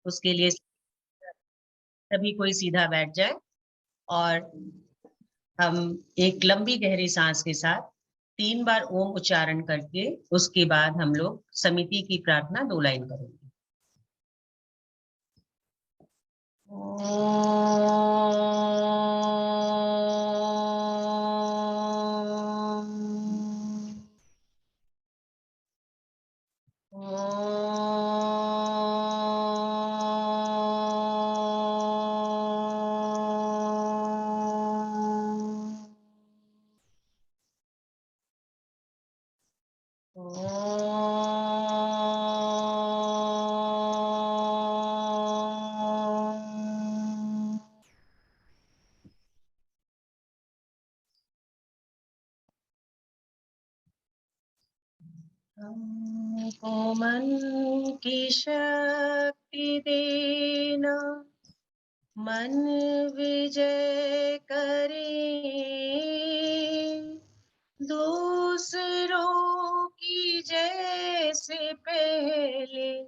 उसके लिए सभी कोई सीधा बैठ जाए और हम एक लंबी गहरी सांस के साथ 3 बार ओम उच्चारण करके उसके बाद हम लोग समिति की प्रार्थना 2 लाइन करेंगे। हमको मन की शक्ति देना, मन विजय करे, दूसरों की जय से पहले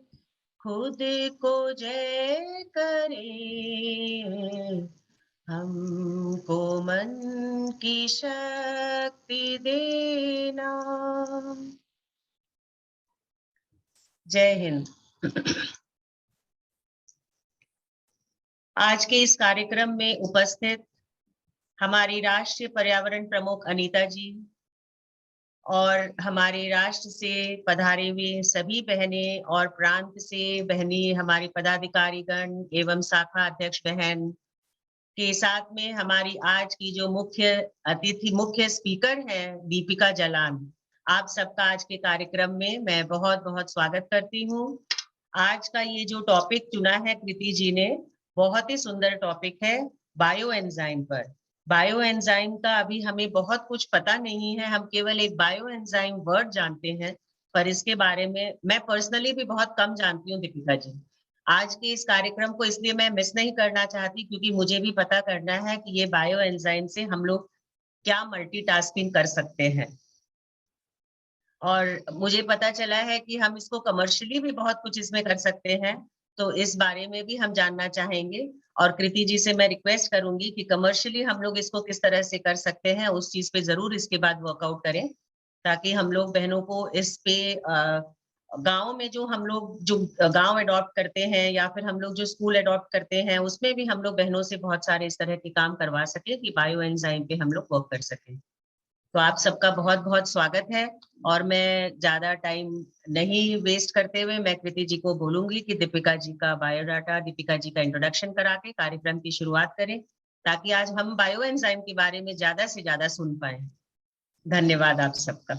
खुद को जय करे। हमको मन की शक्ति देना। जय हिंद। आज के इस कार्यक्रम में उपस्थित हमारी राष्ट्रीय पर्यावरण प्रमुख अनीता जी और हमारे राष्ट्र से पधारे हुए सभी बहनें और प्रांत से बहनी हमारी पदाधिकारीगण एवं शाखा अध्यक्ष बहन के साथ में हमारी आज की जो मुख्य अतिथि मुख्य स्पीकर है दीपिका जलान, आप सबका आज के कार्यक्रम में मैं बहुत बहुत स्वागत करती हूँ। आज का ये जो टॉपिक चुना है कृति जी ने, बहुत ही सुंदर टॉपिक है बायो एंजाइम पर। बायो एंजाइम का अभी हमें बहुत कुछ पता नहीं है, हम केवल एक बायो एंजाइम वर्ड जानते हैं, पर इसके बारे में मैं पर्सनली भी बहुत कम जानती हूँ दीपिका जी। आज के इस कार्यक्रम को इसलिए मैं मिस नहीं करना चाहती क्योंकि मुझे भी पता करना है कि ये बायो एंजाइम से हम लोग क्या मल्टीटास्किंग कर सकते हैं, और मुझे पता चला है कि हम इसको कमर्शियली भी बहुत कुछ इसमें कर सकते हैं, तो इस बारे में भी हम जानना चाहेंगे। और कृति जी से मैं रिक्वेस्ट करूंगी कि कमर्शियली हम लोग इसको किस तरह से कर सकते हैं, उस चीज पे जरूर इसके बाद वर्कआउट करें, ताकि हम लोग बहनों को इस पे गांव में जो हम लोग जो गांव अडॉप्ट करते हैं या फिर हम लोग जो स्कूल अडॉप्ट करते हैं उसमें भी हम लोग बहनों से बहुत सारे इस तरह के काम करवा सके कि बायो एंजाइम पे हम लोग वर्क कर सकें। तो आप सबका बहुत बहुत स्वागत है और मैं ज्यादा टाइम नहीं वेस्ट करते हुए मैं कृति जी को बोलूंगी कि दीपिका जी का बायोडाटा, दीपिका जी का इंट्रोडक्शन करा के कार्यक्रम की शुरुआत करें, ताकि आज हम बायो एंजाइम के बारे में ज्यादा से ज्यादा सुन पाए। धन्यवाद आप सबका।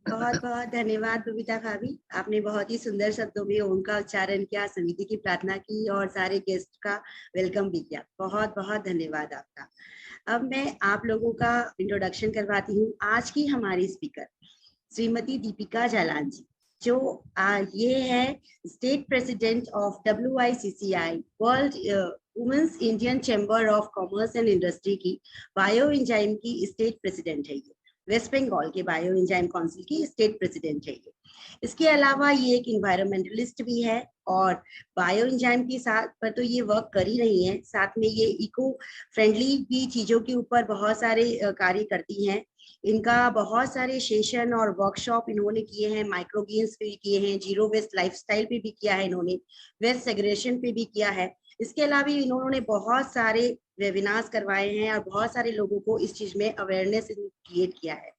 बहुत बहुत धन्यवाद बबीता भाभी, आपने बहुत ही सुंदर शब्दों में ओम का उच्चारण किया, समिति की प्रार्थना की और सारे गेस्ट का वेलकम भी किया। बहुत बहुत धन्यवाद आपका। अब मैं आप लोगों का इंट्रोडक्शन करवाती हूँ। आज की हमारी स्पीकर श्रीमती दीपिका जालान जी, जो ये है state president of WICCI world women's Indian chamber of commerce and industry की बायो एंजाइम की स्टेट प्रेसिडेंट है। ये वेस्ट बंगाल के बायो एंजाइम काउंसिल की स्टेट प्रेसिडेंट है ये। इसके अलावा ये एक इन्वायरमेंटलिस्ट भी है और बायो एंजाइम के साथ पर तो ये वर्क कर ही रही है, साथ में ये इको फ्रेंडली भी चीजों के ऊपर बहुत सारे कार्य करती हैं। इनका बहुत सारे सेशन और वर्कशॉप इन्होंने किए हैं, माइक्रो गेम्स पे भी किए हैं, जीरो वेस्ट लाइफस्टाइल पे भी किया है इन्होंने, वेस्ट सेग्रेगेशन पे भी किया है। इसके अलावा इन्होंने बहुत सारे वेबिनार्स करवाए हैं और बहुत सारे लोगों को इस चीज में अवेयरनेस क्रिएट किया है।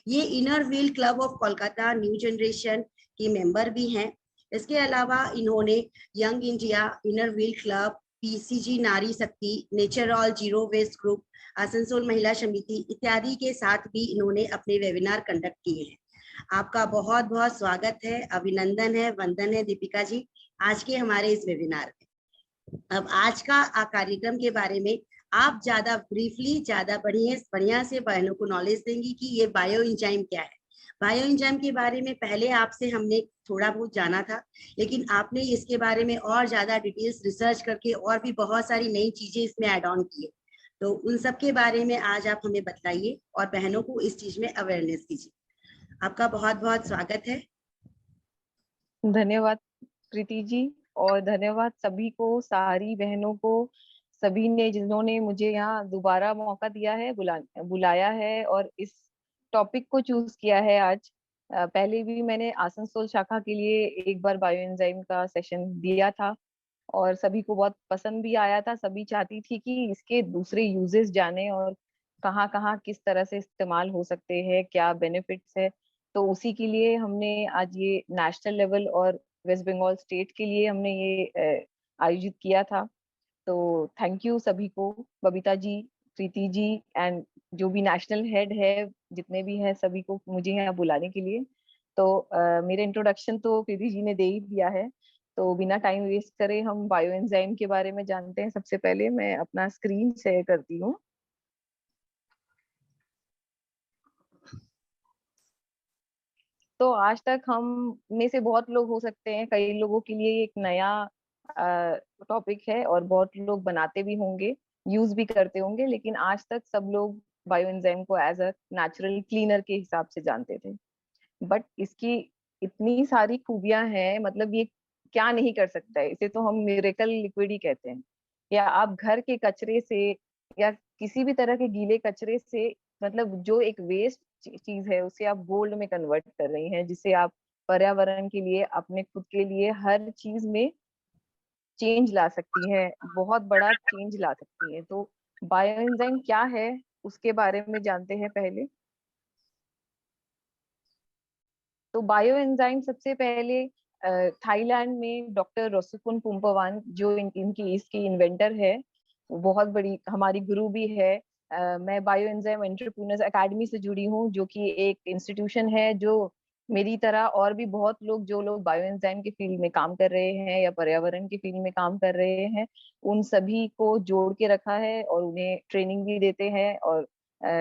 ये inner wheel club of Kolkata new generation की मेंबर भी हैं। इसके अलावा इन्होंने young India inner wheel club, PCG Nari Shakti, nature all zero waste group, Asansol Mahila Samiti इत्यादि के साथ भी इन्होंने अपने वेबिनार कंडक्ट किए हैं। आपका बहुत बहुत स्वागत है, अभिनंदन है, वंदन है दीपिका जी आज के हमारे इस वेबिनार में। अब आज का कार्यक्रम के बारे में आप ज्यादा ब्रीफली ज्यादा बढ़िया से बहनों को नॉलेज देंगी कि ये बायो एंजाइम क्या है। बायो एंजाइम के बारे में पहले आपसे हमने थोड़ा बहुत जाना था, लेकिन आपने इसके बारे में और ज्यादा डिटेल्स रिसर्च करके और भी बहुत सारी नई चीजें इसमें ऐड ऑन किए, तो उन सब के बारे में आज आप हमें बताइए और बहनों को इस चीज में अवेयरनेस कीजिए। आपका बहुत बहुत स्वागत है। धन्यवाद प्रीति जी। और धन्यवाद सभी को, सारी बहनों को, सभी ने जिन्होंने मुझे यहाँ दोबारा मौका दिया है, बुलाया है और इस टॉपिक को चूज किया है आज। पहले भी मैंने आसनसोल शाखा के लिए एक बार बायो एंजाइम का सेशन दिया था और सभी को बहुत पसंद भी आया था। सभी चाहती थी कि इसके दूसरे यूजेस जाने और कहाँ कहाँ किस तरह से इस्तेमाल हो सकते हैं, क्या बेनिफिट्स है। तो उसी के लिए हमने आज ये नेशनल लेवल और वेस्ट बंगाल स्टेट के लिए हमने ये आयोजित किया था। तो थैंक यू सभी को, बबीता जी, प्रीति जी एंड जो भी नेशनल हेड है, जितने भी हैं, सभी को मुझे यहाँ बुलाने के लिए। तो मेरा इंट्रोडक्शन तो प्रीति जी ने दे ही दिया है, तो बिना टाइम वेस्ट करे हम बायो एंजाइम के बारे में जानते हैं। सबसे पहले मैं अपना स्क्रीन शेयर करती हूँ। तो आज तक हम में से बहुत लोग हो सकते हैं, कई लोगों के लिए एक नया टॉपिक है और बहुत लोग बनाते भी होंगे, यूज भी करते होंगे, लेकिन आज तक सब लोग बायो एंजाइम को एज अ नेचुरल क्लीनर के हिसाब से जानते थे। बट इसकी इतनी सारी खूबियां हैं, मतलब ये क्या नहीं कर सकता है, इसे तो हम मिरेकल लिक्विड ही कहते हैं। या आप घर के कचरे से या किसी भी तरह के गीले कचरे से, मतलब जो एक वेस्ट चीज है, उसे आप गोल्ड में कन्वर्ट कर रही हैं, जिसे आप पर्यावरण के लिए, अपने खुद के लिए, हर चीज में चेंज ला सकती है, बहुत बड़ा चेंज ला सकती है। तो बायो एंजाइम क्या है उसके बारे में जानते हैं पहले। तो बायो एंजाइम सबसे पहले थाईलैंड में डॉक्टर रोसुकुन पुम्पवान, जो इनकी इसकी इन्वेंटर है, वो बहुत बड़ी हमारी गुरु भी है। मैं बायो एंजाइम एंटरप्रेन्योर्स एकेडमी से जुड़ी हूँ, जो कि एक इंस्टीट्यूशन है जो मेरी तरह और भी बहुत लोग, जो लोग बायो एंजाइम के फील्ड में काम कर रहे हैं या पर्यावरण के फील्ड में काम कर रहे हैं, उन सभी को जोड़ के रखा है और उन्हें ट्रेनिंग भी देते हैं। और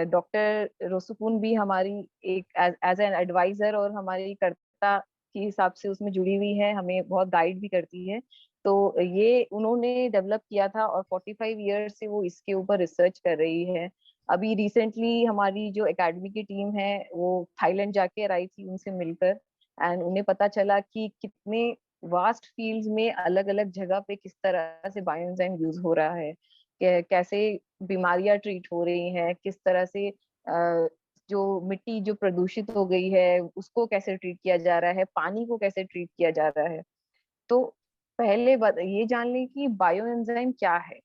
डॉक्टर रोसुकुन भी हमारी एक एज एन एडवाइजर और हमारी कर्ता के हिसाब से उसमें जुड़ी हुई है, हमें बहुत गाइड भी करती है। तो ये उन्होंने डेवलप किया था और 45 ईयर से वो इसके ऊपर रिसर्च कर रही है। अभी रिसेंटली हमारी जो एकेडमी की टीम है वो थाईलैंड जाके आई थी उनसे मिलकर, एंड उन्हें पता चला कि कितने वास्ट फील्ड्स में अलग अलग जगह पे किस तरह से बायोएंजाइम यूज हो रहा है, कैसे बीमारियां ट्रीट हो रही हैं, किस तरह से जो मिट्टी जो प्रदूषित हो गई है उसको कैसे ट्रीट किया जा रहा है, पानी को कैसे ट्रीट किया जा रहा है। तो पहले ये जान लें कि बायो एंजाइम क्या है।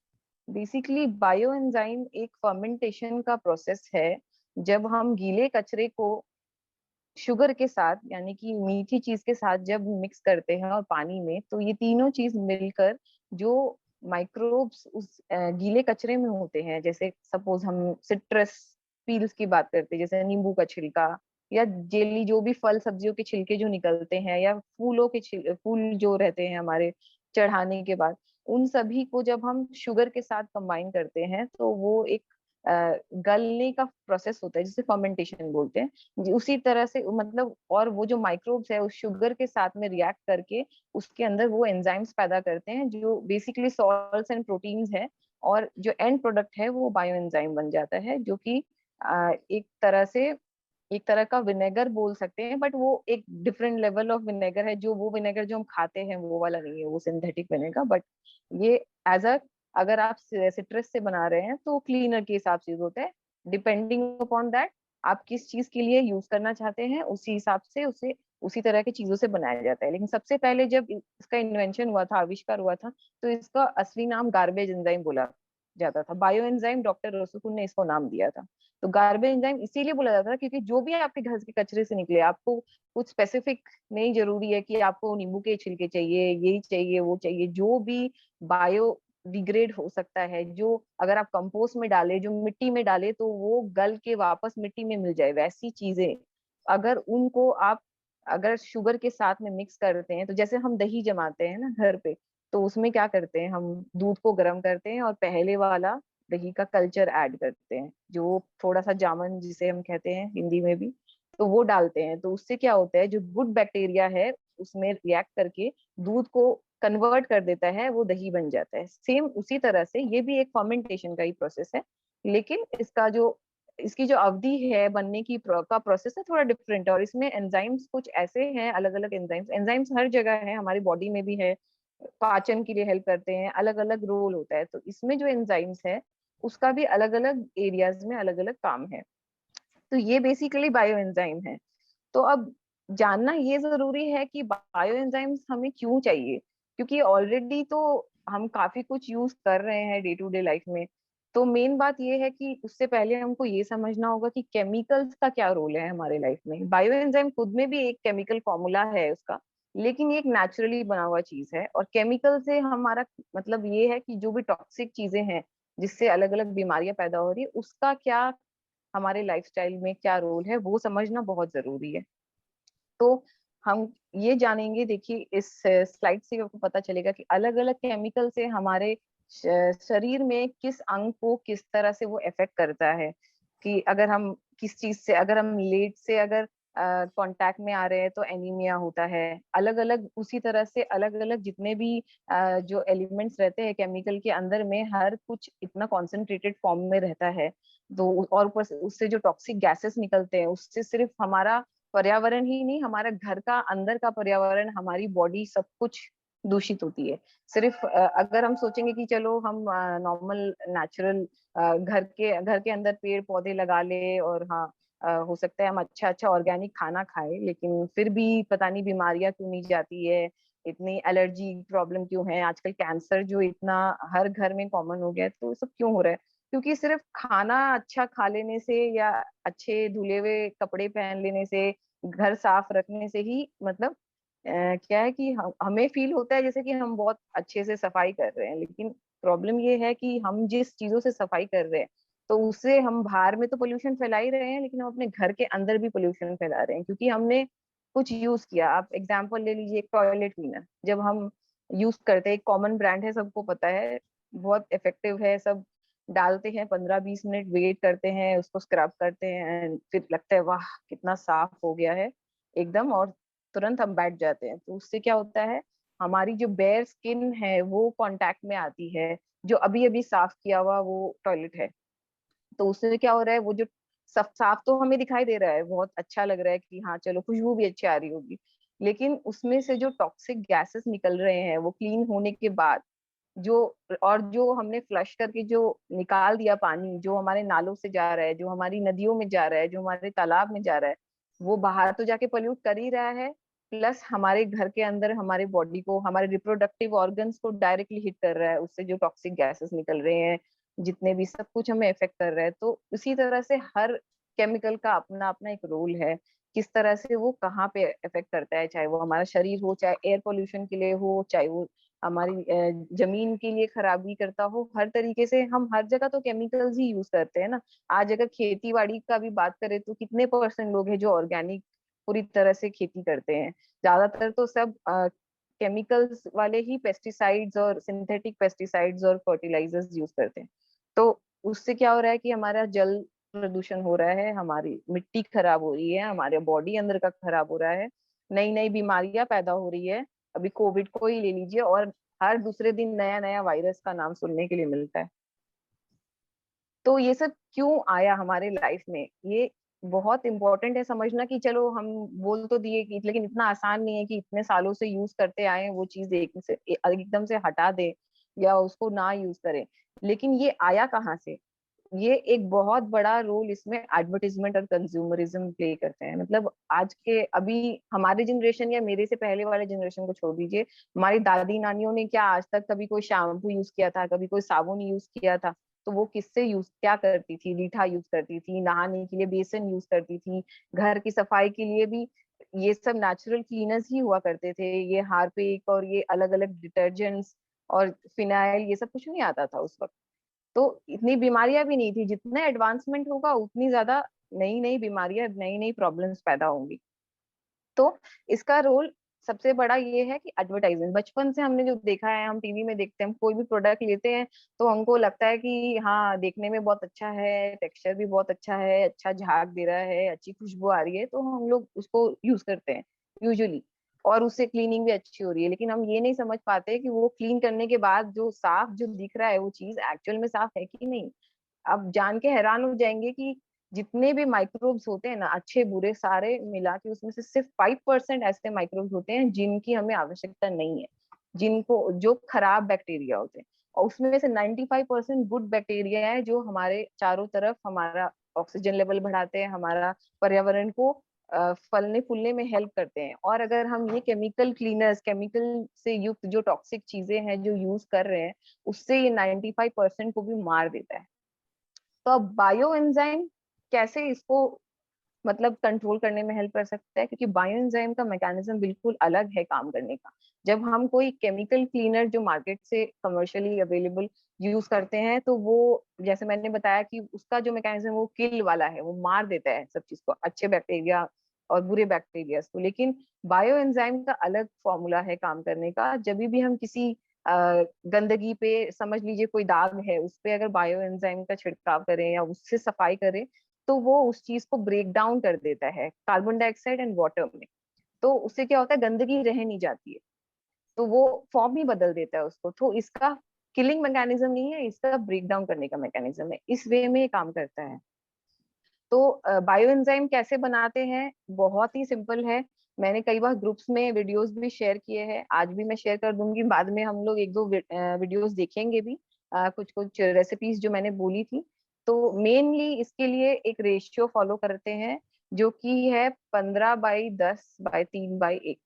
बेसिकली बायो एंजाइम एक फर्मेंटेशन का प्रोसेस है। जब हम गीले कचरे को शुगर के साथ, यानी कि मीठी चीज के साथ जब मिक्स करते हैं और पानी में, तो ये तीनों चीज मिलकर जो माइक्रोब्स उस गीले कचरे में होते हैं, जैसे सपोज हम सिट्रस पील्स की बात करते हैं, जैसे नींबू का छिलका या जेली, जो भी फल सब्जियों के छिलके जो निकलते हैं, या फूलों के फूल जो रहते हैं हमारे चढ़ाने के बाद, उन सभी को जब हम शुगर के साथ कंबाइन करते हैं तो वो एक गलने का प्रोसेस होता है, जिसे फर्मेंटेशन बोलते हैं। उसी तरह से मतलब, और वो जो माइक्रोब्स है उस शुगर के साथ में रिएक्ट करके उसके अंदर वो एंजाइम्स पैदा करते हैं, जो बेसिकली सॉल्ट्स एंड प्रोटीन्स है, और जो एंड प्रोडक्ट है वो बायो एंजाइम बन जाता है, जो कि एक तरह से एक तरह का विनेगर बोल सकते हैं, बट वो एक डिफरेंट लेवल ऑफ विनेगर है। जो वो विनेगर जो हम खाते हैं वो वाला नहीं है, वो सिंथेटिक विनेगर। बट ये एज अ, अगर आप सिट्रस से बना रहे हैं तो क्लीनर के हिसाब से यूज होता है। डिपेंडिंग अपॉन दैट आप किस चीज के लिए यूज करना चाहते हैं, उसी हिसाब से उसे उसी तरह की चीजों से बनाया जाता है। लेकिन सबसे पहले जब इसका इन्वेंशन हुआ था, आविष्कार हुआ था, तो इसका असली नाम गार्बेज एंजाइम बोला जाता था। बायो एंजाइम डॉक्टर रोसुकुन ने इसको नाम दिया था। तो गार्बेज एंजाइम इसीलिए बोला जाता है क्योंकि जो भी आपके घर के कचरे से निकले, आपको कुछ स्पेसिफिक नहीं जरूरी है कि आपको नींबू के छिलके चाहिए, यही चाहिए, वो चाहिए, जो भी बायो डिग्रेड हो सकता है, जो अगर आप कंपोस्ट में डाले, जो मिट्टी में डाले तो वो गल के वापस मिट्टी में मिल जाए, वैसी चीजें अगर उनको आप अगर शुगर के साथ में मिक्स करते हैं, तो जैसे हम दही जमाते हैं ना घर पे, तो उसमें क्या करते हैं, हम दूध को गर्म करते हैं और पहले वाला दही का कल्चर ऐड करते हैं, जो थोड़ा सा जामन जिसे हम कहते हैं हिंदी में भी, तो वो डालते हैं। तो उससे क्या होता है, जो गुड बैक्टीरिया है उसमें रिएक्ट करके दूध को कन्वर्ट कर देता है, वो दही बन जाता है। सेम उसी तरह से ये भी एक फर्मेंटेशन का ही प्रोसेस है, लेकिन इसकी जो अवधि है बनने की का प्रोसेस है थोड़ा डिफरेंट है। और इसमें एंजाइम्स कुछ ऐसे हैं, अलग अलग एंजाइम्स एंजाइम्स हर जगह है, हमारी बॉडी में भी है, पाचन के लिए हेल्प करते हैं, अलग अलग रोल होता है। तो इसमें जो एंजाइम्स है उसका भी अलग अलग एरियाज में अलग अलग काम है। तो ये बेसिकली बायो एंजाइम है। तो अब जानना ये जरूरी है कि बायो एंजाइम्स हमें क्यों चाहिए, क्योंकि ऑलरेडी तो हम काफी कुछ यूज कर रहे हैं डे टू डे लाइफ में। तो मेन बात ये है कि उससे पहले हमको ये समझना होगा कि केमिकल्स का क्या रोल है हमारे लाइफ में। बायो एंजाइम खुद में भी एक केमिकल फॉर्मूला है उसका, लेकिन ये एक नेचुरली बना हुआ चीज है। और केमिकल से हमारा मतलब ये है कि जो भी टॉक्सिक चीजें हैं जिससे अलग अलग बीमारियां पैदा हो रही है, उसका क्या हमारे लाइफस्टाइल में क्या रोल है वो समझना बहुत जरूरी है। तो हम ये जानेंगे, देखिए इस स्लाइड से आपको पता चलेगा कि अलग अलग केमिकल से हमारे शरीर में किस अंग को किस तरह से वो इफेक्ट करता है। कि अगर हम किस चीज से, अगर हम लेट से अगर कांटेक्ट में आ रहे हैं तो एनीमिया होता है। अलग अलग उसी तरह से अलग अलग जितने भी जो एलिमेंट्स रहते हैं केमिकल के अंदर में, हर कुछ इतना कॉन्सेंट्रेटेड फॉर्म में रहता है। तो और ऊपर से उससे जो टॉक्सिक गैसेस निकलते हैं उससे सिर्फ हमारा पर्यावरण ही नहीं, हमारा घर का अंदर का पर्यावरण, हमारी बॉडी, सब कुछ दूषित होती है। सिर्फ अगर हम सोचेंगे कि चलो हम नॉर्मल नेचुरल घर के अंदर पेड़ पौधे लगा ले और हाँ हो सकता है हम अच्छा अच्छा ऑर्गेनिक खाना खाए, लेकिन फिर भी पता नहीं बीमारियां क्यों नहीं जाती है, इतनी एलर्जी प्रॉब्लम क्यों है, आजकल कैंसर जो इतना हर घर में कॉमन हो गया है, तो ये सब क्यों हो रहा है? क्योंकि सिर्फ खाना अच्छा खा लेने से या अच्छे धुले हुए कपड़े पहन लेने से, घर साफ रखने से ही मतलब क्या है कि हमें फील होता है जैसे कि हम बहुत अच्छे से सफाई कर रहे हैं, लेकिन प्रॉब्लम ये है कि हम जिस चीजों से सफाई कर रहे हैं तो उससे हम बाहर में तो पोल्यूशन फैला ही रहे हैं, लेकिन हम अपने घर के अंदर भी पोल्यूशन फैला रहे हैं क्योंकि हमने कुछ यूज किया। आप एग्जाम्पल ले लीजिए, एक टॉयलेट क्लीनर जब हम यूज करते हैं, एक कॉमन ब्रांड है, सबको पता है, बहुत इफेक्टिव है, सब डालते हैं, 15-20 मिनट वेट करते हैं, उसको स्क्रब करते हैं, फिर लगता है वाह कितना साफ हो गया है एकदम, और तुरंत हम बैठ जाते हैं। तो उससे क्या होता है, हमारी जो बेयर स्किन है वो कांटेक्ट में आती है, जो अभी अभी साफ किया हुआ वो टॉयलेट है। तो उससे क्या हो रहा है, वो जो साफ साफ तो हमें दिखाई दे रहा है, बहुत अच्छा लग रहा है कि हाँ चलो खुशबू भी अच्छी आ रही होगी, लेकिन उसमें से जो टॉक्सिक गैसेस निकल रहे हैं वो क्लीन होने के बाद जो, और जो हमने फ्लश करके जो निकाल दिया पानी, जो हमारे नालों से जा रहा है, जो हमारी नदियों में जा रहा है, जो हमारे तालाब में जा रहा है, वो बाहर तो जाके पोल्यूट कर ही रहा है, प्लस हमारे घर के अंदर हमारे बॉडी को, हमारे रिप्रोडक्टिव ऑर्गन्स को डायरेक्टली हिट कर रहा है, उससे जो टॉक्सिक गैसेस निकल रहे हैं, जितने भी सब कुछ हमें इफेक्ट कर रहा है। तो उसी तरह से हर केमिकल का अपना अपना एक रोल है, किस तरह से वो कहाँ पे इफेक्ट करता है, चाहे वो हमारा शरीर हो, चाहे एयर पोल्यूशन के लिए हो, चाहे वो हमारी जमीन के लिए खराबी करता हो, हर तरीके से हम हर जगह तो केमिकल्स ही यूज करते हैं ना। आज अगर खेती बाड़ी का भी बात करें तो कितने परसेंट लोग हैं जो ऑर्गेनिक पूरी तरह से खेती करते हैं? ज्यादातर तो सब केमिकल्स वाले ही पेस्टिसाइड्स और सिंथेटिक पेस्टिसाइड्स और फर्टिलाइजर्स यूज करते हैं। तो उससे क्या हो रहा है कि हमारा जल प्रदूषण हो रहा है, हमारी मिट्टी खराब हो रही है, हमारे बॉडी अंदर का खराब हो रहा है, नई नई बीमारियां पैदा हो रही है। अभी कोविड को ही ले लीजिए, और हर दूसरे दिन नया नया वायरस का नाम सुनने के लिए मिलता है। तो ये सब क्यों आया हमारे लाइफ में, ये बहुत इंपॉर्टेंट है समझना। कि चलो हम बोल तो दिए कि, लेकिन इतना आसान नहीं है कि इतने सालों से यूज करते आए हैं वो चीज एकदम से हटा दे या उसको ना यूज करें। लेकिन ये आया कहाँ से? ये एक बहुत बड़ा रोल इसमें एडवर्टीजमेंट और कंज्यूमरिज्म प्ले करते हैं। मतलब आज के अभी हमारे जनरेशन या मेरे से पहले वाले जनरेशन को छोड़ दीजिए, हमारी दादी नानियों ने क्या आज तक कभी कोई शैम्पू यूज किया था, कभी कोई साबुन यूज किया था? तो वो किससे यूज क्या करती थी? रीठा यूज करती थी, नहाने के लिए बेसन यूज करती थी, घर की सफाई के लिए भी ये सब नेचुरल क्लीनर्स ही हुआ करते थे। ये हार्पिक और ये अलग अलग डिटर्जेंट्स और फिनाइल, ये सब कुछ नहीं आता था उस वक्त। तो इतनी बीमारियां भी नहीं थी। जितना एडवांसमेंट होगा उतनी ज्यादा नई नई बीमारियां, नई नई प्रॉब्लम्स पैदा होंगी। तो इसका रोल सबसे बड़ा ये है कि एडवर्टाइजमेंट, बचपन से हमने जो देखा है, हम टीवी में देखते हैं, हम कोई भी प्रोडक्ट लेते हैं तो हमको लगता है कि हाँ देखने में बहुत अच्छा है, टेक्सचर भी बहुत अच्छा है, अच्छा झाग दे रहा है, अच्छी खुशबू आ रही है, तो हम लोग उसको यूज करते हैं यूजुअली, और उससे क्लीनिंग भी अच्छी हो रही है। लेकिन हम ये नहीं समझ पाते कि वो क्लीन करने के बाद जो साफ जो दिख रहा है वो चीज एक्चुअल में साफ है कि नहीं। आप जान के हैरान हो जाएंगे कि जितने भी माइक्रोब्स होते हैं ना, अच्छे बुरे सारे मिला के, उसमें से सिर्फ 5% ऐसे माइक्रोब्स होते हैं जिनकी हमें आवश्यकता नहीं है। जिनको जो खराब बैक्टीरिया होते हैं, और उसमें से 95% गुड बैक्टीरिया है जो हमारे चारों तरफ हमारा ऑक्सीजन लेवल बढ़ाते हैं, हमारा पर्यावरण को फलने फूलने में हेल्प करते हैं। और अगर हम ये केमिकल क्लीनर्स, केमिकल से युक्त जो टॉक्सिक चीजें हैं जो यूज कर रहे हैं, उससे ये 95% को भी मार देता है। तो अब बायो एंजाइम कैसे इसको मतलब कंट्रोल करने में हेल्प कर सकता है, क्योंकि बायो एंजाइम का मैकेनिज्म बिल्कुल अलग है काम करने का। जब हम कोई केमिकल क्लीनर जो मार्केट से कमर्शियली अवेलेबल यूज करते हैं, तो वो जैसे मैंने बताया कि उसका जो मैकेनिज्म वो किल वाला है, वो मार देता है सब चीज को, अच्छे बैक्टीरिया और बुरे बैक्टीरिया को। लेकिन बायो एंजाइम का अलग फॉर्मूला है काम करने का। जब भी हम किसी गंदगी पे, समझ लीजिए कोई दाग है, उस पे अगर बायो एंजाइम का छिड़काव करें या उससे सफाई करें, तो वो उस चीज को ब्रेक डाउन कर देता है कार्बन डाइऑक्साइड एंड वाटर में। तो उससे क्या होता है, गंदगी रह नहीं जाती है, तो वो फॉर्म ही बदल देता है उसको। तो इसका किलिंग मैकेनिज्म नहीं है, इसका ब्रेक डाउन करने का मैकेनिज्म है। इस वे में ये काम करता है। तो बायो एंजाइम कैसे बनाते हैं, बहुत ही सिंपल है। मैंने कई बार ग्रुप्स में वीडियोस भी शेयर किए हैं, आज भी मैं शेयर कर दूंगी, बाद में हम लोग एक दो वीडियोस देखेंगे भी, कुछ कुछ रेसिपीज जो मैंने बोली थी। तो मेनली इसके लिए एक रेशियो फॉलो करते हैं, जो कि है 15/10/3/1।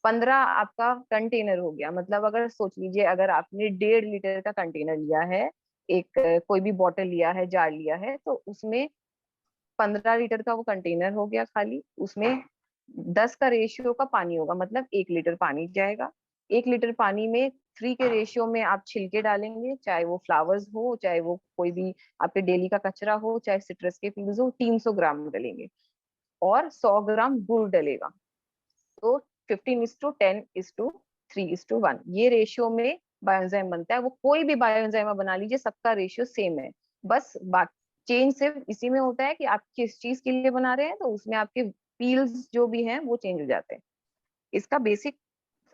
15 आपका कंटेनर हो गया, मतलब अगर सोच लीजिए अगर आपने 1.5 लीटर का कंटेनर लिया है, एक कोई भी बॉटल लिया है, जार लिया है, तो उसमें 15 लीटर का वो कंटेनर हो गया खाली, उसमें 10 का रेशियो का पानी होगा, मतलब 1 लीटर पानी जाएगा। 1 लीटर पानी में 3 के रेशियो में आप छिलके डालेंगे, चाहे वो फ्लावर्स हो, चाहे वो कोई भी आपके डेली का कचरा हो, चाहे सिट्रस के पील्स हो, 300 ग्राम डलेंगे। और 100 ग्राम गुड़ डलेगा। तो 15:10:3:1 ये रेशियो में बायोएंजाइम बनता है। वो कोई भी बायोएंजाइम आप बना लीजिए, सबका रेशियो सेम है। बस चेंज सिर्फ इसी में होता है कि आप किस चीज के लिए बना रहे हैं, तो उसमें आपके पील्स जो भी हैं वो चेंज हो जाते हैं। इसका बेसिक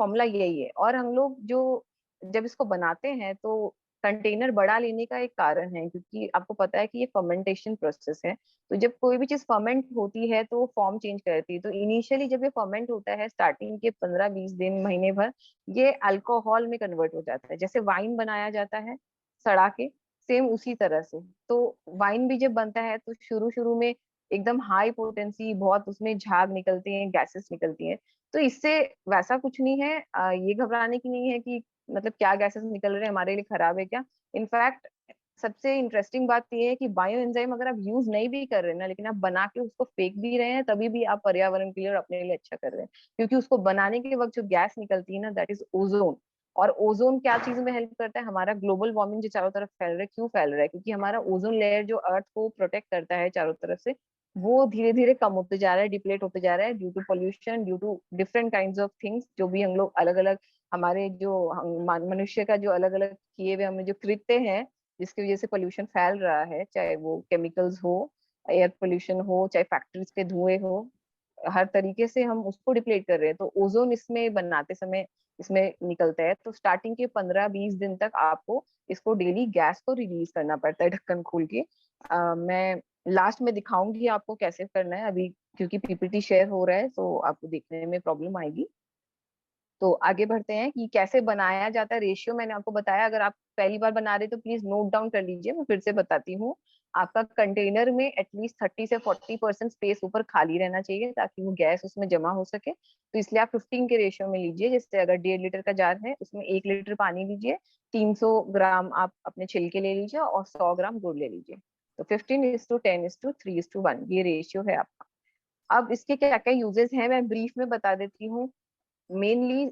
फॉर्मूला यही है। और हम लोग जो जब इसको बनाते हैं, तो कंटेनर बड़ा लेने का एक कारण है, क्योंकि आपको पता है कि ये फर्मेंटेशन प्रोसेस है। तो जब कोई भी चीज फर्मेंट होती है तो वो फॉर्म चेंज करती है। तो इनिशियली जब ये फर्मेंट होता है, स्टार्टिंग के 15-20 दिन, महीने भर, ये अल्कोहल में कन्वर्ट हो जाता है। जैसे वाइन बनाया जाता है सड़ा के, सेम उसी तरह से। तो वाइन भी जब बनता है तो शुरू शुरू में एकदम हाई पोटेंसी, बहुत उसमें झाग निकलते हैं, गैसेस निकलती हैं। तो इससे वैसा कुछ नहीं है, ये घबराने की नहीं है कि मतलब क्या गैसेस निकल रहे हैं, हमारे लिए खराब है क्या। इनफैक्ट सबसे इंटरेस्टिंग बात ये है कि बायो एंजाइम अगर आप यूज नहीं भी कर रहे हैं ना, लेकिन आप बना के उसको फेंक भी रहे हैं, तभी भी आप पर्यावरण के लिए और अपने लिए अच्छा कर रहे हैं। क्योंकि उसको बनाने के वक्त जो गैस निकलती है ना, दैट इज ओजोन। और ओजोन क्या चीज में हेल्प करता है, हमारा ग्लोबल वार्मिंग जो चारों तरफ फैल रहा है, क्यों फैल रहा है, क्योंकि हमारा ओजोन लेयर जो अर्थ को प्रोटेक्ट करता है चारों तरफ से, वो धीरे धीरे कम होते जा रहा है, डिप्लेट होते जा रहा है, due to pollution, due to different kinds of things, जो भी हम लोग अलग अलग, हमारे जो मनुष्य का जो अलग अलग किए हुए हमने जो कृत्य हैं, जिसकी वजह से पोल्यूशन फैल रहा है, चाहे वो केमिकल्स हो, एयर पोल्यूशन हो, चाहे फैक्ट्रीज के धुएं हो, हर तरीके से हम उसको डिप्लेट कर रहे हैं। तो ओजोन इसमें बनाते समय इसमें निकलता है। तो स्टार्टिंग के 15-20 दिन तक आपको इसको डेली गैस को रिलीज करना पड़ता है ढक्कन खोल के। मैं लास्ट में दिखाऊंगी आपको कैसे करना है अभी, क्योंकि पीपीटी शेयर हो रहा है तो आपको देखने में प्रॉब्लम आएगी। तो आगे बढ़ते हैं कि कैसे बनाया जाता है। रेशियो मैंने आपको बताया, अगर आप पहली बार बना रहे तो प्लीज नोट डाउन कर लीजिए, मैं फिर से बताती हूँ। आपका कंटेनर में एटलीस्ट 30 से 40% स्पेस ऊपर खाली रहना चाहिए, ताकि वो गैस उसमें जमा हो सके। तो इसलिए आप 15 के रेशियो में लीजिए। जैसे अगर 1.5 लीटर का जार है, उसमें 1 लीटर पानी लीजिए, 300 ग्राम आप अपने छिलके ले लीजिए और 100 ग्राम गुड़ ले लीजिए। तो 15:10:3:1 ये रेशियो है आपका। अब इसके क्या क्या यूजेस हैं, मैं ब्रीफ में बता देती हूँ। मेनली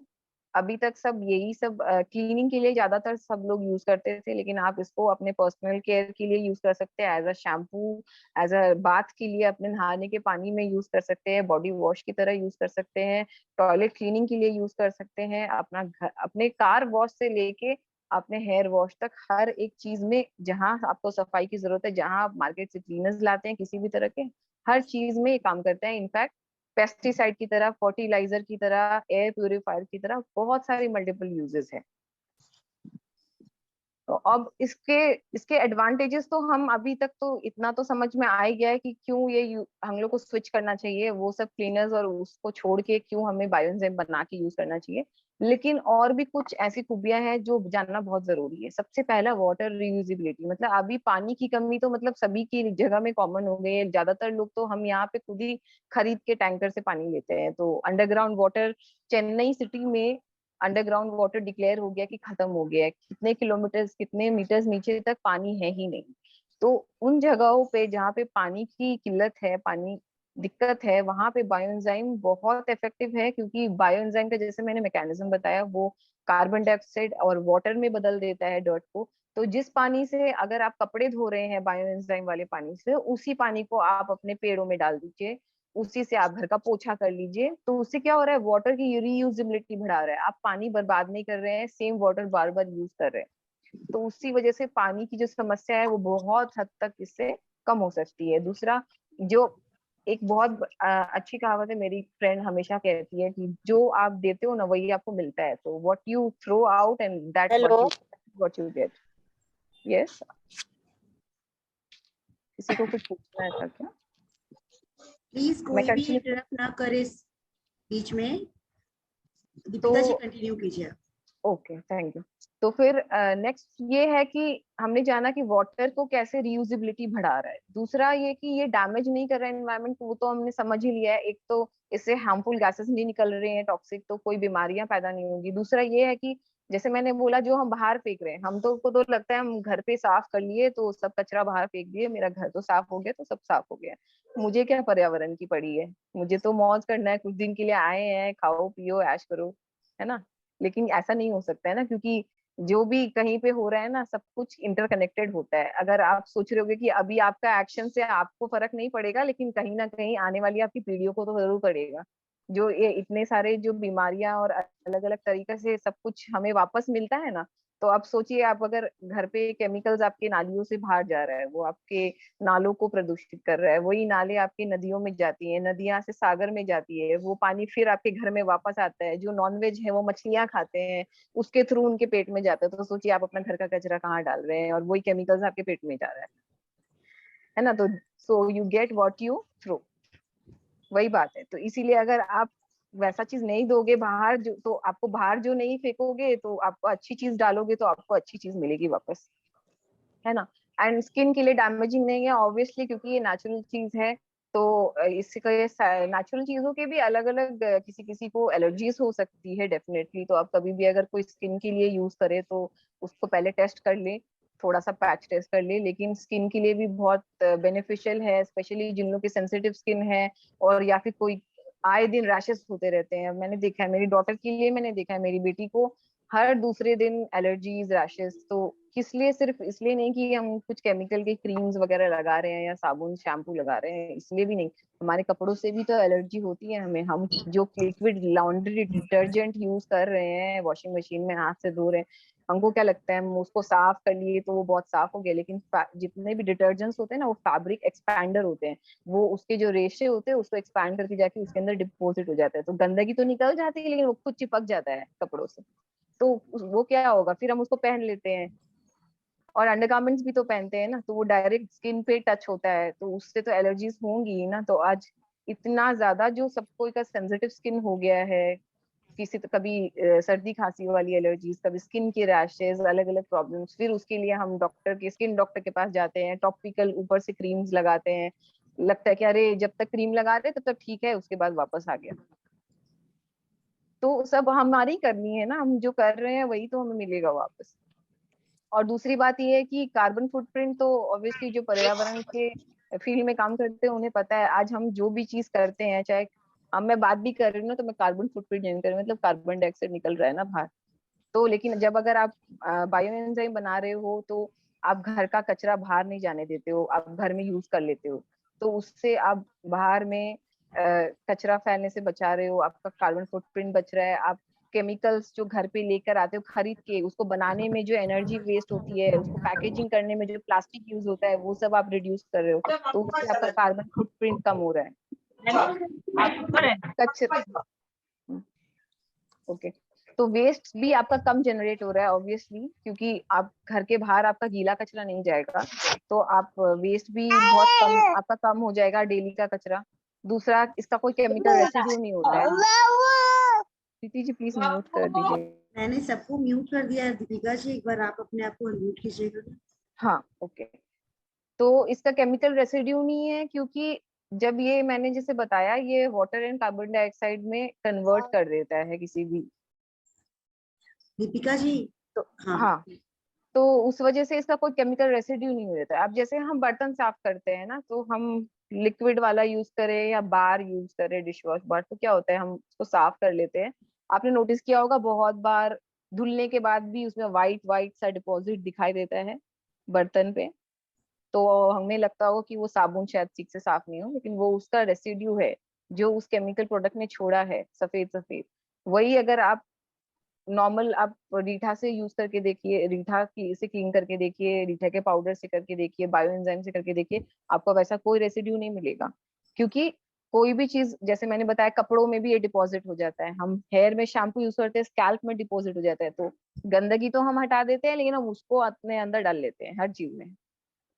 अभी तक सब यही सब क्लीनिंग के लिए ज्यादातर सब लोग यूज करते थे, लेकिन आप इसको अपने पर्सनल केयर के लिए यूज कर सकते हैं, as a shampoo, as a bath के लिए अपने नहाने के पानी में यूज कर सकते हैं, बॉडी वॉश की तरह यूज कर सकते हैं, टॉयलेट क्लीनिंग के लिए यूज कर सकते हैं, अपना घर, अपने कार वॉश से लेके अपने हेयर वॉश तक, हर एक चीज में जहां आपको सफाई की जरूरत है, जहां आप मार्केट से क्लीनर्स लाते हैं किसी भी तरह के, हर चीज में ये काम करता है। इनफैक्ट पेस्टिसाइड की तरह, फर्टिलाइजर की तरह, एयर प्यूरिफायर की तरह बहुत सारी मल्टीपल यूजेस हैं। तो अब इसके इसके एडवांटेजेस तो हम अभी तक तो इतना तो समझ में आ ही गया है कि क्यों ये हम लोग को स्विच करना चाहिए, वो सब क्लीनर्स और उसको छोड़ के क्यों हमें बायोएंजाइम बना के यूज करना चाहिए। लेकिन और भी कुछ ऐसी खूबियां हैं जो जानना बहुत जरूरी है। सबसे पहला वाटर रियूजिबिलिटी, मतलब अभी पानी की कमी तो मतलब सभी की जगह में कॉमन हो गई है। ज्यादातर लोग तो हम यहाँ पे खुद ही खरीद के टैंकर से पानी लेते हैं। तो अंडरग्राउंड वाटर, चेन्नई सिटी में अंडरग्राउंड वाटर डिक्लेयर हो गया कि खत्म हो गया है। कितने किलोमीटर, कितने मीटर्स नीचे तक पानी है ही नहीं। तो उन जगहों पे जहाँ पे पानी की किल्लत है, पानी दिक्कत है, वहां पे बायोएंजाइम बहुत इफेक्टिव है, क्योंकि बायोएंजाइम का जैसे मैंने मैकेनिज्म बताया, वो कार्बन डाइऑक्साइड और वाटर में बदल देता है डर्ट को। तो जिस पानी से अगर आप कपड़े धो रहे हैं बायोएंजाइम वाले पानी से, उसी पानी को आप अपने पेड़ों में डाल दीजिए, उसी से आप घर का पोछा कर लीजिए। तो उससे क्या हो रहा है, वाटर की रीयूजेबिलिटी बढ़ा रहा है। आप पानी बर्बाद नहीं कर रहे हैं, सेम वाटर बार बार यूज कर रहे हैं। तो उसी वजह से पानी की जो समस्या है वो बहुत हद तक इससे कम हो सकती है। दूसरा, जो एक बहुत अच्छी कहावत है, मेरी फ्रेंड हमेशा कहती है कि जो आप देते हो ना वही आपको मिलता है। तो what you throw out and that's hello. What you get. Yes, किसी को कुछ पूछना है था क्या? प्लीज मैं कोई भी कंटिन्यू। इंटरप्ट ना करे बीच में। तो दीपिका जी कंटिन्यू कीजिए। Okay, thank you. तो फिर नेक्स्ट ये है कि हमने जाना कि वाटर को कैसे रियूजेबिलिटी बढ़ा रहा है। दूसरा ये कि ये डैमेज नहीं कर रहा है एनवायरनमेंट को, वो तो हमने समझ ही लिया है। एक तो इससे हार्मफुल गैसेस नहीं निकल रहे हैं टॉक्सिक, तो कोई बीमारियां पैदा नहीं होंगी। दूसरा ये है कि जैसे मैंने बोला, जो हम बाहर फेंक रहे हैं, हम तो को तो लगता है हम घर पे साफ कर लिए तो सब कचरा बाहर फेंक दिए, मेरा घर तो साफ हो गया तो सब साफ हो गया, मुझे क्या पर्यावरण की पड़ी है। मुझे तो मौज करना है, कुछ दिन के लिए आए हैं, खाओ पियो ऐश करो, है ना। लेकिन ऐसा नहीं हो सकता है ना, क्योंकि जो भी कहीं पे हो रहा है ना, सब कुछ इंटरकनेक्टेड होता है। अगर आप सोच रहे होगे कि अभी आपका एक्शन से आपको फर्क नहीं पड़ेगा, लेकिन कहीं ना कहीं आने वाली आपकी पीढ़ियों को तो जरूर पड़ेगा। जो ये इतने सारे जो बीमारियां और अलग अलग तरीके से सब कुछ हमें वापस मिलता है ना, तो आप सोचिए, आप अगर घर पे केमिकल्स आपके नालियों से बाहर जा रहा है, वो आपके नालों को प्रदूषित कर रहा है, वही नाले आपकी नदियों में जाती हैं, नदियां से सागर में जाती है, वो पानी फिर आपके घर में वापस आता है। जो नॉनवेज है वो मछलियां खाते हैं, उसके थ्रू उनके पेट में जाता है। तो सोचिए आप अपना घर का कचरा कहाँ डाल रहे हैं, और वही केमिकल्स आपके पेट में जा रहा है ना। तो so you get what you throw, वही बात है। तो इसीलिए अगर आप वैसा चीज नहीं दोगे बाहर, जो तो आपको बाहर जो नहीं फेंकोगे, तो आपको अच्छी चीज डालोगे तो आपको अच्छी चीज मिलेगी वापस, है ना। एंड स्किन के लिए डैमेजिंग नहीं है ऑब्वियसली, क्योंकि ये नेचुरल चीज है। तो इससे नेचुरल चीजों के भी अलग अलग किसी किसी को एलर्जीज हो सकती है डेफिनेटली। तो आप कभी भी अगर कोई स्किन के लिए यूज करे तो उसको पहले टेस्ट कर ले, थोड़ा सा पैच टेस्ट कर ले। लेकिन स्किन के लिए भी बहुत बेनिफिशियल है, स्पेशली जिन लोग की सेंसिटिव स्किन है, और या फिर कोई आए दिन रैशेस होते रहते हैं। मैंने देखा है मेरी डॉटर के लिए, मैंने देखा है मेरी बेटी को हर दूसरे दिन एलर्जीज रैशेस। तो किस लिए, सिर्फ इसलिए नहीं कि हम कुछ केमिकल के क्रीम्स वगैरह लगा रहे हैं या साबुन शैम्पू लगा रहे हैं, इसलिए भी नहीं। हमारे कपड़ों से भी तो एलर्जी होती है हमें। हम जो लिक्विड लॉन्ड्री डिटर्जेंट यूज कर रहे हैं, वॉशिंग मशीन में हाथ से धो रहे हैं, हमको क्या लगता है हम उसको साफ कर लिए तो वो बहुत साफ हो गया, लेकिन जितने भी डिटर्जेंट्स होते हैं ना, वो फैब्रिक एक्सपैंडर होते हैं। वो उसके जो रेशे होते हैं उसको एक्सपैंड करके जाके उसके अंदर डिपोजिट हो जाता है। तो गंदगी तो निकल जाती है, लेकिन वो खुद चिपक जाता है कपड़ों से। तो वो क्या होगा, फिर हम उसको पहन लेते हैं। और अंडरगारमेंट्स भी तो पहनते हैं ना, तो वो डायरेक्ट स्किन पे टच होता है, तो उससे तो एलर्जीज होंगी ही ना। तो आज इतना ज्यादा जो सबको का सेंसिटिव स्किन हो गया है, किसी तो कभी सर्दी खांसी वाली एलर्जीज, कभी स्किन के रैशेज, अलग अलग प्रॉब्लम्स, फिर उसके लिए हम डॉक्टर के, स्किन डॉक्टर के पास जाते हैं, टॉपिकल ऊपर से क्रीम्स लगाते हैं। लगता है कि अरे जब तक क्रीम लगा रहे तब तक ठीक है, उसके बाद वापस आ गया। तो सब हमारी करनी है ना, हम जो कर रहे हैं वही तो हमें मिलेगा वापस। और दूसरी बात ये है कि कार्बन फुटप्रिंट तो ऑब्वियसली जो पर्यावरण के फील्ड में काम करते हैं उन्हें पता है। आज हम जो भी चीज करते हैं, चाहे अब मैं बात भी कर रही हूँ ना, तो मैं कार्बन फुटप्रिंट नहीं कर रही, मतलब कार्बन डाइऑक्साइड निकल रहा है ना बाहर। तो लेकिन जब अगर आप बायो एंजाइम बना रहे हो, तो आप घर का कचरा बाहर नहीं जाने देते हो, आप घर में यूज कर लेते हो। तो उससे आप बाहर में कचरा फैलने से बचा रहे हो, आपका कार्बन फुटप्रिंट बच रहा है। आप केमिकल्स जो घर पे लेकर आते हो खरीद के, उसको बनाने में जो एनर्जी वेस्ट होती है, उसको पैकेजिंग करने में जो प्लास्टिक यूज होता है, वो सब आप रिड्यूस कर रहे हो। तो उससे आपका कार्बन फुटप्रिंट कम हो रहा है। आप कचरा, ओके, तो वेस्ट भी आपका कम जनरेट हो रहा है ऑब्वियसली, क्योंकि आप घर के बाहर आपका गीला कचरा नहीं जाएगा, तो आप वेस्ट भी बहुत कम आपका कम हो जाएगा, डेली का कचरा। दूसरा, इसका कोई केमिकल रेसिड्यू नहीं होता है, प्रीति जी प्लीज म्यूट कर दीजिए। मैंने सबको म्यूट कर दिया है। दीपिका जी एक बार आप अपने आप को अनम्यूट कीजिएगा। हाँ ओके। तो इसका केमिकल रेसिड्यू नहीं है, क्योंकि जब ये मैंने जैसे बताया ये वाटर एंड कार्बन डाइऑक्साइड में कन्वर्ट कर देता है किसी भी। दीपिका जी। तो हाँ। हाँ, तो उस वजह से इसका कोई केमिकल रेसिड्यू नहीं रहता है। अब जैसे हम बर्तन साफ करते हैं ना, तो हम लिक्विड वाला यूज करें या बार यूज करें, डिश वॉश बार, तो क्या होता है हम उसको साफ कर लेते हैं। आपने नोटिस किया होगा बहुत बार धुलने के बाद भी उसमें वाइट वाइट सा डिपॉजिट दिखाई देता है बर्तन पे। तो हमें लगता होगा कि वो साबुन शायद ठीक से साफ नहीं हो, लेकिन वो उसका रेसिड्यू है जो उस केमिकल प्रोडक्ट ने छोड़ा है, सफेद सफेद। वही अगर आप नॉर्मल आप रीठा से यूज करके देखिए, रीठा की से क्लीन करके देखिए, रीठा के पाउडर से करके देखिए, बायो एंजाइम से करके देखिए, आपको वैसा कोई रेसिड्यू नहीं मिलेगा। क्योंकि कोई भी चीज, जैसे मैंने बताया, कपड़ों में भी ये डिपॉजिट हो जाता है। हम हेयर में शैम्पू यूज करते हैं, स्कैल्प में डिपॉजिट हो जाता है, तो गंदगी तो हम हटा देते हैं, लेकिन हम उसको अपने अंदर डाल लेते हैं हर चीज में,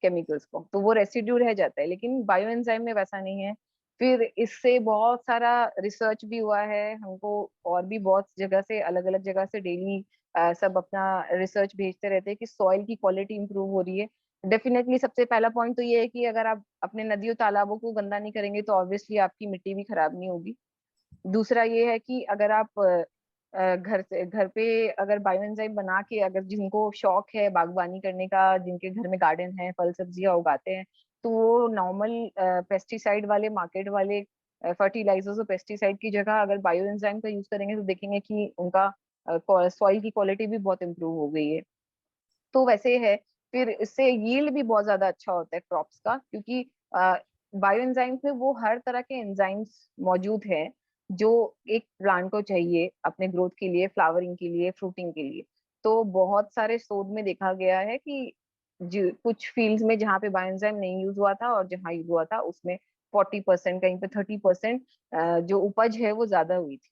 केमिकल्स को, तो वो रेसिड्यू रह जाता है। लेकिन बायो एंजाइम में वैसा नहीं है। फिर इससे बहुत सारा रिसर्च भी हुआ है हमको, और भी बहुत जगह से, अलग अलग जगह से डेली सब अपना रिसर्च भेजते रहते हैं कि सॉइल की क्वालिटी इंप्रूव हो रही है। डेफिनेटली सबसे पहला पॉइंट तो ये है कि अगर आप अपने नदियों तालाबों को गंदा नहीं करेंगे तो ऑब्वियसली आपकी मिट्टी भी खराब नहीं होगी। दूसरा ये है कि अगर आप घर पे अगर बायो एंजाइम बना के, अगर जिनको शौक है बागवानी करने का, जिनके घर में गार्डन है, फल सब्जियां उगाते हैं, तो वो नॉर्मल पेस्टिसाइड वाले, मार्केट वाले फर्टिलाइजर्स और पेस्टिसाइड की जगह अगर बायो एंजाइम का यूज करेंगे तो देखेंगे कि उनका सॉइल की क्वालिटी भी बहुत इंप्रूव हो गई है। तो वैसे है। फिर इससे यील्ड भी बहुत ज्यादा अच्छा होता है क्रॉप्स का, क्योंकि बायो एंजाइम्स में वो हर तरह के एंजाइम्स मौजूद हैं जो एक प्लांट को चाहिए अपने ग्रोथ के लिए, फ्लावरिंग के लिए, फ्रूटिंग के लिए। तो बहुत सारे शोध में देखा गया है कि कुछ फील्ड्स में जहाँ पे बायो एंजाइम नहीं यूज हुआ था और जहाँ यूज हुआ था उसमें 40%, कहीं पे 30% जो उपज है वो ज्यादा हुई थी।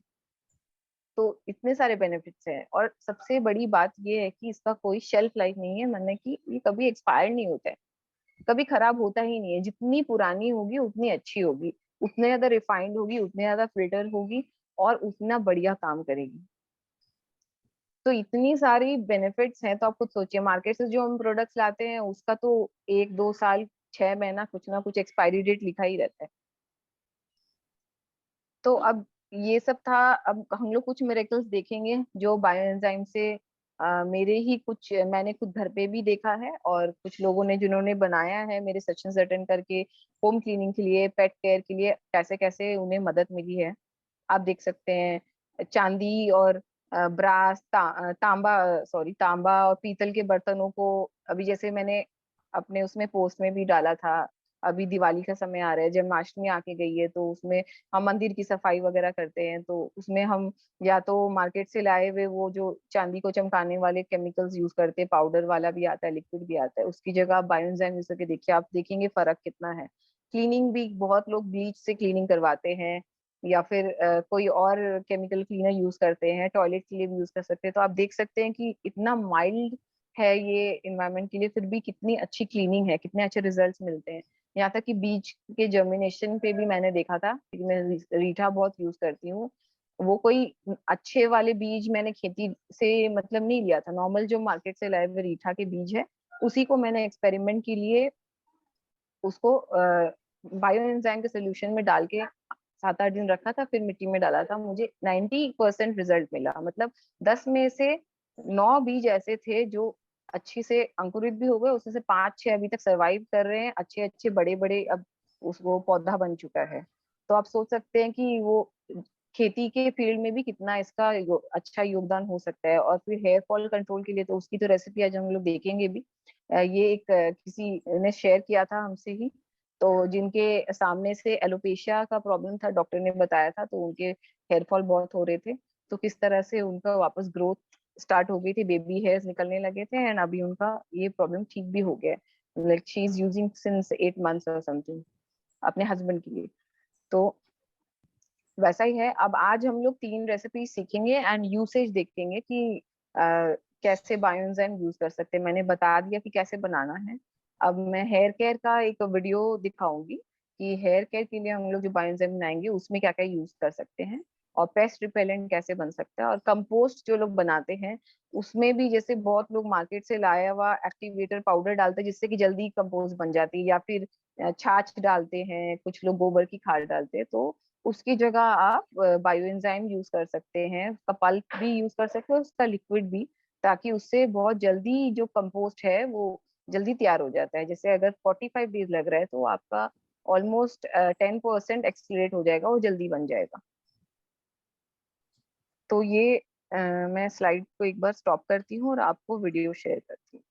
तो इतने सारे बेनिफिट्स हैं, और सबसे बड़ी बात ये है कि इसका कोई शेल्फ लाइफ नहीं है, मतलब कि ये कभी एक्सपायर नहीं होता है, कभी खराब होता ही नहीं है। जितनी पुरानी होगी उतनी अच्छी होगी, उतने ज्यादा रिफाइंड होगी, उतने ज्यादा फिल्टर होगी, और उतना बढ़िया काम करेगी। तो इतनी सारी बेनिफिट्स हैं, तो आप खुद सोचिए, मार्केट से जो हम प्रोडक्ट्स लाते हैं उसका तो 1-2 साल, 6 महीना कुछ ना कुछ एक्सपायरी डेट लिखा ही रहता है। तो अब ये सब था। अब हम लोग कुछ मिरेकल्स देखेंगे जो बायो एंजाइम से मेरे ही कुछ, मैंने खुद घर पे भी देखा है, और कुछ लोगों ने जिन्होंने बनाया है मेरे सेशंस अटेंड करके, होम क्लीनिंग के लिए, पेट केयर के लिए, कैसे कैसे उन्हें मदद मिली है। आप देख सकते हैं चांदी और ब्रास, तांबा, सॉरी, तांबा और पीतल के बर्तनों को, अभी जैसे मैंने अपने उसमें पोस्ट में भी डाला था, अभी दिवाली का समय आ रहा है, जन्माष्टमी आके गई है, तो उसमें हम मंदिर की सफाई वगैरह करते हैं, तो उसमें हम या तो मार्केट से लाए हुए वो जो चांदी को चमकाने वाले केमिकल्स यूज करते हैं, पाउडर वाला भी आता है, लिक्विड भी आता है, उसकी जगह आप बायो एंजाइम यूज करके देखिए, आप देखेंगे फर्क कितना है। क्लीनिंग भी बहुत लोग ब्लीच से क्लीनिंग करवाते हैं, या फिर कोई और केमिकल क्लीनर यूज करते हैं, टॉयलेट के लिए भी यूज कर सकते हैं। तो आप देख सकते हैं कि इतना माइल्ड है ये इन्वायरमेंट के लिए, फिर भी कितनी अच्छी क्लीनिंग है, कितने अच्छे रिजल्ट्स मिलते हैं। यहाँ तक कि बीज के जर्मिनेशन पे भी मैंने देखा था, क्योंकि मैं रीठा बहुत यूज करती हूँ। वो कोई अच्छे वाले बीज मैंने खेती से मतलब नहीं लिया था, नॉर्मल जो मार्केट से लाए हुए रीठा के बीज है, उसी को मैंने एक्सपेरिमेंट के लिए उसको बायो एंजाइम के सोल्यूशन में डाल के 7-8 दिन रखा था, फिर मिट्टी में डाला था, मुझे 90% रिजल्ट मिला। मतलब 10 में से 9 बीज ऐसे थे जो अच्छी से अंकुरित भी हो गए, उसमें से 5-6 अभी तक सरवाइव कर रहे हैं, अच्छे अच्छे बड़े बड़े, अब उसको पौधा बन चुका है। तो आप सोच सकते हैं कि वो खेती के फील्ड में भी कितना इसका अच्छा योगदान हो सकता है। और फिर हेयर फॉल कंट्रोल के लिए तो उसकी तो रेसिपी आज हम लोग देखेंगे भी। ये एक किसी ने शेयर किया था हमसे ही, तो जिनके सामने से एलोपेशिया का प्रॉब्लम था, डॉक्टर ने बताया था, तो उनके हेयर फॉल बहुत हो रहे थे, तो किस तरह से उनका वापस ग्रोथ स्टार्ट हो गई थी, बेबी हेयर्स निकलने लगे थे, एंड अभी उनका ये प्रॉब्लम ठीक भी हो गया है। Like she is using since 8 months और समथिंग अपने हस्बैंड के लिए। तो वैसा ही है। अब आज हम लोग 3 रेसिपी सीखेंगे एंड यूसेज देखेंगे कि कैसे बायो एंजाइम यूज कर सकते हैं। मैंने बता दिया कि कैसे बनाना है। अब मैं हेयर केयर का एक वीडियो दिखाऊंगी कि हेयर केयर के लिए हम लोग जो बायो एंजाइम बनाएंगे उसमें क्या क्या यूज कर सकते हैं। और पेस्ट रिपेलेंट कैसे बन सकता है। और कंपोस्ट जो लोग बनाते हैं उसमें भी जैसे बहुत लोग मार्केट से लाया हुआ एक्टिवेटर पाउडर डालते हैं जिससे कि जल्दी कंपोस्ट बन जाती है, या फिर छाछ डालते हैं, कुछ लोग गोबर की खाद डालते हैं, तो उसकी जगह आप बायो एंजाइम यूज कर सकते हैं, उसका पल्प भी यूज कर सकते हैं, उसका लिक्विड भी, ताकि उससे बहुत जल्दी जो कंपोस्ट है वो जल्दी तैयार हो जाता है। जैसे अगर 45 डेज लग रहा है तो आपका ऑलमोस्ट 10% एक्सक्रीट हो जाएगा, वो जल्दी बन जाएगा। तो ये मैं स्लाइड को एक बार स्टॉप करती हूँ और आपको वीडियो शेयर करती हूँ।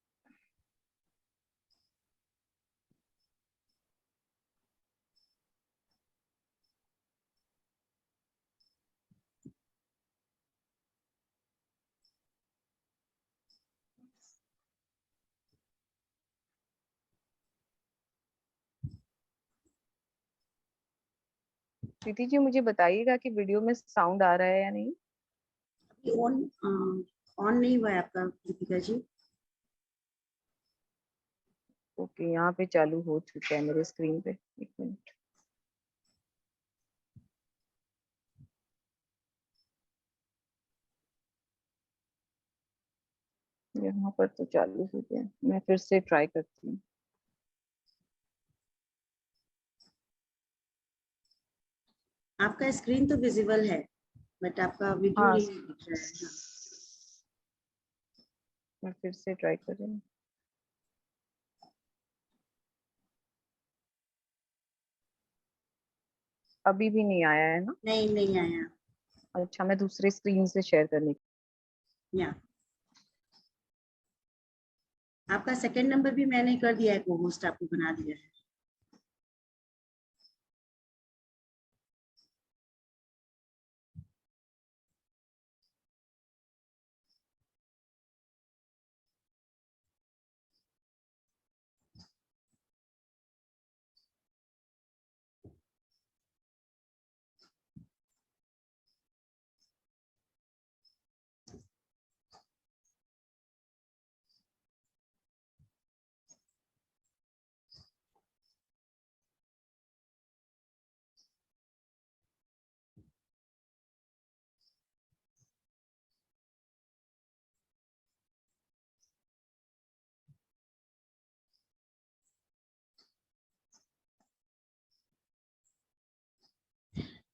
प्रीति जी मुझे बताइएगा कि वीडियो में साउंड आ रहा है या नहीं। ऑन ऑन नहीं हुआ है आपका दीपिका जी। ओके, यहाँ पे चालू हो चुका है मेरे स्क्रीन पे। एक मिनट। यहाँ पर तो चालू हो गया, मैं फिर से ट्राई करती हूँ। आपका स्क्रीन तो विजिबल है बट आपका वीडियो हाँ, नहीं दिख रहा है। हाँ। मैं फिर से ट्राई कर रही हूँ। अभी भी नहीं आया है ना? नहीं नहीं आया। अच्छा, मैं दूसरे स्क्रीन से शेयर करने या आपका सेकंड नंबर भी मैंने कर दिया है, को होस्ट आपको बना दिया है।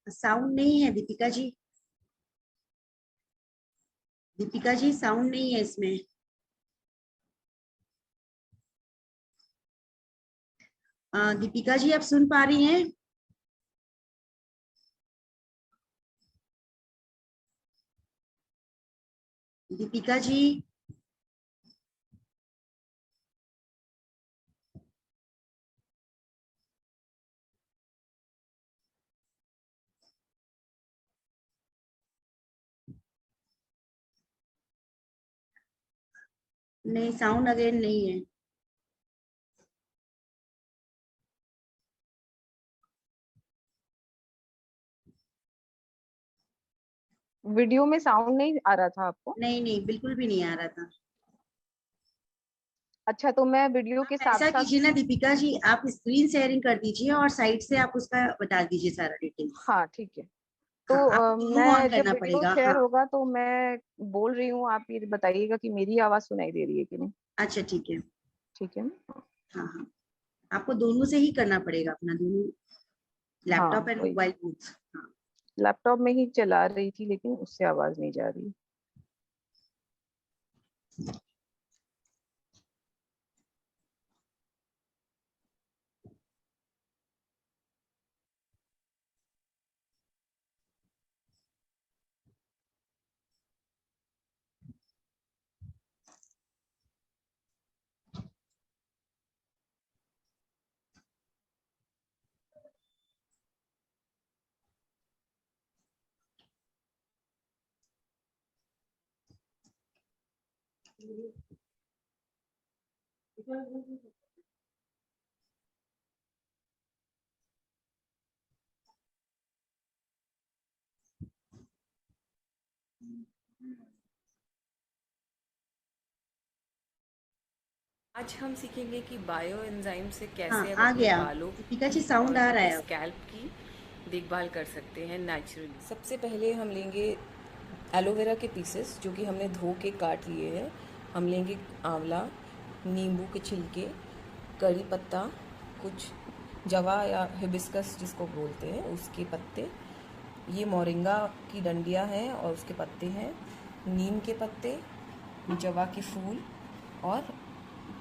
साउंड नहीं है दीपिका जी। दीपिका जी साउंड नहीं है इसमें। दीपिका जी आप सुन पा रही हैं? दीपिका जी। नहीं, साउंड अगेन नहीं है। वीडियो में साउंड नहीं आ रहा था आपको? नहीं नहीं, बिल्कुल भी नहीं आ रहा था। अच्छा, तो मैं वीडियो के आप साथ ऐसा साथ। कीजिए ना दीपिका जी, आप स्क्रीन शेयरिंग कर दीजिए और साइड से आप उसका बता दीजिए सारा डिटेल्स। हाँ ठीक है। तो हाँ, आपको दोनों ऑन मैं जब करना वीडियो पड़ेगा। शेयर हाँ। होगा तो मैं बोल रही हूँ, आप ये बताइएगा कि मेरी आवाज सुनाई दे रही है कि नहीं। अच्छा ठीक है। ठीक है ना? हाँ हाँ, आपको दोनों से ही करना पड़ेगा, अपना दोनों हाँ लैपटॉप एंड वही, मोबाइल बोथ। हाँ। लैपटॉप में ही चला रही थी लेकिन उससे आवाज नहीं जा रही। आज हम सीखेंगे कि बायो एंजाइम से हाँ कैसे अब आ अपने गया बालों दीपिका जी, की साउंड और आ रहा अपने है अब। स्कैल्प की देखभाल कर सकते हैं नेचुरली। सबसे पहले हम लेंगे एलोवेरा के पीसेस जो कि हमने धो के काट लिए हैं। हम लेंगे आंवला, नींबू के छिलके, कड़ी पत्ता, कुछ जवा या हिबिस्कस जिसको बोलते हैं उसके पत्ते, ये मोरिंगा की डंडियां हैं और उसके पत्ते हैं, नीम के पत्ते, जवा के फूल और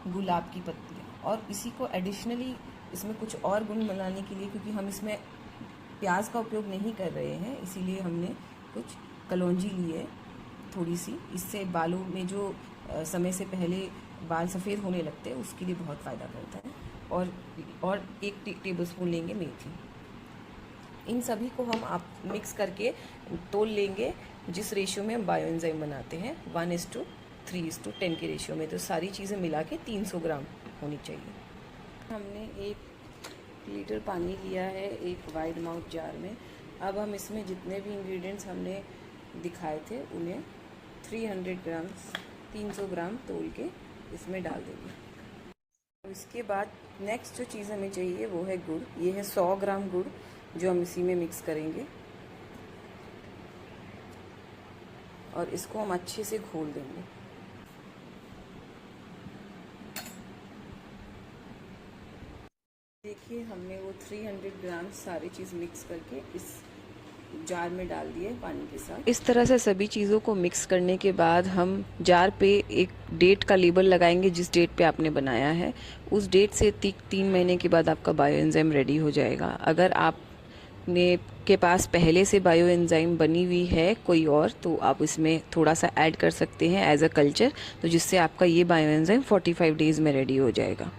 गुलाब की पत्तियाँ। और इसी को एडिशनली इसमें कुछ और गुण बनाने के लिए, क्योंकि हम इसमें प्याज का उपयोग नहीं कर रहे हैं, इसीलिए हमने कुछ कलौंजी ली है थोड़ी सी। इससे बालों में जो समय से पहले बाल सफ़ेद होने लगते हैं उसके लिए बहुत फ़ायदा करता है। और 1 टेबलस्पून लेंगे मेथी। इन सभी को हम आप मिक्स करके तोल लेंगे जिस रेशियो में हम बायो एंजाइम बनाते हैं, 1:3:10 के रेशियो में। तो सारी चीज़ें मिला के 300 ग्राम होनी चाहिए। हमने 1 लीटर पानी लिया है एक वाइड माउथ जार में। अब हम इसमें जितने भी इंग्रेडिएंट्स हमने दिखाए थे उन्हें 300 ग्राम 300 ग्राम तोल के इसमें डाल देंगे। इसके बाद नेक्स्ट जो चीज़ हमें चाहिए वो है गुड़। ये है 100 ग्राम गुड़ जो हम इसी में मिक्स करेंगे और इसको हम अच्छे से घोल देंगे। देखिए हमने वो 300 ग्राम सारी चीज़ मिक्स करके इस जार में डाल दिए पानी के साथ। इस तरह से सभी चीज़ों को मिक्स करने के बाद हम जार पे एक डेट का लेबल लगाएंगे जिस डेट पे आपने बनाया है। उस डेट से 3 महीने के बाद आपका बायो एंजाइम रेडी हो जाएगा। अगर आपने के पास पहले से बायो एंजाइम बनी हुई है कोई और, तो आप इसमें थोड़ा सा ऐड कर सकते हैं एज अ कल्चर, तो जिससे आपका ये बायो एंजाइम 45 डेज़ में रेडी हो जाएगा।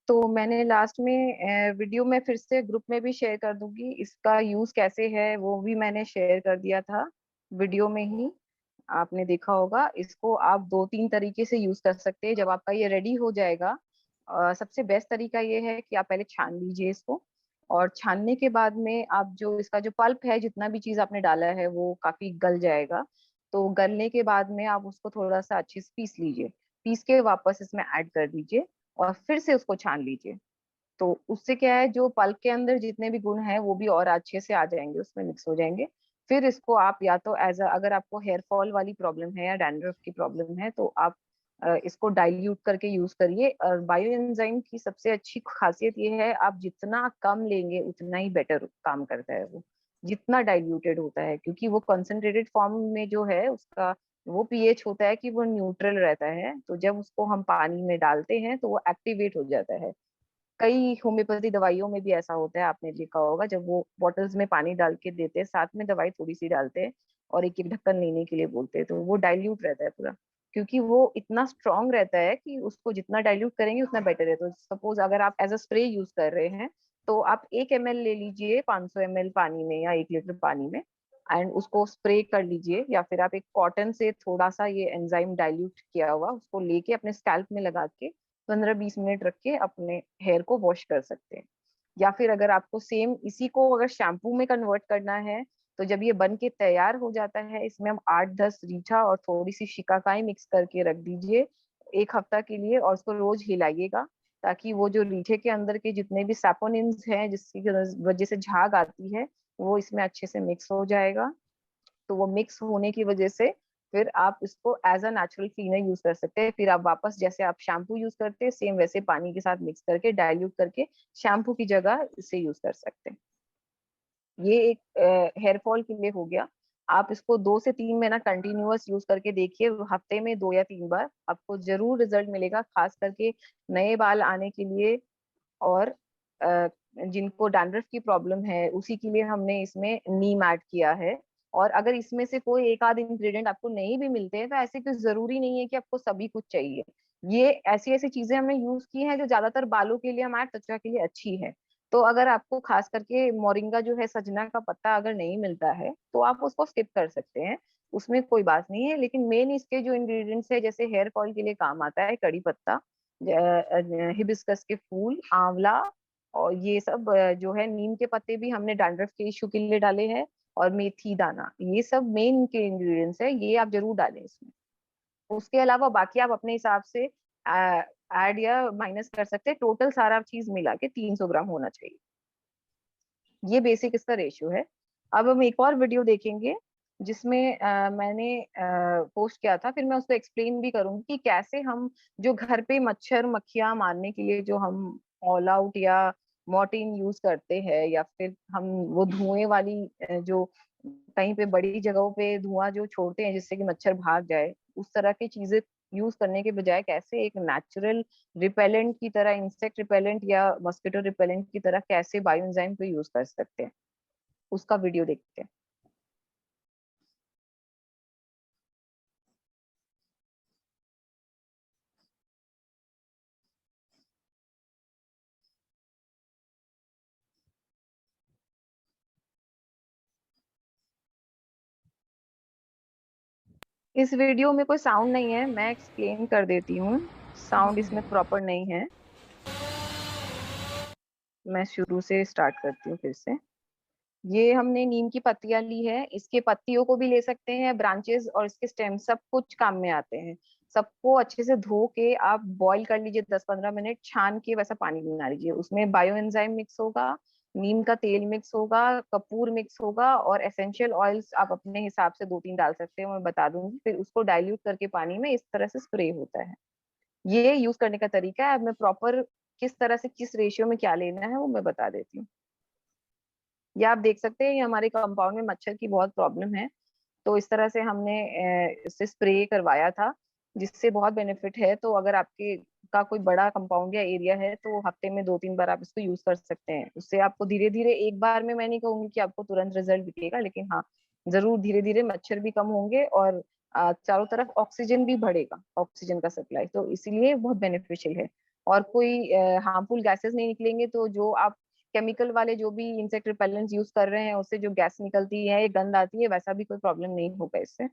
तो मैंने लास्ट में वीडियो में फिर से ग्रुप में भी शेयर कर दूंगी, इसका यूज कैसे है वो भी मैंने शेयर कर दिया था वीडियो में ही, आपने देखा होगा। इसको आप 2-3 तरीके से यूज कर सकते हैं। जब आपका ये रेडी हो जाएगा, सबसे बेस्ट तरीका ये है कि आप पहले छान लीजिए इसको, और छानने के बाद में आप जो इसका जो पल्प है, जितना भी चीज आपने डाला है वो काफी गल जाएगा। तो गलने के बाद में आप उसको थोड़ा सा अच्छे से पीस लीजिए, पीस के वापस इसमें ऐड कर दीजिए और फिर से उसको छान लीजिए। तो उससे क्या है, जो पल्प के अंदर जितने भी गुण हैं वो भी और अच्छे से आ जाएंगे, उसमें मिक्स हो जाएंगे। फिर इसको आप या तो अगर आपको हेयर फॉल वाली प्रॉब्लम है या डैंड्रफ की प्रॉब्लम है तो आप इसको डाइल्यूट करके यूज करिए। और बायो एंजाइम की सबसे अच्छी खासियत ये है, आप जितना कम लेंगे उतना ही बेटर काम करता है वो, जितना डाइल्यूटेड होता है, क्योंकि वो कंसंट्रेटेड फॉर्म में जो है उसका वो पीएच होता है कि वो न्यूट्रल रहता है। तो जब उसको हम पानी में डालते हैं तो वो एक्टिवेट हो जाता है। कई होम्योपैथी दवाइयों में भी ऐसा होता है, आपने देखा होगा, जब वो बॉटल्स में पानी डाल के देते हैं, साथ में दवाई थोड़ी सी डालते हैं और एक एक ढक्कन लेने के लिए बोलते हैं, तो वो डाइल्यूट रहता है पूरा, क्योंकि वो इतना स्ट्रांग रहता है कि उसको जितना डाइल्यूट करेंगे उतना बेटर है। तो सपोज अगर आप एज अ स्प्रे यूज कर रहे हैं तो आप 1 ml ले लीजिए 500 ml पानी में या 1 लीटर पानी में, एंड उसको स्प्रे कर लीजिए। या फिर आप एक कॉटन से थोड़ा सा ये एंजाइम डाइल्यूट किया हुआ उसको लेके अपने स्कैल्प में लगा के 15-20 मिनट रख के अपने हेयर को वॉश कर सकते हैं। या फिर अगर आपको सेम इसी को अगर शैम्पू में कन्वर्ट करना है, तो जब ये बन के तैयार हो जाता है, इसमें हम 8-10 रीठा और थोड़ी सी शिकाकाई मिक्स करके रख दीजिए 1 हफ्ता के लिए, और उसको रोज हिलाइएगा, ताकि वो जो रीठे के अंदर के जितने भी सैपोनिन्स हैं जिसकी वजह से झाग आती है वो इसमें अच्छे से मिक्स हो जाएगा। तो वो मिक्स होने की वजह से फिर आप इसको as a natural cleaner use कर सकते हैं। फिर आप वापस जैसे आप शैम्पू यूज करते हैं सेम वैसे पानी के साथ मिक्स करके डाइल्यूट करके शैम्पू की जगह इसे यूज कर सकते हैं। ये एक हेयर फॉल के लिए हो गया। आप इसको 2 से 3 महीना कंटिन्यूअस यूज करके देखिए, हफ्ते में 2 या 3 बार आपको जरूर रिजल्ट मिलेगा, खास करके नए बाल आने के लिए। और अ, जिनको डैंड्रफ की प्रॉब्लम है उसी के लिए हमने इसमें नीम ऐड किया है। और अगर इसमें से कोई एक आध इंग्रेडिएंट आपको नहीं भी मिलते हैं तो ऐसे कुछ जरूरी नहीं है कि आपको सभी कुछ चाहिए। ये ऐसी ऐसी चीजें हमने यूज की हैं जो ज्यादातर बालों के लिए, हमारे त्वचा के लिए अच्छी है। तो अगर आपको खास करके मोरिंगा जो है, सजना का पत्ता अगर नहीं मिलता है तो आप उसको स्किप कर सकते हैं, उसमें कोई बात नहीं है। लेकिन मेन इसके जो इंग्रेडिएंट्स है, जैसे हेयर फॉल के लिए काम आता है कड़ी पत्ता, हिबिस्कस के फूल, आंवला, और ये सब जो है नीम के पत्ते भी हमने डैंड्रफ के इशू के लिए डाले हैं, और मेथी दाना, ये सब मेन के इंग्रेडिएंट्स है, ये आप जरूर डालें इसमें। उसके अलावा बाकी आप अपने हिसाब से ऐड या माइनस कर सकते हैं। टोटल सारा चीज मिला के 300 ग्राम होना चाहिए। ये बेसिक इसका रेशियो है। अब हम एक और वीडियो देखेंगे जिसमें मैंने पोस्ट किया था, फिर मैं उसको एक्सप्लेन भी करूंगी कि कैसे हम जो घर पे मच्छर मक्खियां मारने के लिए जो हम ऑल आउट या मॉर्टिन यूज करते हैं, या फिर हम वो धुएं वाली जो कहीं पे बड़ी जगहों पे धुआं जो छोड़ते हैं जिससे कि मच्छर भाग जाए, उस तरह की चीजें यूज करने के बजाय कैसे एक नेचुरल रिपेलेंट की तरह, इंसेक्ट रिपेलेंट या मस्किटो रिपेलेंट की तरह कैसे बायो एंजाइम को यूज कर सकते हैं, उसका वीडियो देखते हैं। इस वीडियो में कोई साउंड नहीं है, मैं एक्सप्लेन कर देती हूँ। साउंड इसमें प्रॉपर नहीं है। मैं शुरू से स्टार्ट करती हूँ फिर से। ये हमने नीम की पत्तियां ली है, इसके पत्तियों को भी ले सकते हैं, ब्रांचेस और इसके स्टेम, सब कुछ काम में आते हैं। सबको अच्छे से धो के आप बॉईल कर लीजिए 10-15 मिनट, छान के वैसा पानी बना लीजिए। उसमें बायो एंजाइम मिक्स होगा, नीम का तेल मिक्स होगा, कपूर मिक्स होगा, और एसेंशियल ऑयल्स आप अपने हिसाब से 2-3 डाल सकते हैं, मैं बता दूंगी। फिर उसको डाइल्यूट करके पानी में इस तरह से स्प्रे होता है। ये यूज करने का तरीका है। अब मैं प्रॉपर किस तरह से किस रेशियो में क्या लेना है वो मैं बता देती हूँ। या आप देख सकते हैं, ये हमारे कंपाउंड में मच्छर की बहुत प्रॉब्लम है, तो इस तरह से हमने इससे स्प्रे करवाया था, जिससे बहुत बेनिफिट है। तो अगर आपके का कोई बड़ा कंपाउंड या एरिया है तो हफ्ते में 2-3 बार आप इसको यूज कर सकते हैं। उससे आपको धीरे धीरे, एक बार में मैं नहीं कहूंगी कि आपको तुरंत रिजल्ट दिखेगा, लेकिन हाँ जरूर धीरे धीरे मच्छर भी कम होंगे और चारों तरफ ऑक्सीजन भी बढ़ेगा, ऑक्सीजन का सप्लाई, तो इसीलिए बहुत बेनिफिशियल है। और कोई हार्मफुल गैसेस नहीं निकलेंगे। तो जो आप केमिकल वाले जो भी इंसेक्ट रिपेलेंट्स यूज कर रहे हैं उससे जो गैस निकलती है, गंध आती है, वैसा भी कोई प्रॉब्लम नहीं होगा इससे।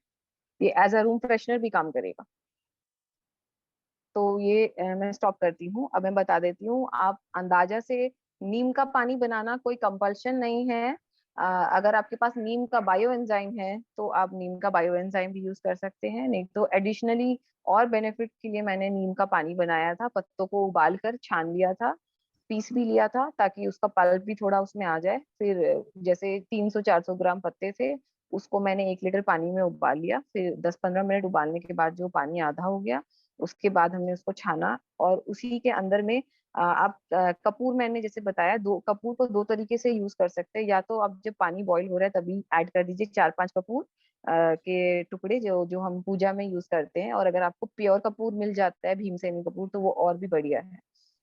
ये एज अ रूम फ्रेशनर भी काम करेगा। तो ये मैं स्टॉप करती हूँ। अब मैं बता देती हूँ, आप अंदाजा से नीम का पानी बनाना कोई कंपल्शन नहीं है। अगर आपके पास नीम का बायो एंजाइम है तो आप नीम का बायो एंजाइम भी यूज कर सकते हैं, नहीं तो एडिशनली और बेनिफिट के लिए मैंने नीम का पानी बनाया था। पत्तों को उबाल कर छान लिया था, पीस भी लिया था ताकि उसका पल्प भी थोड़ा उसमें आ जाए। फिर जैसे 300-400 ग्राम पत्ते थे, उसको मैंने 1 लीटर पानी में उबाल लिया। फिर 10-15 मिनट उबालने के बाद जो पानी आधा हो गया, उसके बाद हमने उसको छाना, और उसी के अंदर में आप कपूर, मैंने जैसे बताया, दो कपूर को दो तरीके से यूज कर सकते हैं। या तो आप जब पानी बॉईल हो रहा है तभी ऐड कर दीजिए 4-5 कपूर के टुकड़े, जो जो हम पूजा में यूज करते हैं। और अगर आपको प्योर कपूर मिल जाता है, भीमसेनी कपूर, तो वो और भी बढ़िया है,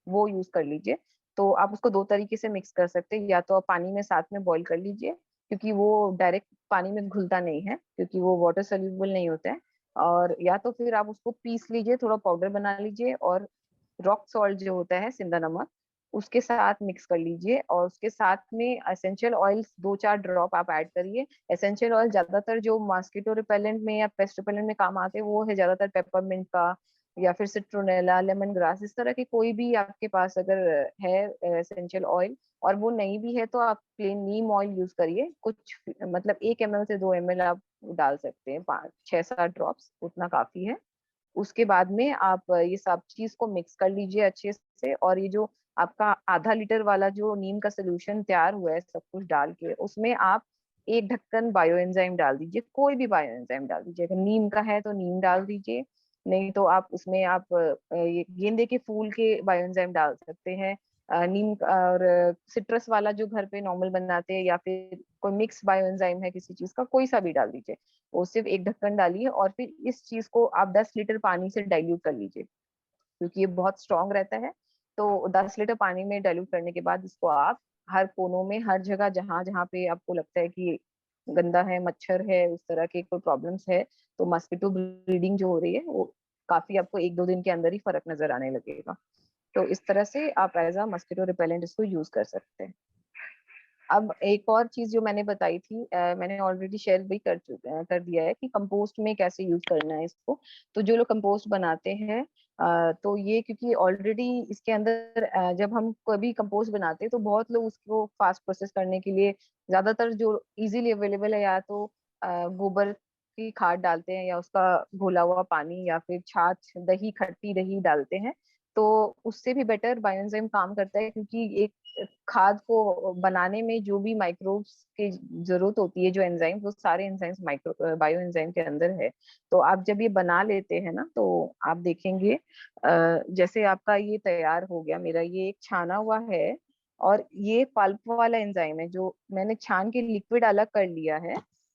वो यूज कर लीजिए। तो आप उसको दो तरीके से मिक्स कर सकते हैं। या तो आप पानी में साथ में बॉईल कर लीजिए, क्योंकि वो डायरेक्ट पानी में घुलता नहीं है, क्योंकि वो वाटर सोल्यूबल नहीं होता है। और या तो फिर आप उसको पीस लीजिए, थोड़ा पाउडर बना लीजिए, और रॉक सॉल्ट जो होता है, सिंधा नमक, उसके साथ मिक्स कर लीजिए। और उसके साथ में एसेंशियल ऑयल्स 2-4 ड्रॉप आप ऐड करिए। एसेंशियल ऑयल ज्यादातर जो मॉस्किटो रिपेलेंट में या पेस्ट रिपेलेंट में काम आते हैं वो है ज्यादातर पेपरमिंट का, या फिर सिट्रोनेला, लेमन ग्रास, इस तरह के कोई भी आपके पास अगर है एसेंशियल ऑयल। और वो नहीं भी है तो आप प्लेन नीम ऑयल यूज करिए, कुछ मतलब 1 ml से 2 ml आप डाल सकते हैं, 5-6-7 ड्रॉप्स, उतना काफी है। उसके बाद में आप ये सब चीज को मिक्स कर लीजिए अच्छे से। और ये जो आपका आधा लीटर वाला जो नीम का सोल्यूशन तैयार हुआ है सब कुछ डाल के, उसमें आप 1 ढक्कन बायो एंजाइम डाल दीजिए, कोई भी बायो एंजाइम डाल दीजिए। अगर नीम का है तो नीम डाल दीजिए, नहीं तो आप उसमें आप ये गेंदे के फूल के बायो एंजाइम डाल सकते हैं। नीम और सिट्रस वाला जो घर पे नॉर्मल बनाते हैं, या फिर कोई मिक्स बायो एंजाइम है किसी चीज का, कोई सा भी डाल दीजिए। वो सिर्फ 1 ढक्कन डालिए, और फिर इस चीज को आप 10 लीटर पानी से डाइल्यूट कर लीजिए, क्योंकि ये बहुत स्ट्रांग रहता है। तो 10 लीटर पानी में डाइल्यूट करने के बाद इसको आप हर कोनों में, हर जगह जहां जहां पे आपको लगता है कि गंदा है, मच्छर है, उस तरह के कोई प्रॉब्लम्स है, तो मस्किटो ब्रीडिंग जो हो रही है वो काफी, आपको 1-2 दिन के अंदर ही फर्क नजर आने लगेगा। तो इस तरह से आप एज अ मस्किटो रिपेलेंट इसको यूज कर सकते हैं। अब एक और चीज जो मैंने बताई थी, मैंने ऑलरेडी शेयर भी कर दिया है कि कंपोस्ट में कैसे यूज करना है इसको। तो जो लोग कंपोस्ट बनाते हैं, तो ये क्योंकि ऑलरेडी इसके अंदर जब हम कभी कंपोस्ट बनाते हैं तो बहुत लोग उसको फास्ट प्रोसेस करने के लिए, ज्यादातर जो इजीली अवेलेबल है, या तो गोबर की खाद डालते हैं या उसका घोला हुआ पानी या फिर छाछ, दही, खट्टी दही डालते हैं, तो उससे भी बेटर बायोएंजाइम काम करता है, क्योंकि एक खाद को बनाने में जो भी माइक्रोब्स की जरूरत होती है, जो एंजाइम, वो सारे एंजाइम्स माइक्रो बायो एंजाइम के अंदर है। तो आप जब ये बना लेते हैं ना, तो आप देखेंगे जैसे आपका ये तैयार हो गया, मेरा ये एक छाना हुआ है, और ये पल्प वाला एंजाइम है जो मैंने छान के लिक्विड अलग कर लिया है।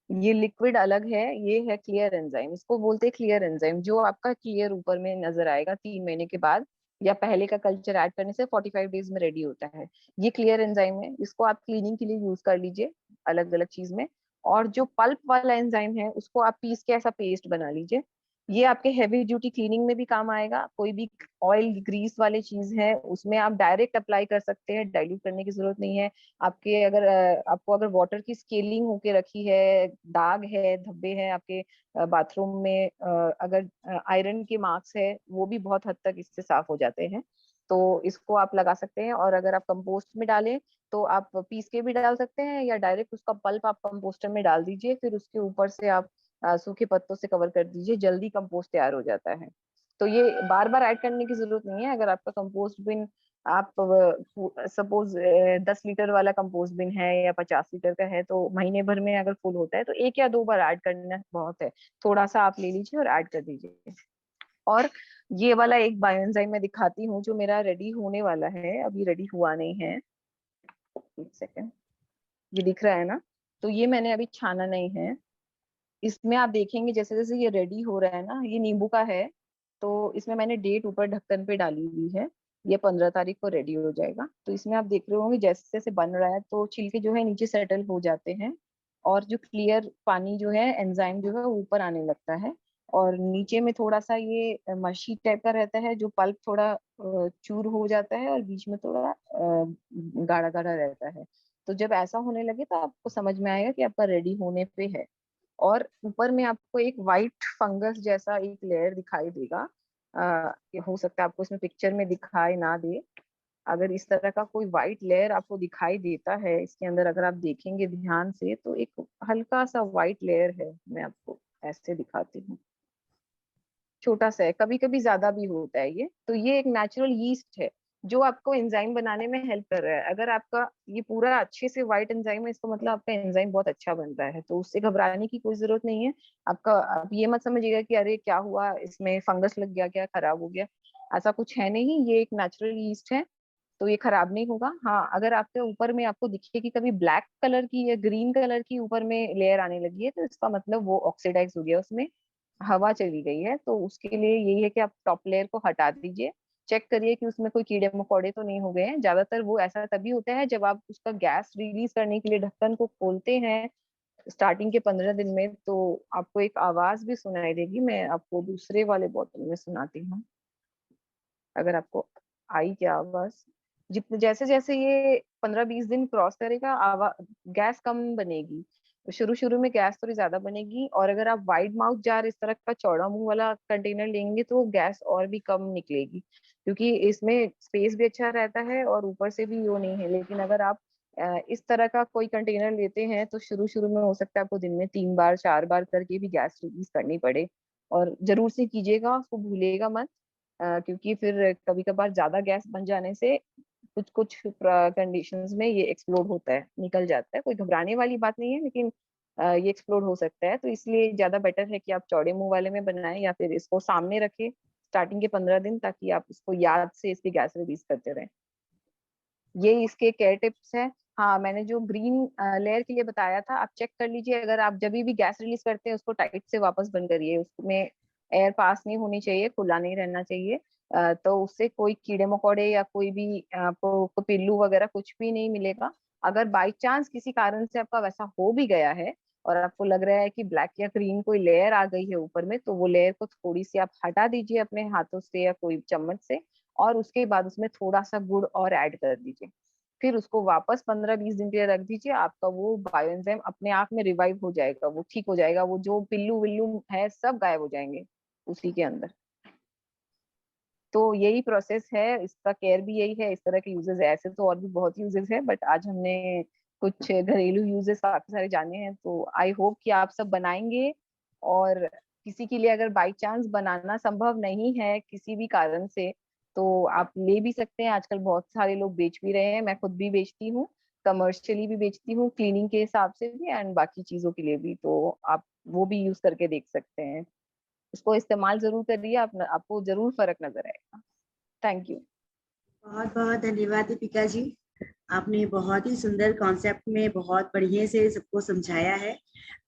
ये लिक्विड अलग है, ये है क्लियर एंजाइम, इसको बोलते हैं क्लियर एंजाइम, जो आपका क्लियर ऊपर में नजर आएगा 3 महीने के बाद, या पहले का कल्चर ऐड करने से 45 डेज में रेडी होता है। ये क्लियर एंजाइम है, इसको आप क्लीनिंग के लिए यूज कर लीजिए अलग अलग चीज में। और जो पल्प वाला एंजाइम है उसको आप पीस के ऐसा पेस्ट बना लीजिए। ये आपके हैवी ड्यूटी क्लीनिंग में भी काम आएगा। कोई भी ऑयल ग्रीस वाली चीज है उसमें आप डायरेक्ट अप्लाई कर सकते हैं, डाइल्यूट करने की जरूरत नहीं है। आपके अगर आपको अगर वाटर की स्केलिंग होके रखी है, दाग है, धब्बे हैं आपके बाथरूम में, अगर आयरन के मार्क्स है, वो भी बहुत हद तक इससे साफ हो जाते हैं। तो इसको आप लगा सकते हैं। और अगर आप कंपोस्ट में डालें तो आप पीस के भी डाल सकते हैं, या डायरेक्ट उसका पल्प आप कंपोस्टर में डाल दीजिए, फिर उसके ऊपर से आप सूखे पत्तों से कवर कर दीजिए, जल्दी कंपोस्ट तैयार हो जाता है। तो ये बार बार ऐड करने की जरूरत नहीं है। अगर आपका कंपोस्ट बिन, आप सपोज 10 लीटर वाला कंपोस्ट बिन है या 50 लीटर का है, तो महीने भर में अगर फुल होता है तो 1 या 2 बार ऐड करना बहुत है। थोड़ा सा आप ले लीजिए और ऐड कर दीजिए। और ये वाला एक बायोएंजाइम मैं दिखाती हूँ जो मेरा रेडी होने वाला है, अभी रेडी हुआ नहीं है। एक सेकेंड, ये दिख रहा है ना? तो ये मैंने अभी छाना नहीं है। इसमें आप देखेंगे जैसे जैसे ये रेडी हो रहा है ना, ये नींबू का है, तो इसमें मैंने डेट ऊपर ढक्कन पे डाली हुई है। ये 15 तारीख को रेडी हो जाएगा। तो इसमें आप देख रहे होंगे जैसे जैसे बन रहा है तो छिलके जो है नीचे सेटल हो जाते हैं, और जो क्लियर पानी जो है, एंजाइम जो है वो ऊपर आने लगता है। और नीचे में थोड़ा सा ये मशी टाइप का रहता है, जो पल्प थोड़ा चूर हो जाता है, और बीच में थोड़ा गाढ़ा गाढ़ा रहता है। तो जब ऐसा होने लगे तो आपको समझ में आएगा कि आपका रेडी होने पे है। और ऊपर में आपको एक वाइट फंगस जैसा एक लेयर दिखाई देगा। ये हो सकता है आपको इसमें पिक्चर में दिखाई ना दे। अगर इस तरह का कोई वाइट लेयर आपको दिखाई देता है इसके अंदर, अगर आप देखेंगे ध्यान से, तो एक हल्का सा वाइट लेयर है। मैं आपको ऐसे दिखाती हूँ, छोटा सा है, कभी कभी ज्यादा भी होता है ये। तो ये एक नेचुरल यीस्ट है जो आपको एंजाइम बनाने में हेल्प कर रहा है। अगर आपका ये पूरा अच्छे से व्हाइट एंजाइम है, इसका मतलब आपका एंजाइम बहुत अच्छा बन रहा है, तो उससे घबराने की कोई जरूरत नहीं है। आपका, आप ये मत समझिएगा कि अरे क्या हुआ, इसमें फंगस लग गया, क्या खराब हो गया, ऐसा कुछ है नहीं। ये एक नेचुरल यीस्ट है, तो ये खराब नहीं होगा। हाँ, अगर आपके ऊपर में आपको दिखे कि कभी ब्लैक कलर की या ग्रीन कलर की ऊपर में लेयर आने लगी है, तो इसका मतलब वो ऑक्सीडाइज हो गया, उसमें हवा चली गई है। तो उसके लिए यही है कि आप टॉप लेयर को हटा दीजिए, चेक करिए कि उसमें कोई कीड़े मकोड़े तो नहीं हो गए हैं। ज्यादातर वो ऐसा तभी होता है जब आप उसका गैस रिलीज करने के लिए ढक्कन को खोलते हैं स्टार्टिंग के 15 दिन में, तो आपको एक आवाज भी सुनाई देगी। मैं आपको दूसरे वाले बोतल में सुनाती हूँ, अगर आपको आई क्या आवाज। जितने जैसे जैसे ये 15-20 दिन क्रॉस करेगा, आवाज गैस कम बनेगी। तो शुरू शुरू में गैस थोड़ी ज्यादा बनेगी, और अगर आप वाइड माउथ जार इस तरह का चौड़ा मुंह वाला कंटेनर लेंगे तो गैस और भी कम निकलेगी, क्योंकि इसमें स्पेस भी अच्छा रहता है और ऊपर से भी वो नहीं है। लेकिन अगर आप इस तरह का कोई कंटेनर लेते हैं तो शुरू शुरू में हो सकता है आपको दिन में 3 बार 4 बार करके भी गैस रिलीज करनी पड़े। और जरूर से कीजिएगा, उसको भूलिएगा मत, क्योंकि फिर कभी कभार ज्यादा गैस बन जाने से कुछ कुछ कंडीशंस में ये एक्सप्लोड होता है, निकल जाता है। कोई घबराने वाली बात नहीं है, लेकिन ये एक्सप्लोड हो सकता है। तो इसलिए ज्यादा बेटर है कि आप चौड़े मुंह वाले में बनाएं, या फिर इसको सामने रखें स्टार्टिंग के 15 दिन, ताकि आप इसको याद से इसकी गैस रिलीज करते रहें। ये इसके केयर टिप्स है। हाँ, मैंने जो ग्रीन लेयर के लिए बताया था, आप चेक कर लीजिए। अगर आप जब भी गैस रिलीज करते हैं उसको टाइट से वापस बंद करिए, उसमें एयर पास नहीं होनी चाहिए, खुला नहीं रहना चाहिए। तो उससे कोई कीड़े मकोड़े या कोई भी आपको पिल्लू वगैरह कुछ भी नहीं मिलेगा। अगर बाई चांस किसी कारण से आपका वैसा हो भी गया है और आपको लग रहा है कि ब्लैक या ग्रीन कोई लेयर आ गई है ऊपर में, तो वो लेयर को थोड़ी सी आप हटा दीजिए अपने हाथों से या कोई चम्मच से, और उसके बाद उसमें थोड़ा सा गुड़ और ऐड कर दीजिए। फिर उसको वापस 15-20 दिन के लिए रख दीजिए। आपका वो बायोएंजाइम अपने आप में रिवाइव हो जाएगा, वो ठीक हो जाएगा, वो जो पिल्लू विल्लू है सब गायब हो जाएंगे उसी के अंदर। तो यही प्रोसेस है, इसका केयर भी यही है। इस तरह के यूजेस है, ऐसे तो और भी बहुत यूजेस है, बट आज हमने कुछ घरेलू यूजेस काफी सारे जाने हैं। तो आई होप कि आप सब बनाएंगे और किसी के लिए अगर बाई चांस बनाना संभव नहीं है किसी भी कारण से, तो आप ले भी सकते हैं। आजकल बहुत सारे लोग बेच भी रहे हैं, मैं खुद भी बेचती हूँ, कमर्शियली भी बेचती हूँ, क्लीनिंग के हिसाब से भी एंड बाकी चीजों के लिए भी, तो आप वो भी यूज करके देख सकते हैं। इसको इस्तेमाल जरूर करिए, आपको जरूर फर्क नजर आएगा। Thank you. बहुत बहुत धन्यवाद दीपिका जी, आपने बहुत ही सुंदर कॉन्सेप्ट में बहुत बढ़िया से सबको समझाया है।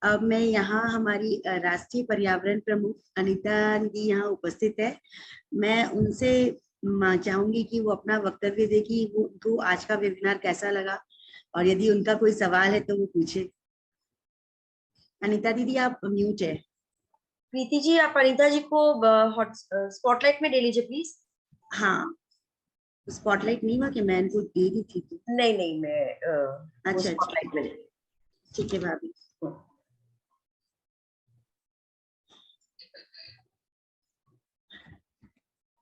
अब मैं यहाँ हमारी राष्ट्रीय पर्यावरण प्रमुख अनीता दीदी यहाँ उपस्थित है, मैं उनसे चाहूंगी कि वो अपना वक्तव्य दे कि वो आज का वेबिनार कैसा लगा, और यदि उनका कोई सवाल है तो वो पूछे। अनीता दीदी आप म्यूट है। प्रीति जी, आप अनीता जी को हॉट स्पॉटलाइट में ले लीजिए प्लीज। हाँ, स्पॉटलाइट नहीं हुआ कि मैं इनको दे दी थी? नहीं नहीं, मैं अच्छा स्पॉटलाइट में ठीक है भाभी।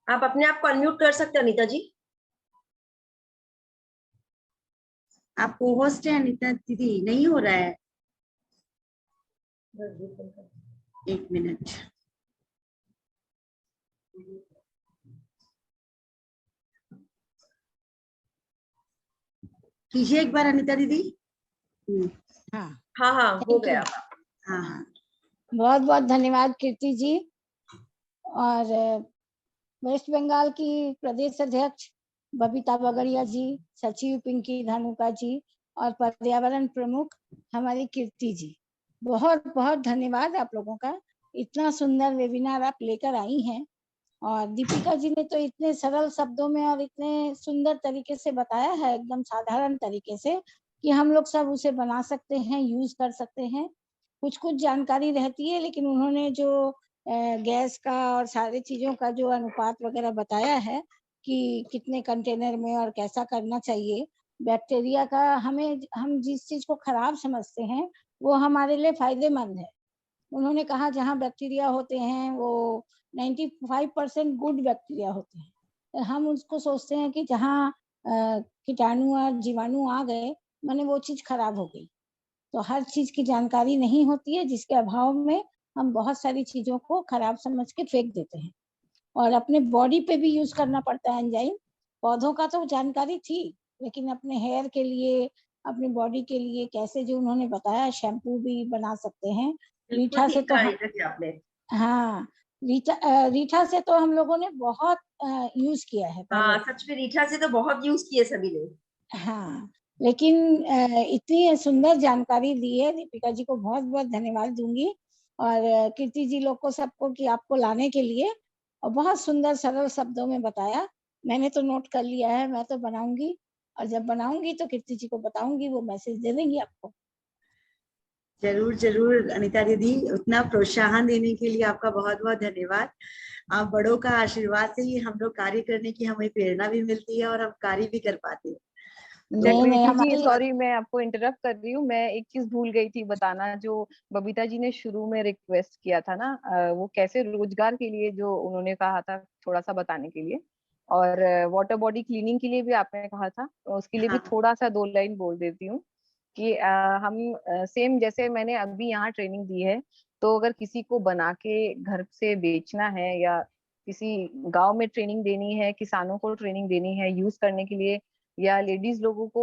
आप अपने आप को अनम्यूट कर सकते हैं अनीता जी। आप को होस्ट है अनीता दीदी, नहीं हो रहा है? एक मिनट कीजिए एक बार अनीता दीदी। हाँ हाँ हाँ, हो Thank you. गया। हाँ हाँ, बहुत बहुत धन्यवाद कीर्ति जी। और वेस्ट बंगाल की प्रदेश अध्यक्ष बबीता बगड़िया जी, सचिव पिंकी धानुका जी और पर्यावरण प्रमुख हमारी कीर्ति जी, बहुत बहुत धन्यवाद आप लोगों का। इतना सुंदर वेबिनार आप लेकर आई हैं, और दीपिका जी ने तो इतने सरल शब्दों में और इतने सुंदर तरीके से बताया है, एकदम साधारण तरीके से, कि हम लोग सब उसे बना सकते हैं, यूज कर सकते हैं। कुछ कुछ जानकारी रहती है, लेकिन उन्होंने जो गैस का और सारी चीजों का जो अनुपात वगैरह बताया है कि कितने कंटेनर में और कैसा करना चाहिए, बैक्टीरिया का हम जिस चीज को खराब समझते हैं वो हमारे लिए फायदेमंद है। उन्होंने कहा जहाँ बैक्टीरिया होते हैं वो 95% गुड बैक्टीरिया होते हैं, तो हम उसको सोचते हैं कि जहाँ कीटाणु और जीवाणु आ गए माने वो चीज खराब हो गई। तो हर चीज की जानकारी नहीं होती है, जिसके अभाव में हम बहुत सारी चीजों को खराब समझ के फेंक देते हैं, और अपने बॉडी पे भी यूज करना पड़ता है एंजाइम। पौधों का तो जानकारी थी, लेकिन अपने हेयर के लिए, अपनी बॉडी के लिए कैसे, जो उन्होंने बताया, शैम्पू भी बना सकते हैं। रीठा से तो आपने हाँ, रीठा से तो हम लोगों ने बहुत यूज किया है हाँ, पहले। सच में रीठा से तो बहुत यूज किए सभी ने। हाँ, लेकिन इतनी सुंदर जानकारी दी है, दीपिका जी को बहुत बहुत धन्यवाद दूंगी, और कीर्ति जी लोग को, सबको, कि आपको लाने के लिए, और बहुत सुंदर सरल शब्दों में बताया। मैंने तो नोट कर लिया है, मैं तो बनाऊंगी, और जब बनाऊंगी तो कीर्ति जी को बताऊंगी, वो मैसेज दे देंगी आपको। जरूर जरूर अनीता दीदी, उतना प्रोत्साहन देने के लिए आपका बहुत बहुत धन्यवाद। आप बड़ों का आशीर्वाद से ही हम लोग कार्य करने की हमें प्रेरणा भी मिलती है और हम कार्य भी कर पाते हैं। नहीं नहीं, प्रीति जी, हमारी सॉरी मैं आपको इंटरप्ट कर रही हूँ, मैं एक चीज भूल गई थी बताना, जो बबीता जी ने शुरू में रिक्वेस्ट किया था ना, वो कैसे रोजगार के लिए जो उन्होंने कहा था थोड़ा सा बताने के लिए, और वाटर बॉडी क्लीनिंग के लिए भी आपने कहा था, तो उसके लिए भी हाँ थोड़ा सा 2 लाइन बोल देती हूँ कि हम सेम जैसे मैंने अभी यहाँ ट्रेनिंग दी है, तो अगर किसी को बना के घर से बेचना है, या किसी गांव में ट्रेनिंग देनी है, किसानों को ट्रेनिंग देनी है यूज करने के लिए, या लेडीज लोगों को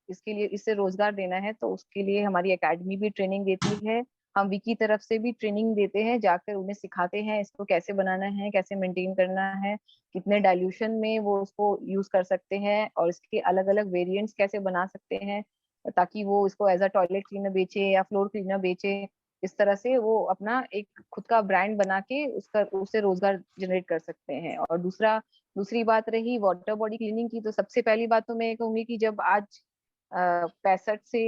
इसके लिए, इससे रोजगार देना है, तो उसके लिए हमारी एकेडमी भी ट्रेनिंग देती है। हम विकी तरफ से भी ट्रेनिंग देते हैं, जाकर उन्हें सिखाते हैं इसको कैसे बनाना है, कैसे मेंटेन करना है, कितने डाइल्यूशन में वो उसको यूज कर सकते हैं, और इसके अलग अलग वेरिएंट्स कैसे बना सकते हैं, ताकि वो इसको एज अ टॉयलेट क्लीनर बेचे या फ्लोर क्लीनर बेचे। इस तरह से वो अपना एक खुद का ब्रांड बना के उससे रोजगार जनरेट कर सकते हैं। और दूसरी बात रही वाटर बॉडी क्लीनिंग की, तो सबसे पहली बात तो मैं कहूंगी कि जब आज 65 से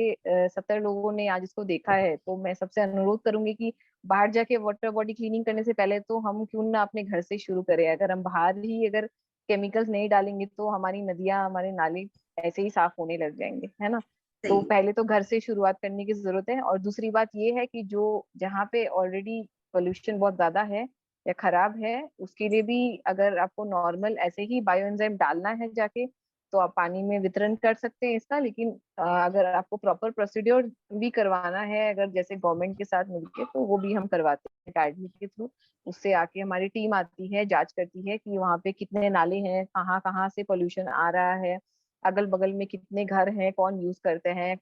70 लोगों ने आज इसको देखा है, तो मैं सबसे अनुरोध करूंगी कि बाहर जाके वाटर बॉडी क्लीनिंग करने से पहले तो हम क्यों ना अपने घर से शुरू करें। अगर हम बाहर ही अगर केमिकल्स नहीं डालेंगे तो हमारी नदियां, हमारे नाले ऐसे ही साफ होने लग जाएंगे, है ना। तो सही। पहले तो घर से शुरुआत करने की जरूरत है। और दूसरी बात ये है कि जो जहाँ पे ऑलरेडी पोल्यूशन बहुत ज्यादा है या खराब है, उसके लिए भी अगर आपको नॉर्मल ऐसे ही बायो एंजाइम डालना है जाके, तो आप पानी में वितरण कर सकते हैं इसका। लेकिन अगर आपको प्रॉपर प्रोसीड्योर भी करवाना है, अगर जैसे गवर्नमेंट के साथ मिलके, तो वो भी हम करवाते हैं अकेडमी के थ्रू। उससे आके हमारी टीम आती है, जांच करती है कि वहाँ पे कितने नाले हैं, कहाँ कहाँ से पोल्यूशन आ रहा है, अगल बगल में कितने घर हैं, कौन यूज करते हैं,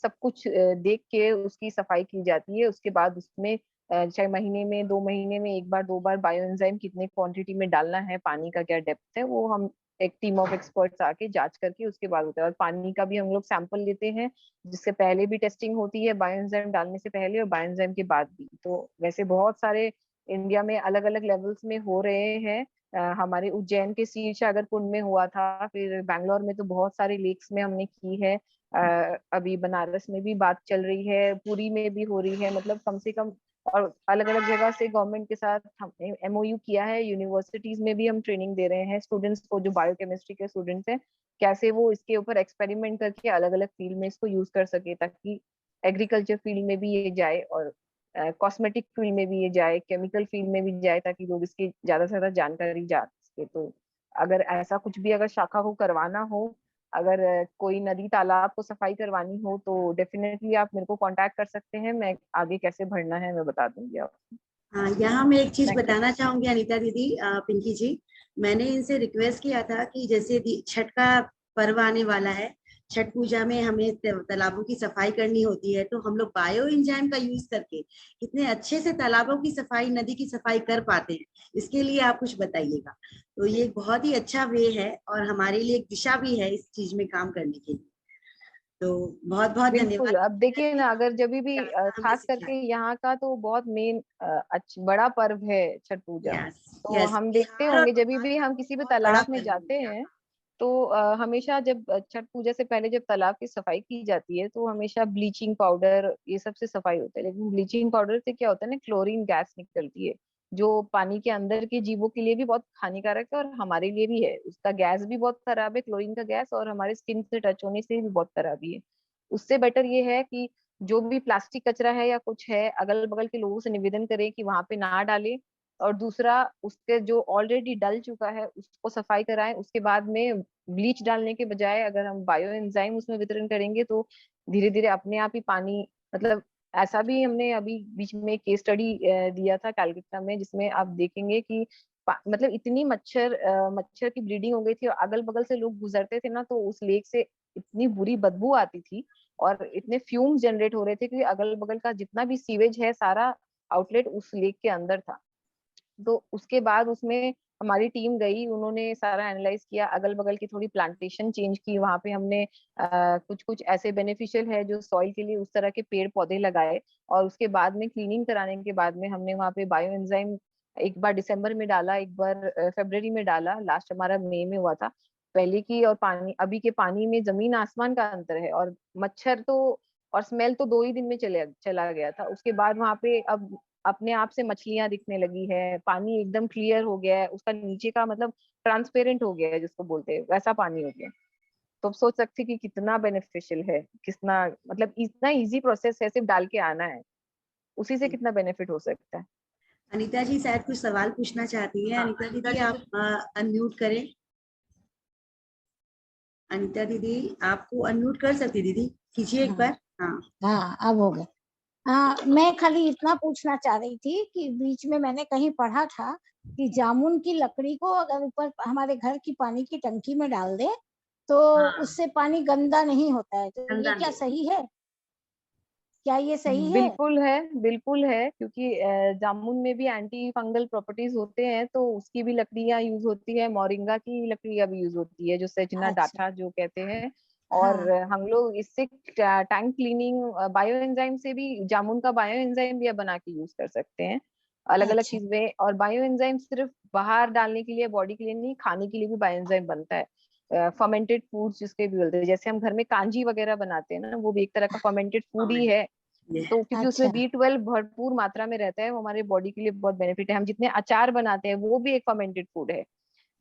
सब कुछ देख के उसकी सफाई की जाती है। उसके बाद उसमें चाहे महीने में, 2 महीने में एक बार 2 बार बायो एंजाइम कितने क्वांटिटी में डालना है, पानी का क्या डेप्थ है, वो हम एक टीम ऑफ एक्सपर्ट्स आके जांच करके उसके बाद होता है। और पानी का भी हम लोग सैंपल लेते हैं, जिससे पहले भी टेस्टिंग होती है, बायो एंजाइम डालने से पहले और बायो एंजाइम के बाद भी। तो वैसे बहुत सारे इंडिया में अलग अलग लेवल्स में हो रहे हैं। हमारे उज्जैन के शीरसागर कुंड में हुआ था, फिर बैंगलोर में तो बहुत सारे लेक्स में हमने की है। अभी बनारस में भी बात चल रही है, पुरी में भी हो रही है, मतलब कम से कम। और अलग अलग जगह से गवर्नमेंट के साथ हमने एमओयू किया है। यूनिवर्सिटीज में भी हम ट्रेनिंग दे रहे हैं स्टूडेंट्स को, जो बायोकेमिस्ट्री के स्टूडेंट्स हैं, कैसे वो इसके ऊपर एक्सपेरिमेंट करके अलग अलग फील्ड में इसको यूज कर सके, ताकि एग्रीकल्चर फील्ड में भी ये जाए और कॉस्मेटिक फील्ड में भी ये जाए, केमिकल फील्ड में भी जाए, ताकि लोग इसकी ज्यादा से ज्यादा जानकारी जा सके। तो अगर ऐसा कुछ भी अगर शाखा को करवाना हो, अगर कोई नदी तालाब को सफाई करवानी हो, तो डेफिनेटली आप मेरे को कांटेक्ट कर सकते हैं। मैं आगे कैसे भरना है मैं बता दूंगी आपको। हाँ, यहाँ मैं एक चीज Thank you. बताना चाहूंगी अनीता दीदी, पिंकी जी। मैंने इनसे रिक्वेस्ट किया था कि जैसे छठ का पर्व आने वाला है, छठ पूजा में हमें तालाबों की सफाई करनी होती है, तो हम लोग बायो एंजाइम का यूज करके कितने अच्छे से तालाबों की सफाई, नदी की सफाई कर पाते हैं, इसके लिए आप कुछ बताइएगा। तो ये एक बहुत ही अच्छा वे है और हमारे लिए एक दिशा भी है इस चीज में काम करने के लिए। तो बहुत बहुत बिल्कुल। धन्यवाद अब देखिए ना, अगर जब भी हमें खास करके सिखाया। यहाँ का तो बहुत मेन बड़ा पर्व है छठ पूजा। यस, तो यस, हम देखते बिहार और होंगे जब बंगाल भी का हम किसी भी बहुत बड़ा तालाब में पर्व जाते है हैं, यहाँ। तो हमेशा जब छठ पूजा से पहले जब तालाब की सफाई की जाती है, तो हमेशा ब्लीचिंग पाउडर ये सब से सफाई होता है। लेकिन ब्लीचिंग पाउडर से क्या होता है ना, क्लोरीन गैस निकलती है, जो पानी के अंदर के जीवों के लिए भी बहुत हानिकारक है और हमारे लिए भी है। उसका गैस भी बहुत खराब है, क्लोरीन का गैस, और हमारे स्किन से टच होने से भी बहुत खराबी है। उससे बेटर ये है कि जो भी प्लास्टिक कचरा है या कुछ है, अगल बगल के लोगों से निवेदन करें कि वहां पे ना डालें। और दूसरा, उसके जो ऑलरेडी डल चुका है उसको सफाई कराएं। उसके बाद में ब्लीच डालने के बजाय अगर हम बायो एंजाइम उसमें वितरण करेंगे, तो धीरे धीरे अपने आप ही पानी, मतलब ऐसा भी हमने अभी बीच में केस स्टडी दिया था कलकत्ता में, जिसमें आप देखेंगे कि मतलब इतनी मच्छर की ब्रीडिंग हो गई थी, और अगल बगल से लोग गुजरते थे ना, तो उस लेक से इतनी बुरी बदबू आती थी और इतने फ्यूम्स जनरेट हो रहे थे, क्योंकि अगल बगल का जितना भी सीवेज है सारा आउटलेट उस लेक के अंदर था। तो उसके बाद उसमें हमारी टीम गई, उन्होंने सारा एनालाइज किया, अगल बगल की थोड़ी प्लांटेशन चेंज की, वहां पे हमने कुछ कुछ ऐसे बेनिफिशियल है जो सॉइल के लिए, उस तरह के पेड़ पौधे लगाए। और उसके बाद में क्लीनिंग कराने के बाद में हमने वहां पे बायो एंजाइम एक बार दिसंबर में डाला, एक बार फरवरी में डाला, लास्ट हमारा मई में हुआ था। पहले की और पानी अभी के पानी में जमीन आसमान का अंतर है। और मच्छर तो और स्मेल तो 2 ही दिन में चला गया था। उसके बाद वहां पे अब अपने आप से मछलियां दिखने लगी है, पानी एकदम क्लियर हो गया है, उसका नीचे का मतलब ट्रांसपेरेंट हो गया है, जिसको बोलते हैं वैसा पानी हो गया। तो आप सोच सकते हैं कि कितना बेनिफिशियल है, कितना मतलब इतना इजी प्रोसेस है, सिर्फ डाल के आना है, उसी से कितना बेनिफिट हो सकता है। अनीता जी शायद कुछ सवाल पूछना चाहती है। हाँ, अनीता अनीता दीदी जी आप अनम्यूट करें। अनीता दीदी आपको अनम्यूट कर सकती दीदी, कीजिए एक बार। हाँ, हाँ, अब हो गया। हाँ, मैं खाली इतना पूछना चाह रही थी कि बीच में मैंने कहीं पढ़ा था कि जामुन की लकड़ी को अगर ऊपर हमारे घर की पानी की टंकी में डाल दे, तो हाँ, उससे पानी गंदा नहीं होता है। तो ये गंदा क्या नहीं। सही है? क्या ये सही है? बिल्कुल है, बिल्कुल है, क्योंकि जामुन में भी एंटी फंगल प्रॉपर्टीज होते हैं, तो उसकी भी लकड़ियां यूज होती है, मोरिंगा की लकड़ियां भी यूज होती है, जो सेजना अच्छा। डाठा जो कहते हैं। और हाँ। हम लोग इससे टैंक क्लीनिंग, बायो एंजाइम से भी, जामुन का बायो एंजाइम भी आप बना के यूज कर सकते हैं अलग अलग अच्छा। चीज में। और बायो एंजाइम सिर्फ बाहर डालने के लिए, बॉडी के लिए नहीं, खाने के लिए भी बायो एंजाइम बनता है। फर्मेंटेड फूड्स जिसके भी बोलते हैं, जैसे हम घर में कांजी वगैरह बनाते हैं ना, वो भी एक तरह का फर्मेंटेड फूड ही है। ये तो क्योंकि उसमें अच्छा। B12 भरपूर मात्रा में रहता है, वो हमारे बॉडी के लिए बहुत बेनिफिट है। हम जितने अचार बनाते हैं वो भी एक फर्मेंटेड फूड है।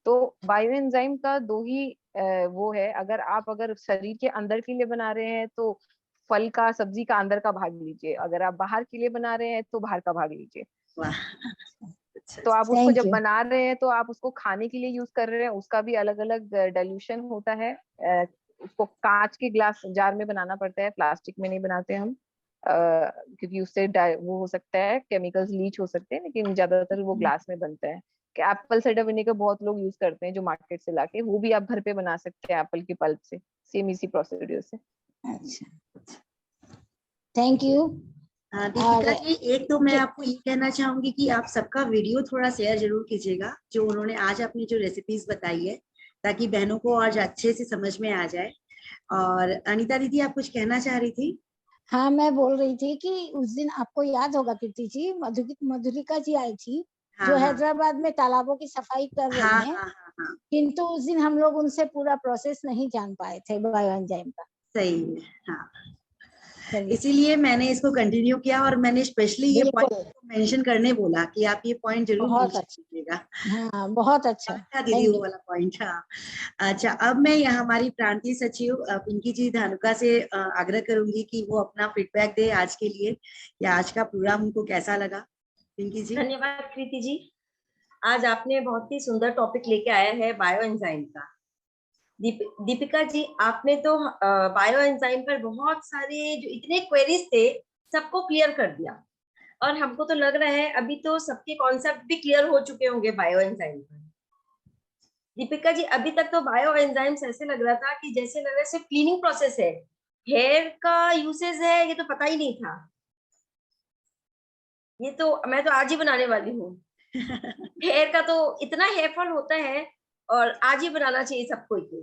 तो बायो एंजाइम का दो ही वो है, अगर शरीर के अंदर के लिए बना रहे हैं तो फल का, सब्जी का अंदर का भाग लीजिए, अगर आप बाहर के लिए बना रहे हैं तो बाहर का भाग लीजिए। वाह, तो आप उसको Thank जब you. बना रहे हैं तो आप उसको खाने के लिए यूज कर रहे हैं, उसका भी अलग अलग डाइल्यूशन होता है। उसको कांच के ग्लास जार में बनाना पड़ता है, प्लास्टिक में नहीं बनाते हम, क्योंकि उससे वो हो सकता है, केमिकल्स लीच हो सकते हैं, लेकिन ज्यादातर वो ग्लास में बनता है। कि एप्पल साइडर विनेगर बहुत लोग यूज करते हैं जो मार्केट से लाके, वो भी आप घर पे बना सकते हैं एप्पल के पल्प से, सेम इसी प्रोसीड्यूर से। अच्छा, थैंक यू। दीपिका जी, एक तो मैं आपको ये कहना चाहूंगी कि आप सबका वीडियो थोड़ा शेयर जरूर कीजिएगा, जो उन्होंने आज अपनी जो रेसिपीज बताई है, ताकि बहनों को आज अच्छे से समझ में आ जाए। और अनीता दीदी, आप कुछ कहना चाह रही थी? हाँ, मैं बोल रही थी कि उस दिन आपको याद होगा कीर्ति जी, मधुलिका जी आई थी, जो हाँ हैदराबाद में तालाबों की सफाई कर हाँ रही हैं, हाँ हाँ हाँ, किंतु उस दिन हम लोग उनसे पूरा प्रोसेस नहीं जान पाए थे बायो एंजाइम का। सही है। हाँ, चलिए, इसीलिए मैंने इसको कंटिन्यू किया, और मैंने स्पेशली ये बिल्कुल, पॉइंट मेंशन करने बोला कि आप ये पॉइंट जरूर बहुत मेंशन अच्छा। कीजिएगा। हाँ, बहुत अच्छा, अच्छा दीदी, थैंक वो यू। वाला पॉइंट। हाँ, अच्छा, अब मैं यहाँ हमारी प्रांतीय सचिव पिंकी जी धानुका से आग्रह करूंगी कि वो अपना फीडबैक दे आज के लिए, या आज का प्रोग्राम उनको कैसा लगा। पिंकी जी। धन्यवाद कृति जी। आज आपने बहुत ही सुंदर टॉपिक लेके आया है बायो एंजाइम का। दीपिका जी, आपने तो बायो एंजाइम पर बहुत सारे जो इतने क्वेरीज थे सबको क्लियर कर दिया, और हमको तो लग रहा है अभी तो सबके कॉन्सेप्ट भी क्लियर हो चुके होंगे बायो एंजाइम पर। दीपिका जी, अभी तक तो बायो एंजाइम्स ऐसे लग रहा था कि जैसे लग रहा है सिर्फ क्लीनिंग प्रोसेस है, हेयर का यूसेज है ये तो पता ही नहीं था। ये तो मैं तो आज ही बनाने वाली हूँ। हेयर का तो इतना हेयर फॉल होता है, और आज ही बनाना चाहिए सबको ही।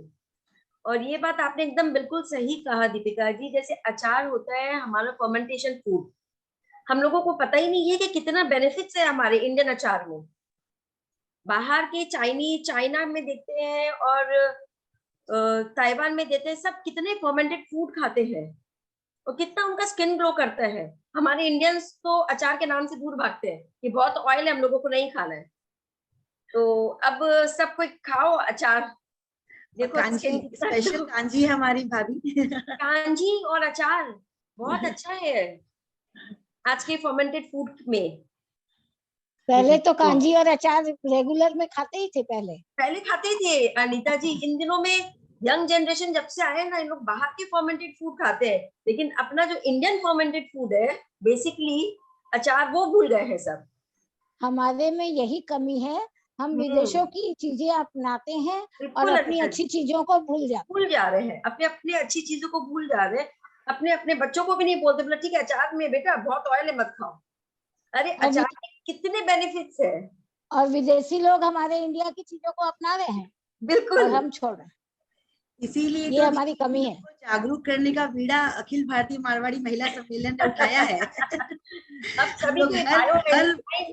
और ये बात आपने एकदम बिल्कुल सही कहा दीपिका जी, जैसे अचार होता है हमारा फर्मेंटेशन फूड, हम लोगों को पता ही नहीं है कि कितना बेनिफिट्स है हमारे इंडियन अचार में। बाहर के चाइना में देखते हैं, और ताइवान में देते हैं, सब कितने फर्मेंटेड फूड खाते हैं और कितना उनका स्किन ग्लो करता है। हमारे इंडियंस तो अचार के नाम से दूर भागते हैं कि बहुत ऑयल है, हम लोगों को नहीं खाना है। तो अब सब कोई खाओ अचार, देखो स्किन कांजी, स्पेशल कांजी है हमारी भाभी। कांजी और अचार बहुत अच्छा है आज के फर्मेंटेड फूड में। पहले तो कांजी और अचार रेगुलर में खाते ही थे पहले खाते थे अनीता जी। इन दिनों में यंग जनरेशन जब से आए ना, इन लोग बाहर के फर्मेंटेड फूड खाते हैं, लेकिन अपना जो इंडियन फर्मेंटेड फूड है बेसिकली अचार, वो भूल गए हैं सब। हमारे में यही कमी है, हम विदेशों की चीजें अपनाते हैं और अपनी अच्छी चीजों को भूल जा रहे हैं, अपने अपने अच्छी चीजों को भूल जा रहे हैं। अपने अपने बच्चों को भी नहीं बोलते, बोला ठीक है अचार में बेटा बहुत ऑयल है मत खाओ। अरे अचार के कितने बेनिफिट्स है। और विदेशी लोग हमारे इंडिया की चीजों को अपना रहे हैं, बिल्कुल, और हम छोड़ रहे हैं। इसीलिए ये तो हमारी कमी है। जागरूक करने का बीड़ा अखिल भारतीय मारवाड़ी महिला सम्मेलन ने उठाया है। अब सभी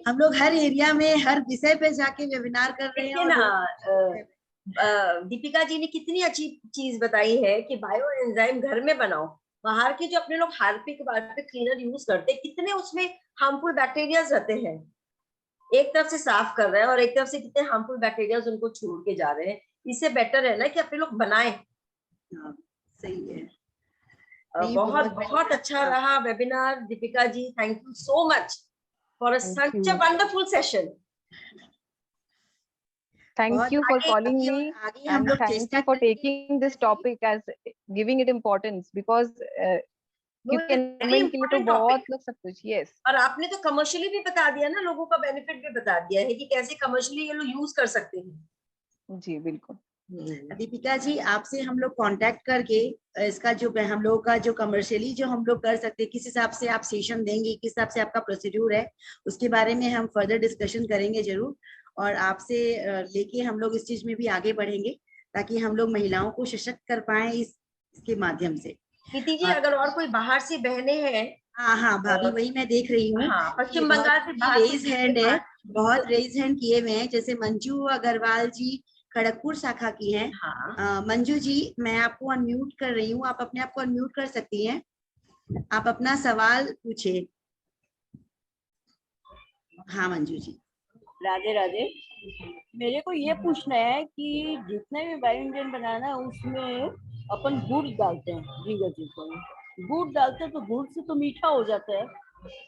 हम लोग हर एरिया में हर विषय पे जाके वेबिनार कर रहे हैं। ना दीपिका जी ने कितनी अच्छी चीज बताई है कि बायो एंजाइम घर में बनाओ। बाहर के जो अपने लोग हार्पिक वार्पिक क्लीनर यूज करते हैं, कितने उसमें हार्मफुल बैक्टीरिया रहते हैं। एक तरफ से साफ कर रहे हैं और एक तरफ से कितने हार्मफुल बैक्टीरिया उनको छोड़ के जा रहे हैं। इससे बेटर है ना कि अपने लोग बनाएं। सही है। बहुत बहुत अच्छा रहा webinar Deepika ji, thank you so much for such a wonderful session. Thank you for calling me, and thank you for taking this topic as giving it importance, because क्योंकि एनवायरनमेंट के लिए तो बहुत लोग सब कुछ। यस, और आपने तो कमर्शियली भी बता दिया ना, लोगों का बेनिफिट भी बता दिया है कि कैसे कमर्शियली ये लोग यूज कर सकते हैं। जी बिल्कुल। दीपिका जी, आपसे हम लोग कांटेक्ट करके इसका जो हम लोगों का जो कमर्शियली जो हम लोग कर सकते हैं, किस हिसाब से आप सेशन देंगे, किस हिसाब से आपका प्रोसीड्यूर है, उसके बारे में हम फर्दर डिस्कशन करेंगे जरूर। और आपसे लेके हम लोग इस चीज में भी आगे बढ़ेंगे, ताकि हम लोग महिलाओं को सशक्त कर पाए इसके माध्यम से। प्रीति जी, अगर और कोई बाहर से बहनें हैं। हाँ भाभी, वही मैं देख रही हूँ। हाँ, पश्चिम बंगाल से बाहर रेज हैंड है, बहुत रेज हैंड किए हुए हैं, जैसे मंजू अग्रवाल जी खड़गपुर शाखा की हैं। हाँ। मंजू जी, मैं आपको अनम्यूट कर रही हूँ, आप अपने आप को अनम्यूट कर सकती हैं, आप अपना सवाल पूछे। हाँ मंजू जी। राधे राधे। मेरे को ये पूछना है कि जितने भी बायो इंजन बनाना है उसमें अपन गुड़ डालते हैं, गुड़ डालते हैं तो गुड़ से तो मीठा हो जाता है,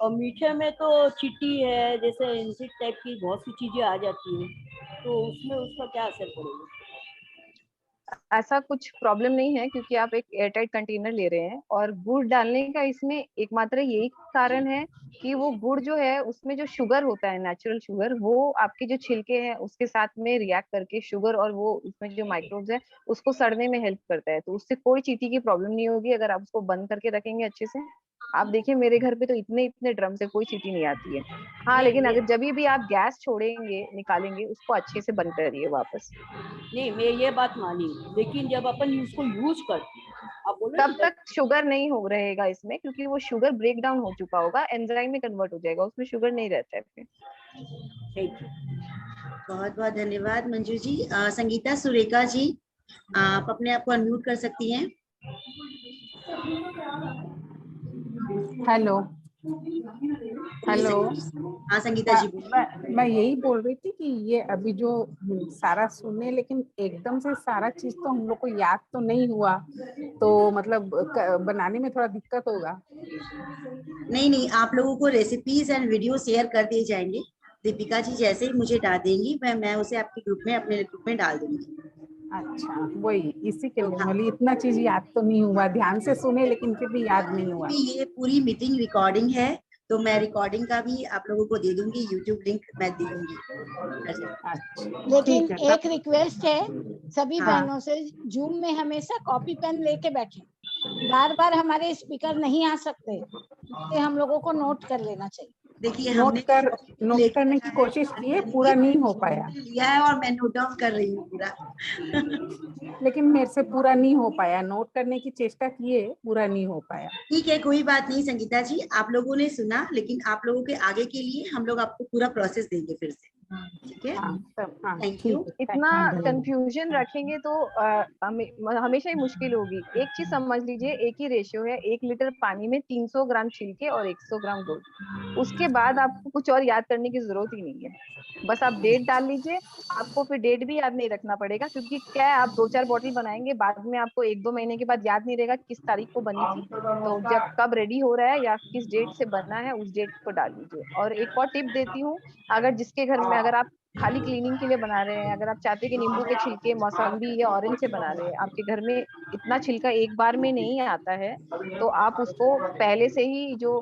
और मीठे में तो चींटी है, जैसे इंसेक्ट टाइप की बहुत सी चीजें आ जाती है, तो उसमें उसका क्या असर पड़ेगा? ऐसा कुछ प्रॉब्लम नहीं है, क्योंकि आप एक एयरटाइट कंटेनर ले रहे हैं। और गुड़ डालने का इसमें एकमात्र यही कारण है कि वो गुड़ जो है उसमें जो शुगर होता है, नेचुरल शुगर, वो आपके जो छिलके हैं उसके साथ में रिएक्ट करके शुगर और वो उसमें जो माइक्रोब्स है उसको सड़ने में हेल्प करता है। तो उससे कोई चींटी की प्रॉब्लम नहीं होगी अगर आप उसको बंद करके रखेंगे अच्छे से। आप देखिए मेरे घर पे तो इतने इतने ड्रम से कोई चींटी नहीं आती है। हाँ, लेकिन अगर जब भी आप गैस छोड़ेंगे निकालेंगे उसको अच्छे से बंद करिए वापस। नहीं, मैं ये बात मानी, लेकिन जब अपन उसको यूज करते हैं, आप बोले तब तक शुगर नहीं हो रहेगा इसमें, क्योंकि वो शुगर ब्रेक डाउन हो चुका होगा, एंजाइम में कन्वर्ट हो जाएगा, उसमें शुगर नहीं रहता है फिर। बहुत बहुत धन्यवाद मंजू जी। संगीता सुरेखा जी, आप अपने आप को अनम्यूट कर सकती हैं। Hello hello. हाँ संगीता जी बोलिए। मैं यही बोल रही थी कि ये अभी जो सारा सुने, लेकिन एकदम से सारा चीज तो हम लोग को याद तो नहीं हुआ, तो मतलब बनाने में थोड़ा दिक्कत होगा। नहीं नहीं, आप लोगों को रेसिपीज एंड वीडियो शेयर कर दिए जाएंगे। दीपिका जी जैसे ही मुझे डाल देंगी मैं उसे आपके ग्रुप में, अपने ग्रुप में डाल दूंगी। अच्छा, वही इसी के लिए हाँ। बोली, इतना चीज याद तो नहीं हुआ, ध्यान से सुने लेकिन फिर भी याद नहीं हुआ। ये पूरी मीटिंग रिकॉर्डिंग है, तो मैं रिकॉर्डिंग का भी आप लोगों को दे दूंगी, यूट्यूब लिंक मैं दे दूंगी। अच्छा, लेकिन ठीक है। एक रिक्वेस्ट है सभी हाँ। बहनों से, जूम में हमेशा कॉपी पेन लेके बैठे। बार बार हमारे स्पीकर नहीं आ सकते, इसलिए हम लोगों को नोट कर लेना चाहिए। देखिए नोट हमने करने की कोशिश की है, पूरा नहीं हो पाया लिया है और मैं नोट डाउन कर रही हूँ पूरा। लेकिन मेरे से पूरा नहीं हो पाया, नोट करने की चेष्टा किए, पूरा नहीं हो पाया। ठीक है, कोई बात नहीं संगीता जी, आप लोगों ने सुना, लेकिन आप लोगों के आगे के लिए हम लोग आपको पूरा प्रोसेस देंगे फिर से। ठीक है, थैंक यू। इतना कंफ्यूजन रखेंगे तो हमेशा ही मुश्किल होगी। एक चीज समझ लीजिए, एक ही रेशियो है, 1 लीटर पानी में 300 ग्राम छिलके और 100 ग्राम गुड़। उसके बाद आपको कुछ और याद करने की जरूरत ही नहीं है। बस आप डेट डाल लीजिए। आपको फिर डेट भी याद नहीं रखना पड़ेगा, क्योंकि क्या है, आप 2-4 बॉटल बनाएंगे, बाद में आपको 1-2 महीने के बाद याद नहीं रहेगा किस तारीख को बनी थी। तो जब कब रेडी हो रहा है या किस डेट से बनना है उस डेट को डाल लीजिए। और एक और टिप देती हूँ, अगर जिसके घर में, अगर आप खाली क्लीनिंग के लिए बना रहे हैं, अगर आप चाहते हैं कि नींबू के छिलके मौसम्बी या ऑरेंज से बना रहे हैं, आपके घर में इतना छिलका एक बार में नहीं आता है, तो आप उसको पहले से ही जो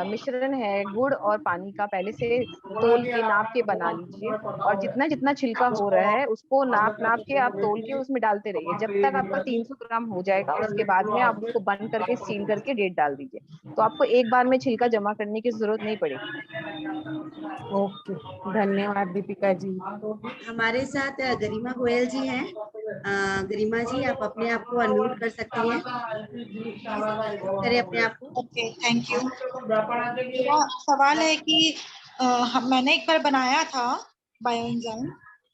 मिश्रण है गुड़ और पानी का, पहले से तोल के नाप के बना लीजिए। और जितना जितना छिलका हो रहा है उसको नाप नाप के आप तोल के उसमें डालते रहिए जब तक आपका 300 ग्राम हो जाएगा। उसके बाद में आप उसको बंद करके सील करके डेट डाल दीजिए, तो आपको एक बार में छिलका जमा करने की जरूरत नहीं पड़ेगी। ओके, धन्यवाद दीपिका जी। हमारे साथ गरिमा गोयल जी हैं। गरिमा जी आप अपने आप को अनम्यूट कर सकती हैं, करें अपने आप को। Okay, thank you. मेरा सवाल है कि मैंने एक बार बनाया था बायो एंजाइम,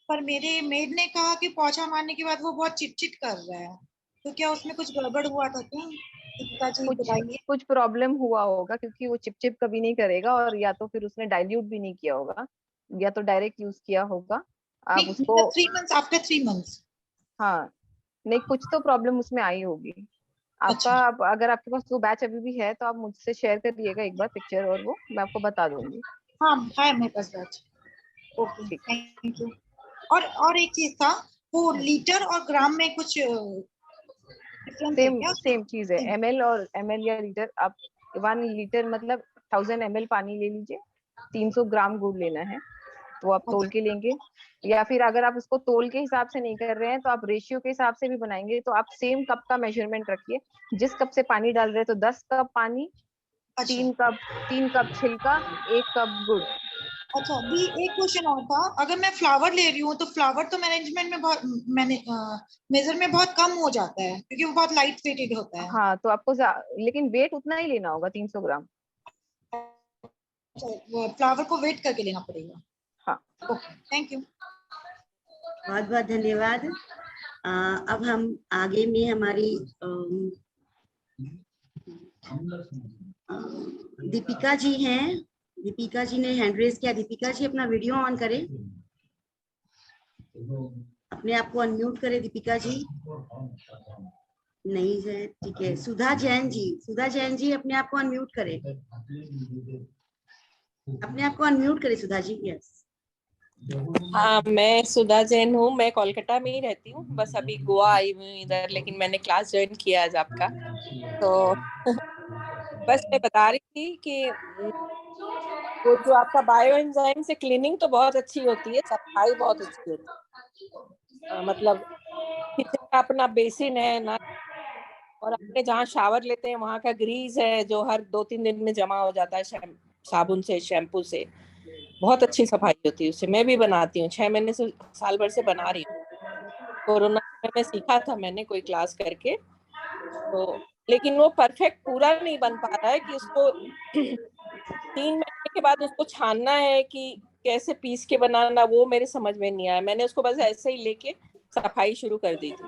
पर मेरे मेड ने कहा कि पोछा मारने के बाद वो बहुत चिटचिट कर रहा है, तो क्या उसमें कुछ गड़बड़ हुआ था क्या? कुछ प्रॉब्लम हुआ होगा, क्योंकि वो चिपचिप कभी नहीं करेगा, और या तो फिर उसने डाइल्यूट भी नहीं किया होगा, या तो डायरेक्ट यूज किया होगा। आप उसको 3 months, आफ्टर 3 months। हाँ, नहीं, कुछ तो प्रॉब्लम उसमें आई होगी आपका। अगर आपके पास वो बैच अभी भी है तो आप मुझसे शेयर करिएगा एक बार पिक्चर, और वो मैं आपको बता दूंगी। हाँ है मेरे पास बैच। Okay, thank you. और एक चीज था, वो लीटर और ग्राम में कुछ सेम चीज है, ml और ml या लीटर। आप 1 लीटर मतलब 1000 ml पानी ले लीजिए, 300 ग्राम गुड़ लेना है, तो आप तोल के लेंगे। या फिर अगर आप उसको तोल के हिसाब से नहीं कर रहे हैं तो आप रेशियो के हिसाब से भी बनाएंगे, तो आप सेम कप का मेजरमेंट रखिए। जिस कप से पानी डाल रहे हैं तो 10 कप पानी, 3 कप छिलका, 1 कप गुड़। अच्छा दी, एक क्वेश्चन और था, अगर मैं फ्लावर ले रही हूँ तो फ्लावर तो मैनेजमेंट में बहुत मेजर में बहुत कम हो जाता है, क्योंकि वो बहुत लाइट वेटेड होता है। हाँ, तो आपको लेकिन वेट उतना ही लेना होगा, 300 ग्राम। फ्लावर को वेट करके लेना पड़ेगा। हाँ, ओके, थैंक यू। बहुत बहुत धन्यवाद। अब हम आगे में हमारी दीपिका जी हैं। दीपिका जी ने हैंड रेज किया। दीपिका जी अपना वीडियो ऑन करें, अपने आप को अनम्यूट करें दीपिका जी। नहीं है, ठीक है। सुधा जैन जी, सुधा जैन जी अपने आप को अनम्यूट करें। अपने आप को अनम्यूट करें सुधा जी। यस। हाँ, मैं सुधा जैन हूँ। मैं कोलकाता में ही रहती हूँ, बस अभी गोवा आई हूँ इधर, लेकिन मैंने क्लास ज्वाइन किया आज आपका। तो बस मैं बता रही थी कि वो जो आपका बायो एंजाइम से क्लीनिंग तो बहुत अच्छी होती है, सफाई बहुत अच्छी होती है। मतलब किचन का अपना बेसिन है ना, और अपने जहाँ शावर लेते हैं वहाँ का ग्रीस है जो हर 2-3 दिन में जमा हो जाता है साबुन से, शैम्पू से। बहुत अच्छी सफाई होती है उससे। मैं भी बनाती हूँ, 6 महीने से, साल भर से बना रही हूँ। कोरोना में सीखा था मैंने कोई क्लास करके, तो लेकिन वो परफेक्ट पूरा नहीं बन पा रहा है कि उसको 3 महीने के बाद उसको छानना है कि कैसे पीस के बनाना, वो मेरे समझ में नहीं आया। मैंने उसको बस ऐसे ही लेके सफाई शुरू कर दी थी।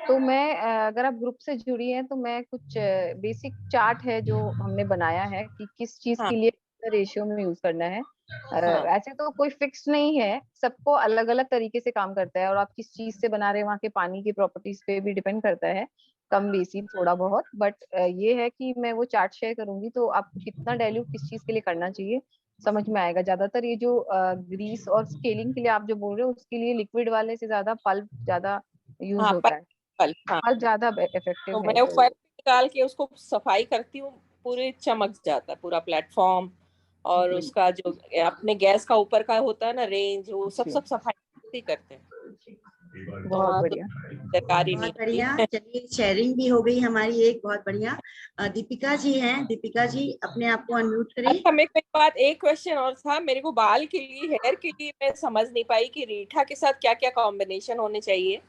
तो मैं अगर आप ग्रुप से जुड़ी हैं तो मैं कुछ बेसिक चार्ट है जो हमने बनाया है कि किस चीज हाँ, के लिए रेशियो में यूज करना है। हाँ, ऐसे तो कोई फिक्स नहीं है, सबको अलग अलग तरीके से काम करता है, और आप किस चीज से बना रहे हैं वहाँ के पानी की प्रॉपर्टीज पे भी डिपेंड करता है, कम बेसी थोड़ा बहुत। बट ये है कि मैं वो चार्ट शेयर करूंगी तो आपको कितना डाइल्यूट किस चीज के लिए करना चाहिए समझ में आएगा। ज्यादातर ये जो ग्रीस और स्केलिंग के लिए आप जो बोल रहे हो उसके लिए लिक्विड वाले से ज्यादा पल्प ज्यादा यूज हाँ, होता है। हाँ। पल्प ज्यादा तो इफेक्टिव है। मैं वो तो फल निकाल के उसको सफाई करती हूँ, पूरे चमक जाता है पूरा प्लेटफॉर्म। और जी उसका जो अपने गैस का ऊपर का होता है ना रेंज, वो सब जी, सफाई करते हैं। तो बहुत वहाँ तो बढ़िया। सरकार ही नहीं बहुत बढ़िया। होती। चलिए, शेयरिंग भी हो गई हमारी एक। बहुत बढ़िया। दीपिका जी हैं। दीपिका जी अपने आप को अनम्यूट करें। अच्छा, मेरे को एक बात, एक क्वेश्चन और था मेरे को। बाल के लिए, हेयर के लिए मैं समझ नहीं पाई कि रीठा के साथ क्या क्या कॉम्बिनेशन होने चाहिए,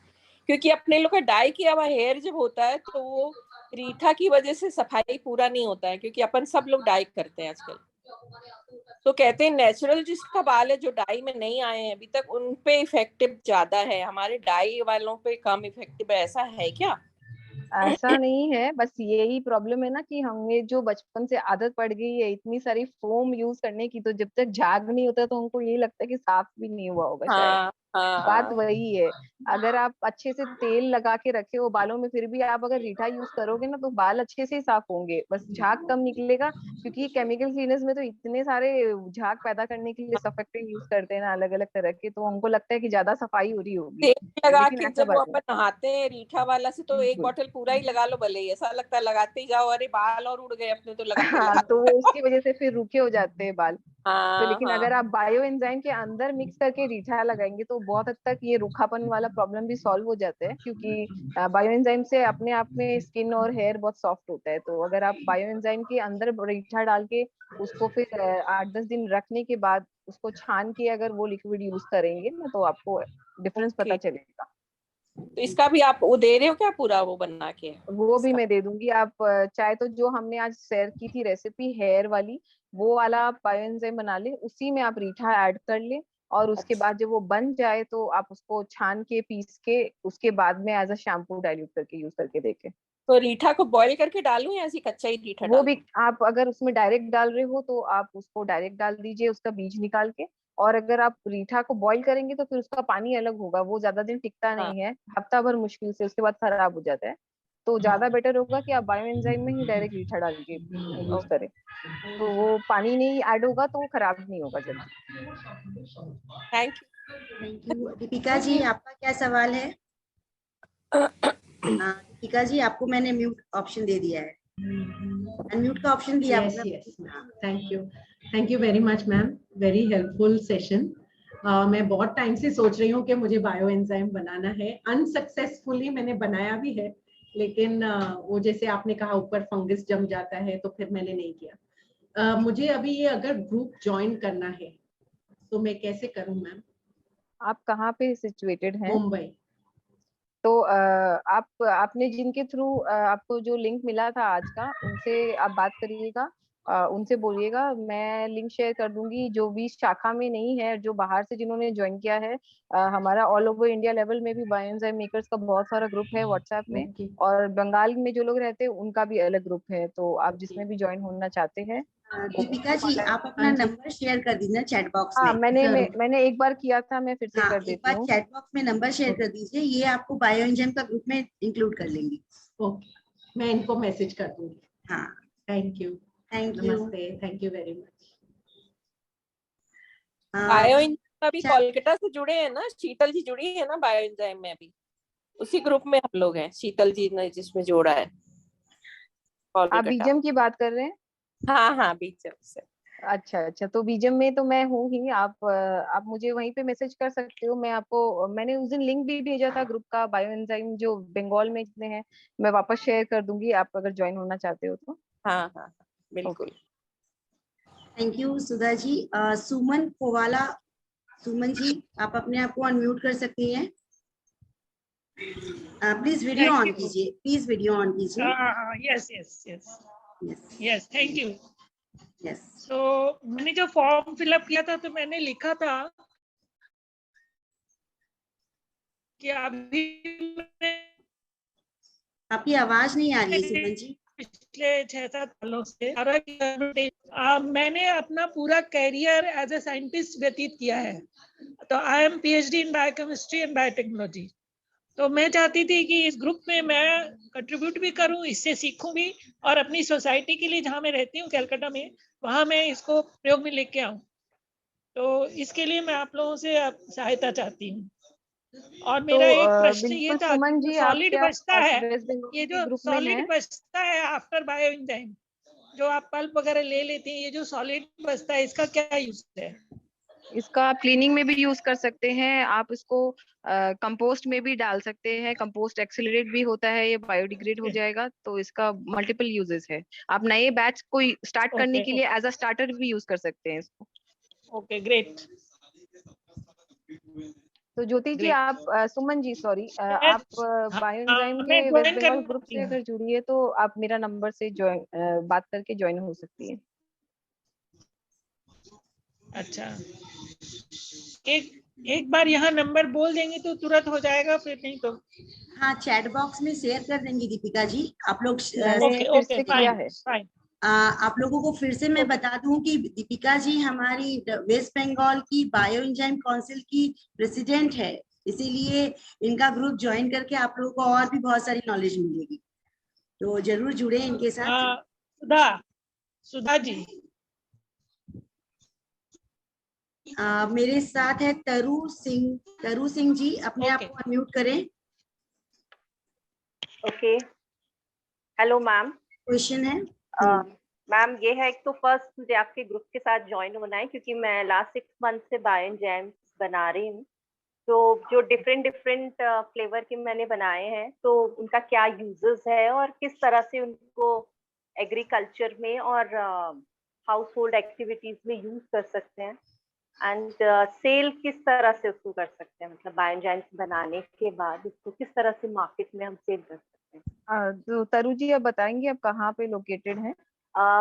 क्योंकि अपने लोग का डाई किया हुआ हेयर जब होता है तो वो रीठा की वजह से सफाई पूरा नहीं होता है, क्योंकि अपन सब लोग डाई करते हैं आजकल। तो कहते हैं नेचुरल जिसका बाल है, जो डाई में नहीं आए हैं अभी तक, उन पे इफेक्टिव ज्यादा है, हमारे डाई वालों पे कम इफेक्टिव है। ऐसा है क्या? ऐसा नहीं है, बस यही प्रॉब्लम है ना कि हमें जो बचपन से आदत पड़ गई है इतनी सारी फोम यूज करने की, तो जब तक झाग नहीं होता तो हमको यही लगता है कि साफ भी नहीं हुआ होगा शायद। हाँ, बात हाँ, वही है। अगर आप अच्छे से तेल लगा के रखे हो बालों में, फिर भी आप अगर रीठा यूज करोगे ना तो बाल अच्छे से ही साफ होंगे, बस झाग कम निकलेगा। क्योंकि केमिकल क्लीनर्स में तो इतने सारे झाग पैदा करने के लिए सर्फेक्टेंट यूज करते हैं ना अलग अलग तरह के, तो हमको लगता है कि ज्यादा सफाई हो रही होगी, तेल लगा लेकिन के ऐसा जब वो बात नहीं। अपन नहाते हैं रीठा वाला से, तो एक बिल्कुल। बॉटल पूरा ही लगा लो, भले ही ऐसा लगता है लगाते ही जाओ, अरे बाल और उड़ गए अपने तो लगाते हाँ, तो लगाते। वो उसकी वजह से फिर रूखे हो जाते हैं बाल। तो हाँ, लेकिन हाँ, अगर आप बायो एंजाइम के अंदर मिक्स करके रीठा लगाएंगे तो बहुत हद तक ये रूखापन वाला प्रॉब्लम भी सॉल्व हो जाता है, क्योंकि बायो एंजाइम से अपने आप में स्किन और हेयर बहुत सॉफ्ट होता है। तो अगर आप बायो एंजाइम के अंदर रीठा डाल के उसको फिर 8-10 दिन रखने के बाद उसको छान के अगर वो लिक्विड यूज करेंगे ना तो आपको डिफरेंस पता ओके। चलेगा। तो इसका भी आप वो दे रहे हो क्या, पूरा वो बना के वो भी इसका? मैं दे दूंगी। आप चाहे तो जो हमने आज शेयर की थी रेसिपी हेयर वाली, वो वाला आप बायो एंजाइम बना ले, उसी में आप रीठा ऐड कर ले, और उसके अच्छा, बाद जब वो बन जाए तो आप उसको छान के पीस के उसके बाद में एज अ शैम्पू डाइल्यूट करके यूज करके देखें। तो रीठा को बॉईल करके डालूं या ऐसी कच्चा ही रीठा वो डाल भी दूं? आप अगर उसमें डायरेक्ट डाल रहे हो तो आप उसको डायरेक्ट डाल दीजिए उसका बीज निकाल के। और अगर आप रीठा को बॉईल करेंगे तो फिर उसका पानी अलग होगा, वो ज्यादा दिन टिकता हाँ, नहीं है, हफ्ता भर मुश्किल से, उसके बाद खराब हो जाता है। तो ज्यादा बेटर होगा कि आप बायो एंजाइम में ही डायरेक्ट रीठा डाल के यूज करें, तो वो पानी नहीं ऐड होगा तो वो खराब नहीं होगा जल्दी। Thank thank you. Deepika ji आपका क्या सवाल है? यू। दीपिका जी आपको मैंने म्यूट ऑप्शन दे दिया है, अनम्यूट का ऑप्शन दिया Yes, आपको। yes. Thank you very much, ma'am. Very helpful session. मैं बहुत टाइम से सोच रही हूँ कि मुझे बायो एंजाइम बनाना है। अनसक्सेसफुली मैंने बनाया भी है, लेकिन वो जैसे आपने कहा ऊपर फंगस जम जाता है तो फिर मैंने नहीं किया। मुझे अभी ये अगर ग्रुप ज्वाइन करना है तो मैं कैसे करूँ मैम? आप कहाँ पे सिचुएटेड हैं? मुंबई। तो आप आपने जिनके थ्रू आपको जो लिंक मिला था आज का, उनसे आप बात करिएगा, उनसे बोलिएगा, मैं लिंक शेयर कर दूंगी। जो भी शाखा में नहीं है, जो बाहर से जिन्होंने ज्वाइन किया है, हमारा ऑल ओवर इंडिया लेवल में भी बायोएंजाइम मेकर्स का बहुत सारा ग्रुप है व्हाट्सएप में, ओके, और बंगाल में जो लोग रहते हैं उनका भी अलग ग्रुप है, तो आप ओके। जिसमें भी ज्वाइन होना चाहते हैं वो दीपिका जी आप अपना हाँ जी, नंबर शेयर कर दीजिए चैट बॉक्स हाँ, में। जरूर। मैंने एक बार किया था, मैं फिर से हाँ, कर एक देती बार हूँ। चैट बॉक्स में नंबर शेयर कर ओके, दीजिए, ये आपको बायो एंजाइम का ग्रुप में इंक्लूड कर लेंगे। ओके, मैं इनको मैसेज कर दूंगी। हाँ, थैंक यू, थैंक यू। नमस्ते, thank you very much. Bio enzyme अभी कोलकाता से जुड़े हैं ना, शीतल जी जुड़ी है ना बायो एंजाइम में, अभी उसी ग्रुप में हम लोग हैं, शीतल जी ने जिसमें जोड़ा है आप बीजम की बात कर रहे हैं? हाँ हाँ, बीजम से। अच्छा अच्छा, तो बीजम में तो मैं हूँ ही। आप मुझे वहीं पे मैसेज कर सकते हो। मैं आपको, मैंने उस दिन लिंक भी भेजा था ग्रुप का, बायो एंजाइम जो बंगाल में जितने हैं, मैं वापस शेयर कर दूंगी, आप अगर ज्वाइन होना चाहते हो तो। हाँ हाँ बिल्कुल। Thank you Sudha ji. सुमन कोवाला, सुमन जी आप अपने आप को अनम्यूट कर सकती हैं। प्लीज वीडियो ऑन कीजिए, प्लीज वीडियो ऑन कीजिए। Yes yes yes yes yes, thank you. Yes, तो मैंने जो फॉर्म फिलअप किया था तो मैंने लिखा था कि अभी आपकी आवाज नहीं आ रही है सुमन जी। पिछले 6-7 सालों से मैंने अपना पूरा कैरियर एज ए साइंटिस्ट व्यतीत किया है। तो I am PhD in biochemistry and biotechnology. तो मैं चाहती थी कि इस ग्रुप में मैं कंट्रीब्यूट भी करूं, इससे सीखूं भी, और अपनी सोसाइटी के लिए, जहां मैं रहती हूं कलकत्ता में, वहां मैं इसको प्रयोग में लेके आऊं। तो इसके लिए मैं आप लोगों से सहायता चाहती हूँ। और मेरा एक प्रश्न ये बिल्कुल था सुमन कि जी, आप सॉलिड क्या बचता है, वेस्ट बंगाल ये के जो ग्रुप में सॉलिड हैं? बचता है आफ्टर बायो एंजाइम, जो आप पल्प वगैरह ले लेते हैं, ये जो सॉलिड बचता है इसका क्या यूज है? इसका आप क्लीनिंग में भी यूज कर सकते हैं, आप इसको कंपोस्ट में भी डाल सकते हैं। कंपोस्ट एक्सेलरेट भी होता है, ये बायोडिग्रेड हो जाएगा, तो इसका मल्टीपल यूजेस है। आप नए बैच को स्टार्ट करने ओके के लिए एज अ स्टार्टर भी यूज कर सकते हैं इसको। Okay, great. तो ज्योति जी, आप सुमन जी सॉरी, आप बायो एंजाइम मैं के वेस्ट ज्वाइन बंगाल ग्रुप करती से हूँ। अगर जुड़ी है तो आप मेरा नंबर से ज्वाइन बात करके ज्वाइन हो सकती है। अच्छा, एक बार यहाँ नंबर बोल देंगे तो तुरंत हो जाएगा, फिर नहीं तो? हाँ, चैट बॉक्स में शेयर कर देंगी दीपिका जी। आप लोग मैंने फिर से किया है। आप लोगों को फिर से मैं बता दूं कि दीपिका जी हमारी वेस्ट बंगाल की बायो एंजाइम काउंसिल की प्रेसिडेंट है, इसीलिए इनका ग्रुप ज्वाइन करके आप लोगों को और भी बहुत सारी नॉलेज मिलेगी, तो जरूर जुड़े इनके साथ। सुधा जी मेरे साथ है तरु सिंह। तरु सिंह जी अपने आप को अनम्यूट करें। Okay, hello ma'am. क्वेश्चन है मैम, ये है, एक तो फर्स्ट मुझे आपके ग्रुप के साथ ज्वाइन होना है क्योंकि मैं लास्ट 6 मंथ से बायो एंजाइम्स बना रही हूँ। तो जो डिफरेंट फ्लेवर के मैंने बनाए हैं, तो उनका क्या यूजेस है और किस तरह से उनको एग्रीकल्चर में और हाउस होल्ड एक्टिविटीज में यूज कर सकते हैं, एंड सेल किस तरह से उसको कर सकते हैं, मतलब बायो एंजाइम्स बनाने के बाद उसको किस तरह से मार्केट में हम सेल कर सकते हैं। तो तरु जी, आप बताएंगे आप कहाँ पे लोकेटेड हैं?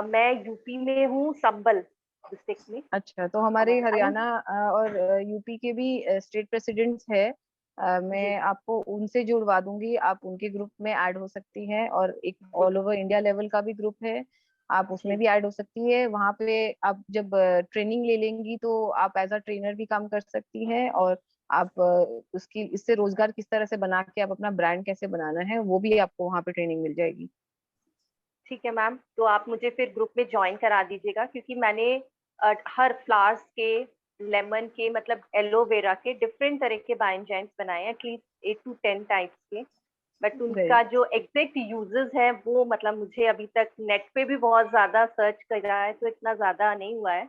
मैं यूपी में हूँ, संबल डिस्ट्रिक्ट में। अच्छा, तो हमारे हरियाणा और यूपी के भी स्टेट प्रेसिडेंट्स है, मैं आपको उनसे जुड़वा दूंगी, आप उनके ग्रुप में ऐड हो सकती हैं। और एक ऑल ओवर इंडिया लेवल का भी ग्रुप है, आप उसमें भी ऐड हो सकती है। वहाँ पे आप जब ट्रेनिंग ले लेंगी तो आप एज अ ट्रेनर भी काम कर सकती हैं, और आप उसकी इससे रोजगार किस तरह से बना के आप अपना ब्रांड कैसे बनाना है, वो भी आपको वहाँ पे ट्रेनिंग मिल जाएगी। ठीक है मैम, तो आप मुझे फिर ग्रुप में ज्वाइन करा दीजिएगा, क्योंकि मैंने हर फ्लावर्स के, लेमन के, मतलब एलोवेरा के डिफरेंट तरह के बायो एंजाइम्स बनाए हैं, एटलीस्ट 8 to 10 टाइप्स के। बट उनका जो एग्जैक्ट यूजेस है वो मतलब मुझे अभी तक नेट पे भी बहुत ज्यादा सर्च करा है तो इतना ज्यादा नहीं हुआ है,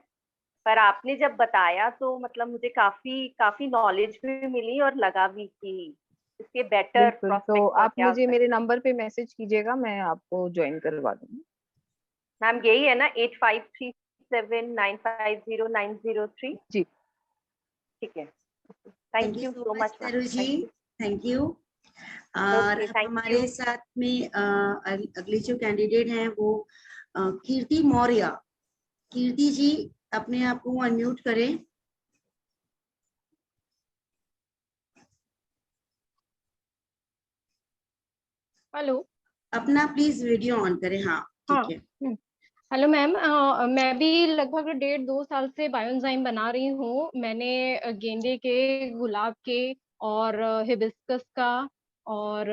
पर आपने जब बताया तो मतलब मुझे काफी नॉलेज भी मिली और लगा भी कि इसके बेटर बिल्कुल, तो प्रोस्पेक्ट्स और आप क्या हो मुझे सकते। मेरे नंबर पे मैसेज कीजिएगा, मैं आपको ज्वाइन करवा दूंगी। मैम यही है ना, 8537950903? जी ठीक है, थैंक यू सो मच तरु जी, थैंक यू। और हमारे साथ में अगली जो कैंडिडेट हैं वो कीर्ति मौर्य। कीर्ति जी अपने आप को अनम्यूट करें। हेलो, अपना प्लीज वीडियो ऑन करें। हाँ ठीक है। हेलो मैम, मैं भी लगभग 1.5-2 साल से बायो एंजाइम बना रही हूँ। मैंने गेंदे के, गुलाब के और हिबिस्कस का और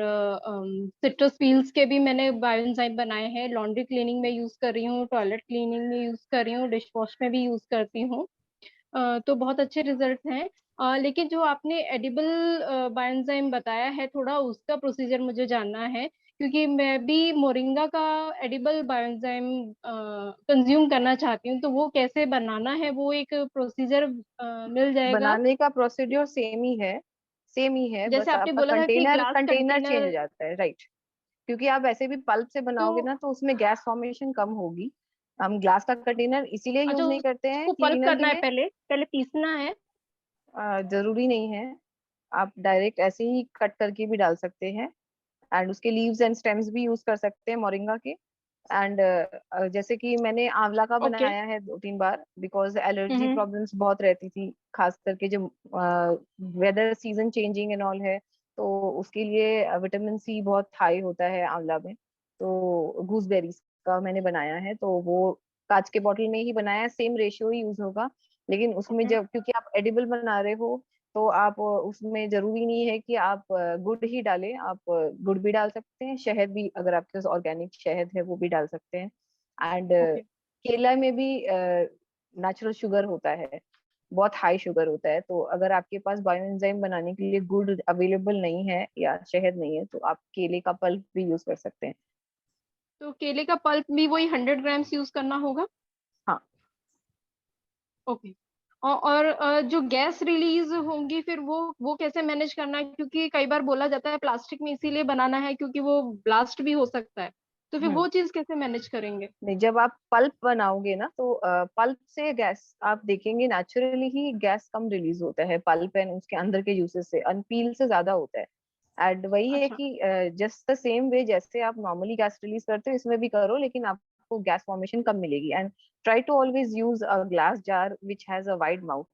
सिट्रस पील्स के भी मैंने बायो एंजाइम बनाए हैं। लॉन्ड्री क्लीनिंग में यूज कर रही हूँ, टॉयलेट क्लीनिंग में यूज कर रही हूँ, डिश वॉश में भी यूज करती हूँ। तो बहुत अच्छे रिजल्ट हैं। लेकिन जो आपने एडिबल बायो एंजाइम बताया है, थोड़ा उसका प्रोसीजर मुझे जानना है, क्योंकि मैं भी मोरिंगा का एडिबल बायो एंजाइम कंज्यूम करना चाहती हूँ। तो वो कैसे बनाना है, वो एक प्रोसीजर मिल जाएगा? बनाने का प्रोसीड्योर सेम ही है, जैसे बस आपने आपका बोला था कि कंटेनर ग्लास कंटेनर चेंज हो कंटेनर, जाता है, राइट। क्योंकि आप ऐसे भी पल्प से बनाओगे तो ना तो उसमें गैस फॉर्मेशन कम होगी। हम ग्लास का कंटेनर इसीलिए अच्छा, यूज नहीं करते हैं उसको पल्प क्लीनर के करना है, लिए। पहले पहले पीसना है? जरूरी नहीं है, आप डायरेक्ट ऐसे ही कट करके भी डाल सकते हैं। एंड उसके लीव्स एंड स्टेम्स भी यूज कर सकते हैं मोरिंगा के। एंड जैसे कि मैंने आंवला का ओके। बनाया है 2-3 बार, बिकॉज एलर्जी प्रॉब्लम्स बहुत रहती थी, खास करके जो weather season changing and all है, तो उसके लिए विटामिन सी बहुत हाई होता है आंवला में। तो गूसबेरीज का मैंने बनाया है, तो वो कांच के बॉटल में ही बनाया है, सेम रेशियो ही यूज होगा। लेकिन उसमें जब, क्योंकि आप एडिबल बना रहे हो, तो आप उसमें जरूरी नहीं है कि आप गुड़ ही डालें, आप गुड़ भी डाल सकते हैं, शहद भी, अगर आपके पास ऑर्गेनिक शहद है वो भी डाल सकते हैं। And okay. केला में भी नेचुरल शुगर होता है, बहुत हाई शुगर होता है। तो अगर आपके पास बायो एंजाइम बनाने के लिए गुड़ अवेलेबल नहीं है या शहद नहीं है, तो आप केले का पल्प भी यूज कर सकते हैं। तो केले का पल्प भी वही 100 ग्राम्स यूज करना होगा? हाँ। ओके। और जो गैस रिलीज होंगी फिर वो कैसे मैनेज करना है? क्योंकि कई बार बोला जाता है प्लास्टिक में इसीलिए बनाना है क्योंकि वो ब्लास्ट भी हो सकता है, तो फिर वो चीज कैसे मैनेज करेंगे? नहीं, जब आप पल्प बनाओगे ना, तो पल्प से गैस आप देखेंगे नेचुरली ही गैस कम रिलीज होता है पल्प एंड उसके अंदर के जूसेस से, अनपील से ज्यादा होता है। एंड वही है अच्छा। कि जस्ट द सेम वे जैसे आप नॉर्मली गैस रिलीज करते हो, इसमें भी करो, लेकिन आपको गैस फॉर्मेशन कम मिलेगी। And try to always use a glass jar which has a wide mouth.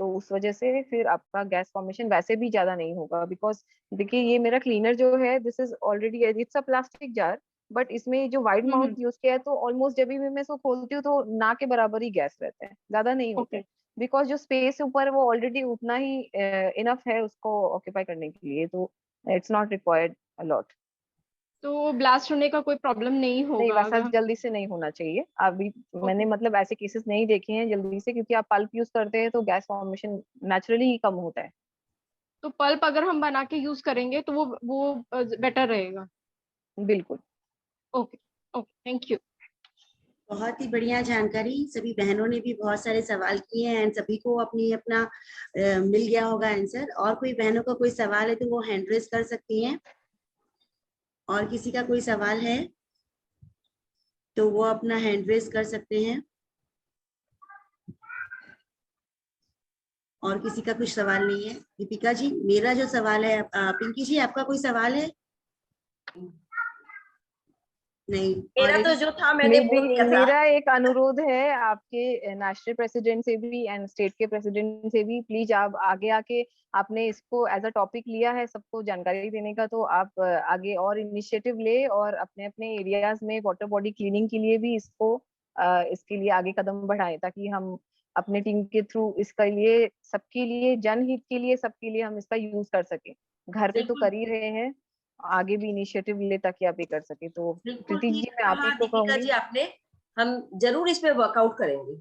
तो उस वजह से फिर आपका गैस फॉर्मेशन वैसे भी ज्यादा नहीं होगा। बिकॉज देखिए, ये मेरा क्लीनर जो है, this is already, it's a plastic jar, but इसमें जो वाइड माउथ यूज किया है, तो ऑलमोस्ट जब भी मैं इसको खोलती हूँ तो ना के बराबर ही गैस रहता है, ज्यादा नहीं होता है। बिकॉज जो स्पेस ऊपर वो ऑलरेडी उतना ही इनफ है उसको ऑक्यूपाई करने के लिए, तो it's not required a lot. तो ब्लास्ट होने का कोई प्रॉब्लम नहीं नहीं, होगा वैसा अगर? जल्दी से नहीं होना चाहिए अभी। मैंने मतलब ऐसे केसेस नहीं देखे हैं जल्दी से, क्योंकि आप पल्प यूज करते हैं तो गैस फॉर्मेशन नेचुरली ही कम होता है। तो पल्प अगर हम बना के यूज करेंगे तो वो बेटर रहेगा? बिल्कुल। ओके। Okay, thank you. बहुत ही बढ़िया जानकारी। सभी बहनों ने भी बहुत सारे सवाल किए हैं एंड सभी को अपनी अपना मिल गया होगा आंसर। और कोई बहनों का कोई सवाल है तो वो हैंड रेज कर सकती हैं। और किसी का कोई सवाल है तो वो अपना हैंड रेज कर सकते हैं। और किसी का कुछ सवाल नहीं है? दीपिका जी, मेरा जो सवाल है, पिंकी जी आपका कोई सवाल है? नहीं। मेरा तो जो था मैंने बोल दिया था। मेरा एक अनुरोध है आपके नेशनल प्रेसिडेंट से भी एंड स्टेट के प्रेसिडेंट से भी, प्लीज आप आगे आके, आपने इसको एज अ टॉपिक लिया है सबको जानकारी देने का, तो आप आगे और इनिशिएटिव ले और अपने अपने एरियाज में वाटर बॉडी क्लीनिंग के लिए भी इसके लिए आगे कदम बढ़ाएं, ताकि हम अपने टीम के थ्रू इसका लिए सबके लिए, जनहित के लिए, सबके लिए हम इसका यूज कर सके। घर पे तो कर ही रहे हैं, आगे भी इनिशिएटिव ले ताकि आप ये कर सके। तो बिल्कुल प्रीति ठीक जी, मैं आप ही कहा को दीपिका कहूंगी। जी आपने, हम जरूर इस पे वर्कआउट करेंगे।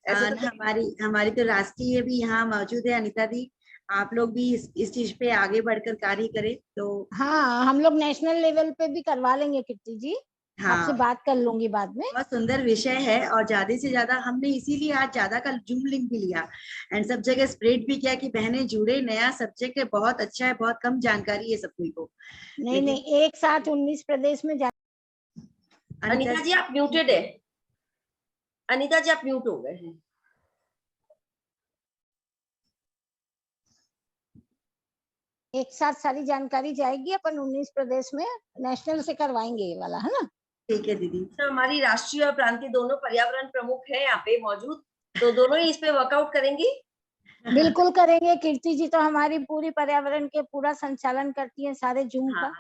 ऐसे तो हमारी तो राष्ट्रीय भी यहाँ मौजूद है अनीता दी। आप लोग भी इस चीज पे आगे बढ़कर कार्य करें तो। हाँ, हम लोग नेशनल लेवल पे भी करवा लेंगे कीर्ति जी। हाँ, आपसे बात कर लूंगी बाद में। बहुत सुंदर विषय है और ज्यादा से ज्यादा हमने इसीलिए आज ज्यादा का जूम लिंक भी लिया एंड सब जगह स्प्रेड भी किया कि बहनें जुड़े। नया सब्जेक्ट है, बहुत अच्छा है, बहुत कम जानकारी है सबको को। नहीं नहीं, एक साथ 19 प्रदेश में अनीता जी आप म्यूटेड है। अनीता जी आप म्यूट हो गए हैं। एक साथ सारी जानकारी जाएगी, अपन 19 प्रदेश में नेशनल से करवाएंगे ये वाला, है ना? ठीक है दीदी। तो हमारी राष्ट्रीय और प्रांतीय दोनों पर्यावरण प्रमुख है यहाँ पे मौजूद, तो दोनों ही इस पे वर्कआउट करेंगी। बिल्कुल करेंगे। कीर्ति जी तो हमारी पूरी पर्यावरण के पूरा संचालन करती है, सारे जूम का।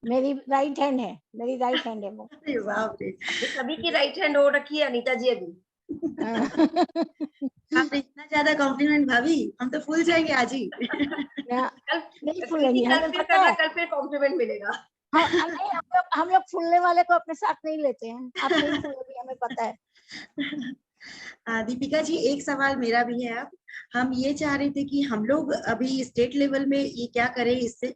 मेरी राइट हैंड है, मेरी राइट हैंड है वो। सभी की राइट हैंड हो रखी है अनीता जी अभी। आपने इतना ज्यादा कॉम्प्लीमेंट भाभी, हम तो फूल जाएंगे आज ही। नहीं फूलेंगे, हमें फिर पता है। कल फिर कॉम्प्लीमेंट मिलेगा। हाँ नहीं, हम लोग फूलने वाले को अपने साथ नहीं लेते हैं, आप नहीं फूलोगी हमें पता है। दीपिका जी, एक सवाल मेरा भी है। अब हम ये चाह रहे थे कि हम लोग अभी स्टेट लेवल में ये क्या करें इससे,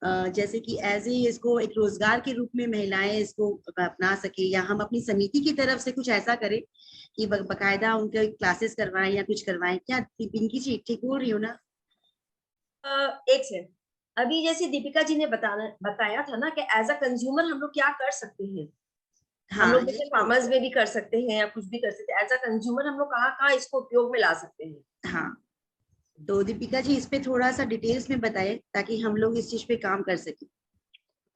जैसे कि एज ए इसको एक रोजगार के रूप में महिलाएं इसको अपना सके, या हम अपनी समिति की तरफ से कुछ ऐसा करें कि बकायदा उनके क्लासेस करवाएं या कुछ करवाएं। क्या पिंकी जी ठीक बोल रही हो ना? एक सेकंड, अभी जैसे दीपिका जी ने बताया था ना कि एज अ कंज्यूमर हम लोग क्या कर सकते हैं। हाँ, हम लोग जैसे फार्मर्स में भी कर सकते हैं या कुछ भी कर सकते हैं, एज अ कंज्यूमर हम लोग कहाँ कहाँ इसको उपयोग में ला सकते हैं। हाँ, तो दीपिका जी इस पे थोड़ा सा डिटेल्स में बताएं ताकि हम लोग इस चीज पे काम कर सकें।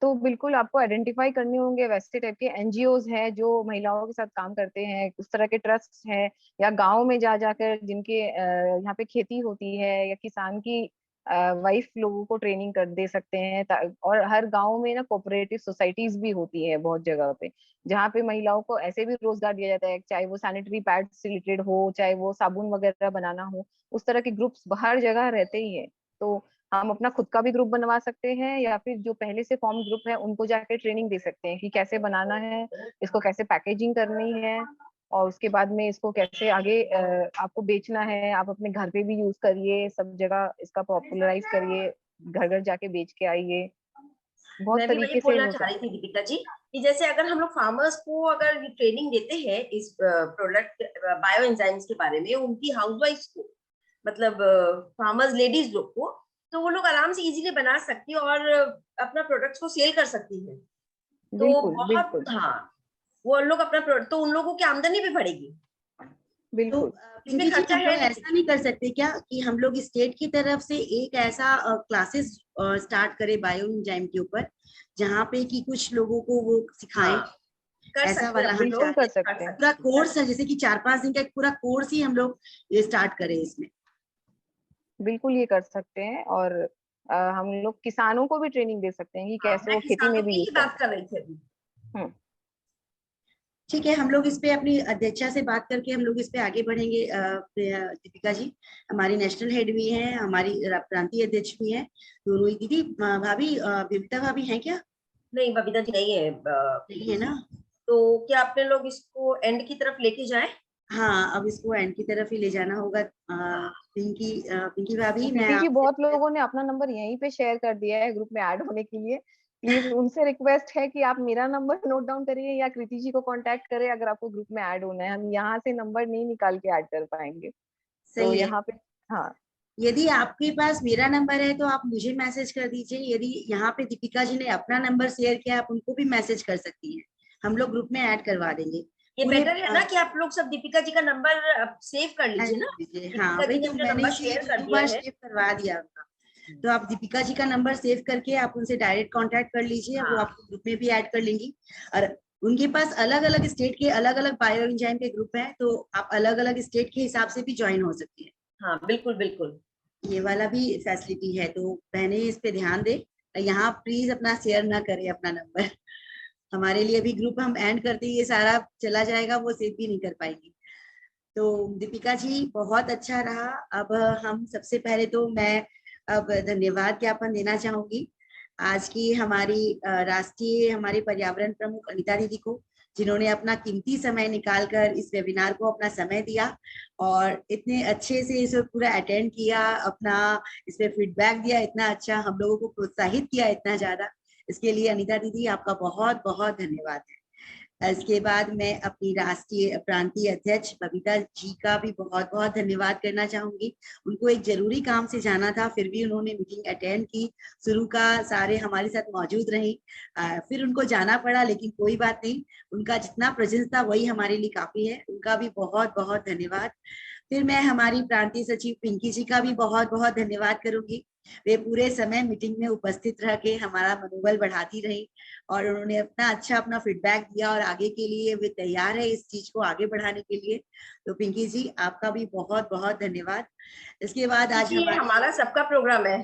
तो बिल्कुल आपको आइडेंटिफाई करने होंगे वैसे टाइप के एनजीओज हैं जो महिलाओं के साथ काम करते हैं, उस तरह के ट्रस्ट हैं, या गांव में जा जाकर जिनके यहाँ पे खेती होती है, या किसान की वाइफ लोगों को ट्रेनिंग कर दे सकते हैं। और हर गांव में ना कोऑपरेटिव सोसाइटीज भी होती है बहुत जगह पे, जहाँ पे महिलाओं को ऐसे भी रोजगार दिया जाता है, चाहे वो सैनिटरी पैड से रिलेटेड हो, चाहे वो साबुन वगैरह बनाना हो, उस तरह के ग्रुप्स हर जगह रहते ही है। तो हम अपना खुद का भी ग्रुप बनवा सकते हैं, या फिर जो पहले से फॉर्म ग्रुप है उनको जाके ट्रेनिंग दे सकते हैं कि कैसे बनाना है, इसको कैसे पैकेजिंग करनी है, और उसके बाद में इसको कैसे आगे आपको बेचना है। आप अपने घर पे भी यूज करिए, सब जगह इसका पॉपुलराइज करिए, घर घर जाके बेच के आइए। बहुत मैं भी वही तरीके से बोलना हो चाह रही सकता थी दीपिका जी कि जैसे अगर हम लोग फार्मर्स को अगर ट्रेनिंग देते हैं इस प्रोडक्ट बायो एंजाइम्स के बारे में, उनकी हाउसवाइफ्स को, मतलब फार्मर्स लेडीज लोग को, तो वो लोग आराम से इजीली बना सकती है और अपना प्रोडक्ट्स को सेल कर सकती है। तो बिल्कुल बहुत बिल्कुल हाँ, वो लोग अपना प्रोडक्ट, तो उन लोगों की आमदनी भी बढ़ेगी। तो बिल्कुल। पिंकी इसमें जी, खर्चा हम है लोग नहीं। ऐसा नहीं कर सकते क्या कि हम लोग स्टेट की तरफ से एक ऐसा क्लासेस स्टार्ट करें बायो एंजाइम के ऊपर, जहाँ पे कि कुछ लोगों को वो सिखाएं? कर ऐसा सकते वाला हैं, हम बिल्कुल चाहते कर हैं, सकते हैं। पूरा कोर्स है, जैसे कि 4-5 दिन का एक पूरा कोर्स ही हम लोग स्टार्ट करें इसमें। बिल्कुल ये कर सकते हैं। और हम लोग किसानों को भी ट्रेनिंग दे सकते हैं कि कैसे मैं वो खेती किसानों में भी की यूज ही कर बात कर सकते रही थी अभी। हैं। ठीक है, हम लोग इस पे अपनी अध्यक्षा से बात करके हम लोग इस पे आगे बढ़ेंगे। दीपिका जी हमारी नेशनल हेड भी हैं, हमारी प्रांतीय अध्यक्ष भी हैं दोनों ही। दीदी भाभी विविता भाभी हैं क्या? नहीं, बबीता जी नहीं है। नहीं है ना? तो क्या अपने लोग इसको एंड की तरफ लेके जाएं? हाँ, अब इसको एंड की तरफ ही ले जाना होगा। पिंकी भाभी, मैं प्रीति जी, आपसे बहुत लोगों ने अपना नंबर यहीं पे शेयर कर दिया है ग्रुप में ऐड होने के लिए। प्लीज उनसे रिक्वेस्ट है कि आप मेरा नंबर नोट डाउन करिए या कृति जी को कांटेक्ट करें अगर आपको ग्रुप में ऐड होना है। हम यहाँ से नंबर नहीं निकाल के ऐड कर पाएंगे। तो सही है। यहाँ पे हाँ, यदि आपके पास मेरा नंबर है तो आप मुझे मैसेज कर दीजिए। यदि यहाँ पे दीपिका जी ने अपना नंबर शेयर किया, आप उनको भी मैसेज कर सकती हैं, हम लोग ग्रुप में ऐड करवा देंगे। ये पूरे बेटर है ना कि आप लोग सब दीपिका जी का नंबर सेव कर लीजिए ना। हाँ, दीपिका वही जी ने तो अपना मैंने नंबर इसीलिए शेयर कर 2 दिया बार है। सेव करवा दिया उनका। तो आप दीपिका जी का नंबर सेव करके आप उनसे डायरेक्ट कांटेक्ट कर लीजिए, वो आपको ग्रुप में भी ऐड कर लेंगी। और उनके पास अलग अलग स्टेट के अलग अलग बायो एंजाइम के ग्रुप हैं, तो आप अलग अलग स्टेट के हिसाब से भी ज्वाइन हो सकती है। हाँ बिल्कुल बिल्कुल, ये वाला भी फैसिलिटी है, तो बहनें इस पे ध्यान दें। यहाँ प्लीज अपना शेयर ना करें अपना नंबर। हमारे लिए भी ग्रुप हम एंड करते ही ये सारा चला जाएगा, वो सेव भी नहीं कर पाएंगे। तो दीपिका जी बहुत अच्छा रहा। अब हम सबसे पहले तो मैं अब धन्यवाद ज्ञापन देना चाहूंगी आज की हमारी राष्ट्रीय हमारे पर्यावरण प्रमुख अनीता दीदी को, जिन्होंने अपना कीमती समय निकालकर इस वेबिनार को अपना समय दिया और इतने अच्छे से इसे पूरा अटेंड किया, अपना इस पे फीडबैक दिया, इतना अच्छा हम लोगों को प्रोत्साहित किया इतना ज्यादा। इसके लिए अनीता दीदी आपका बहुत बहुत धन्यवाद है। इसके बाद मैं अपनी राष्ट्रीय प्रांतीय अध्यक्ष बबीता जी का भी बहुत बहुत धन्यवाद करना चाहूंगी। उनको एक जरूरी काम से जाना था, फिर भी उन्होंने मीटिंग अटेंड की, शुरू का सारे हमारे साथ मौजूद रही, फिर उनको जाना पड़ा, लेकिन कोई बात नहीं, उनका जितना प्रेजेंस था वही हमारे लिए काफी है। उनका भी बहुत बहुत धन्यवाद। फिर मैं हमारी प्रांतीय सचिव पिंकी जी का भी बहुत बहुत धन्यवाद करूंगी। वे पूरे समय मीटिंग में उपस्थित रह के हमारा मनोबल बढ़ाती रही और उन्होंने अपना फीडबैक दिया और आगे के लिए वे तैयार है इस चीज को आगे बढ़ाने के लिए। तो पिंकी जी आपका भी बहुत बहुत धन्यवाद। इसके बाद आज हमारा सबका प्रोग्राम है।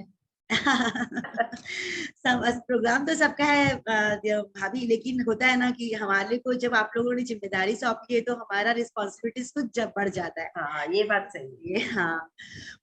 प्रोग्राम तो सबका है भाभी, लेकिन होता है ना कि हमारे को जब आप लोगों ने जिम्मेदारी सौंपी है तो हमारा रिस्पॉन्सिबिलिटीज कुछ जब बढ़ जाता है। हाँ, ये बात सही है। हाँ,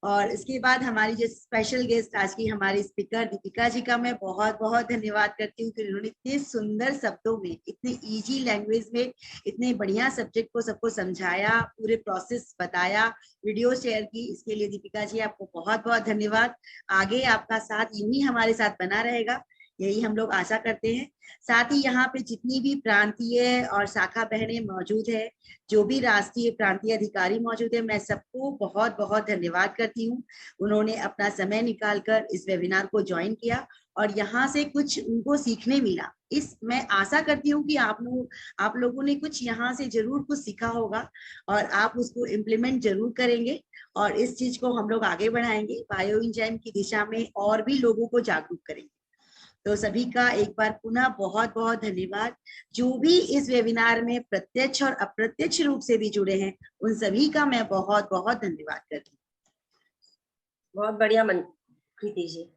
और इसके बाद हमारी जो स्पेशल गेस्ट आज की हमारी स्पीकर दीपिका जी का मैं बहुत बहुत धन्यवाद करती हूँ कि उन्होंने इतने सुंदर शब्दों में, इतने इजी लैंग्वेज में, इतने बढ़िया सब्जेक्ट को सबको समझाया, पूरे प्रोसेस बताया, वीडियो शेयर की। इसके लिए दीपिका जी आपको बहुत बहुत धन्यवाद। आगे आपका साथ यूं ही हमारे साथ बना रहेगा, यही हम लोग आशा करते हैं। साथ ही यहाँ पे जितनी भी प्रांतीय और शाखा बहनें मौजूद है, जो भी राष्ट्रीय प्रांतीय अधिकारी मौजूद है, मैं सबको बहुत बहुत धन्यवाद करती हूँ। उन्होंने अपना समय निकालकर इस वेबिनार को ज्वाइन किया और यहाँ से कुछ उनको सीखने मिला। मैं आशा करती हूँ कि आप लोगों ने कुछ यहाँ से जरूर कुछ सीखा होगा और आप उसको इम्प्लीमेंट जरूर करेंगे और इस चीज को हम लोग आगे बढ़ाएंगे, बायो एंजाइम की दिशा में और भी लोगों को जागरूक करेंगे। तो सभी का एक बार पुनः बहुत बहुत धन्यवाद। जो भी इस वेबिनार में प्रत्यक्ष और अप्रत्यक्ष रूप से भी जुड़े हैं, उन सभी का मैं बहुत बहुत धन्यवाद करती हूँ। बहुत बढ़िया मन कृति जी।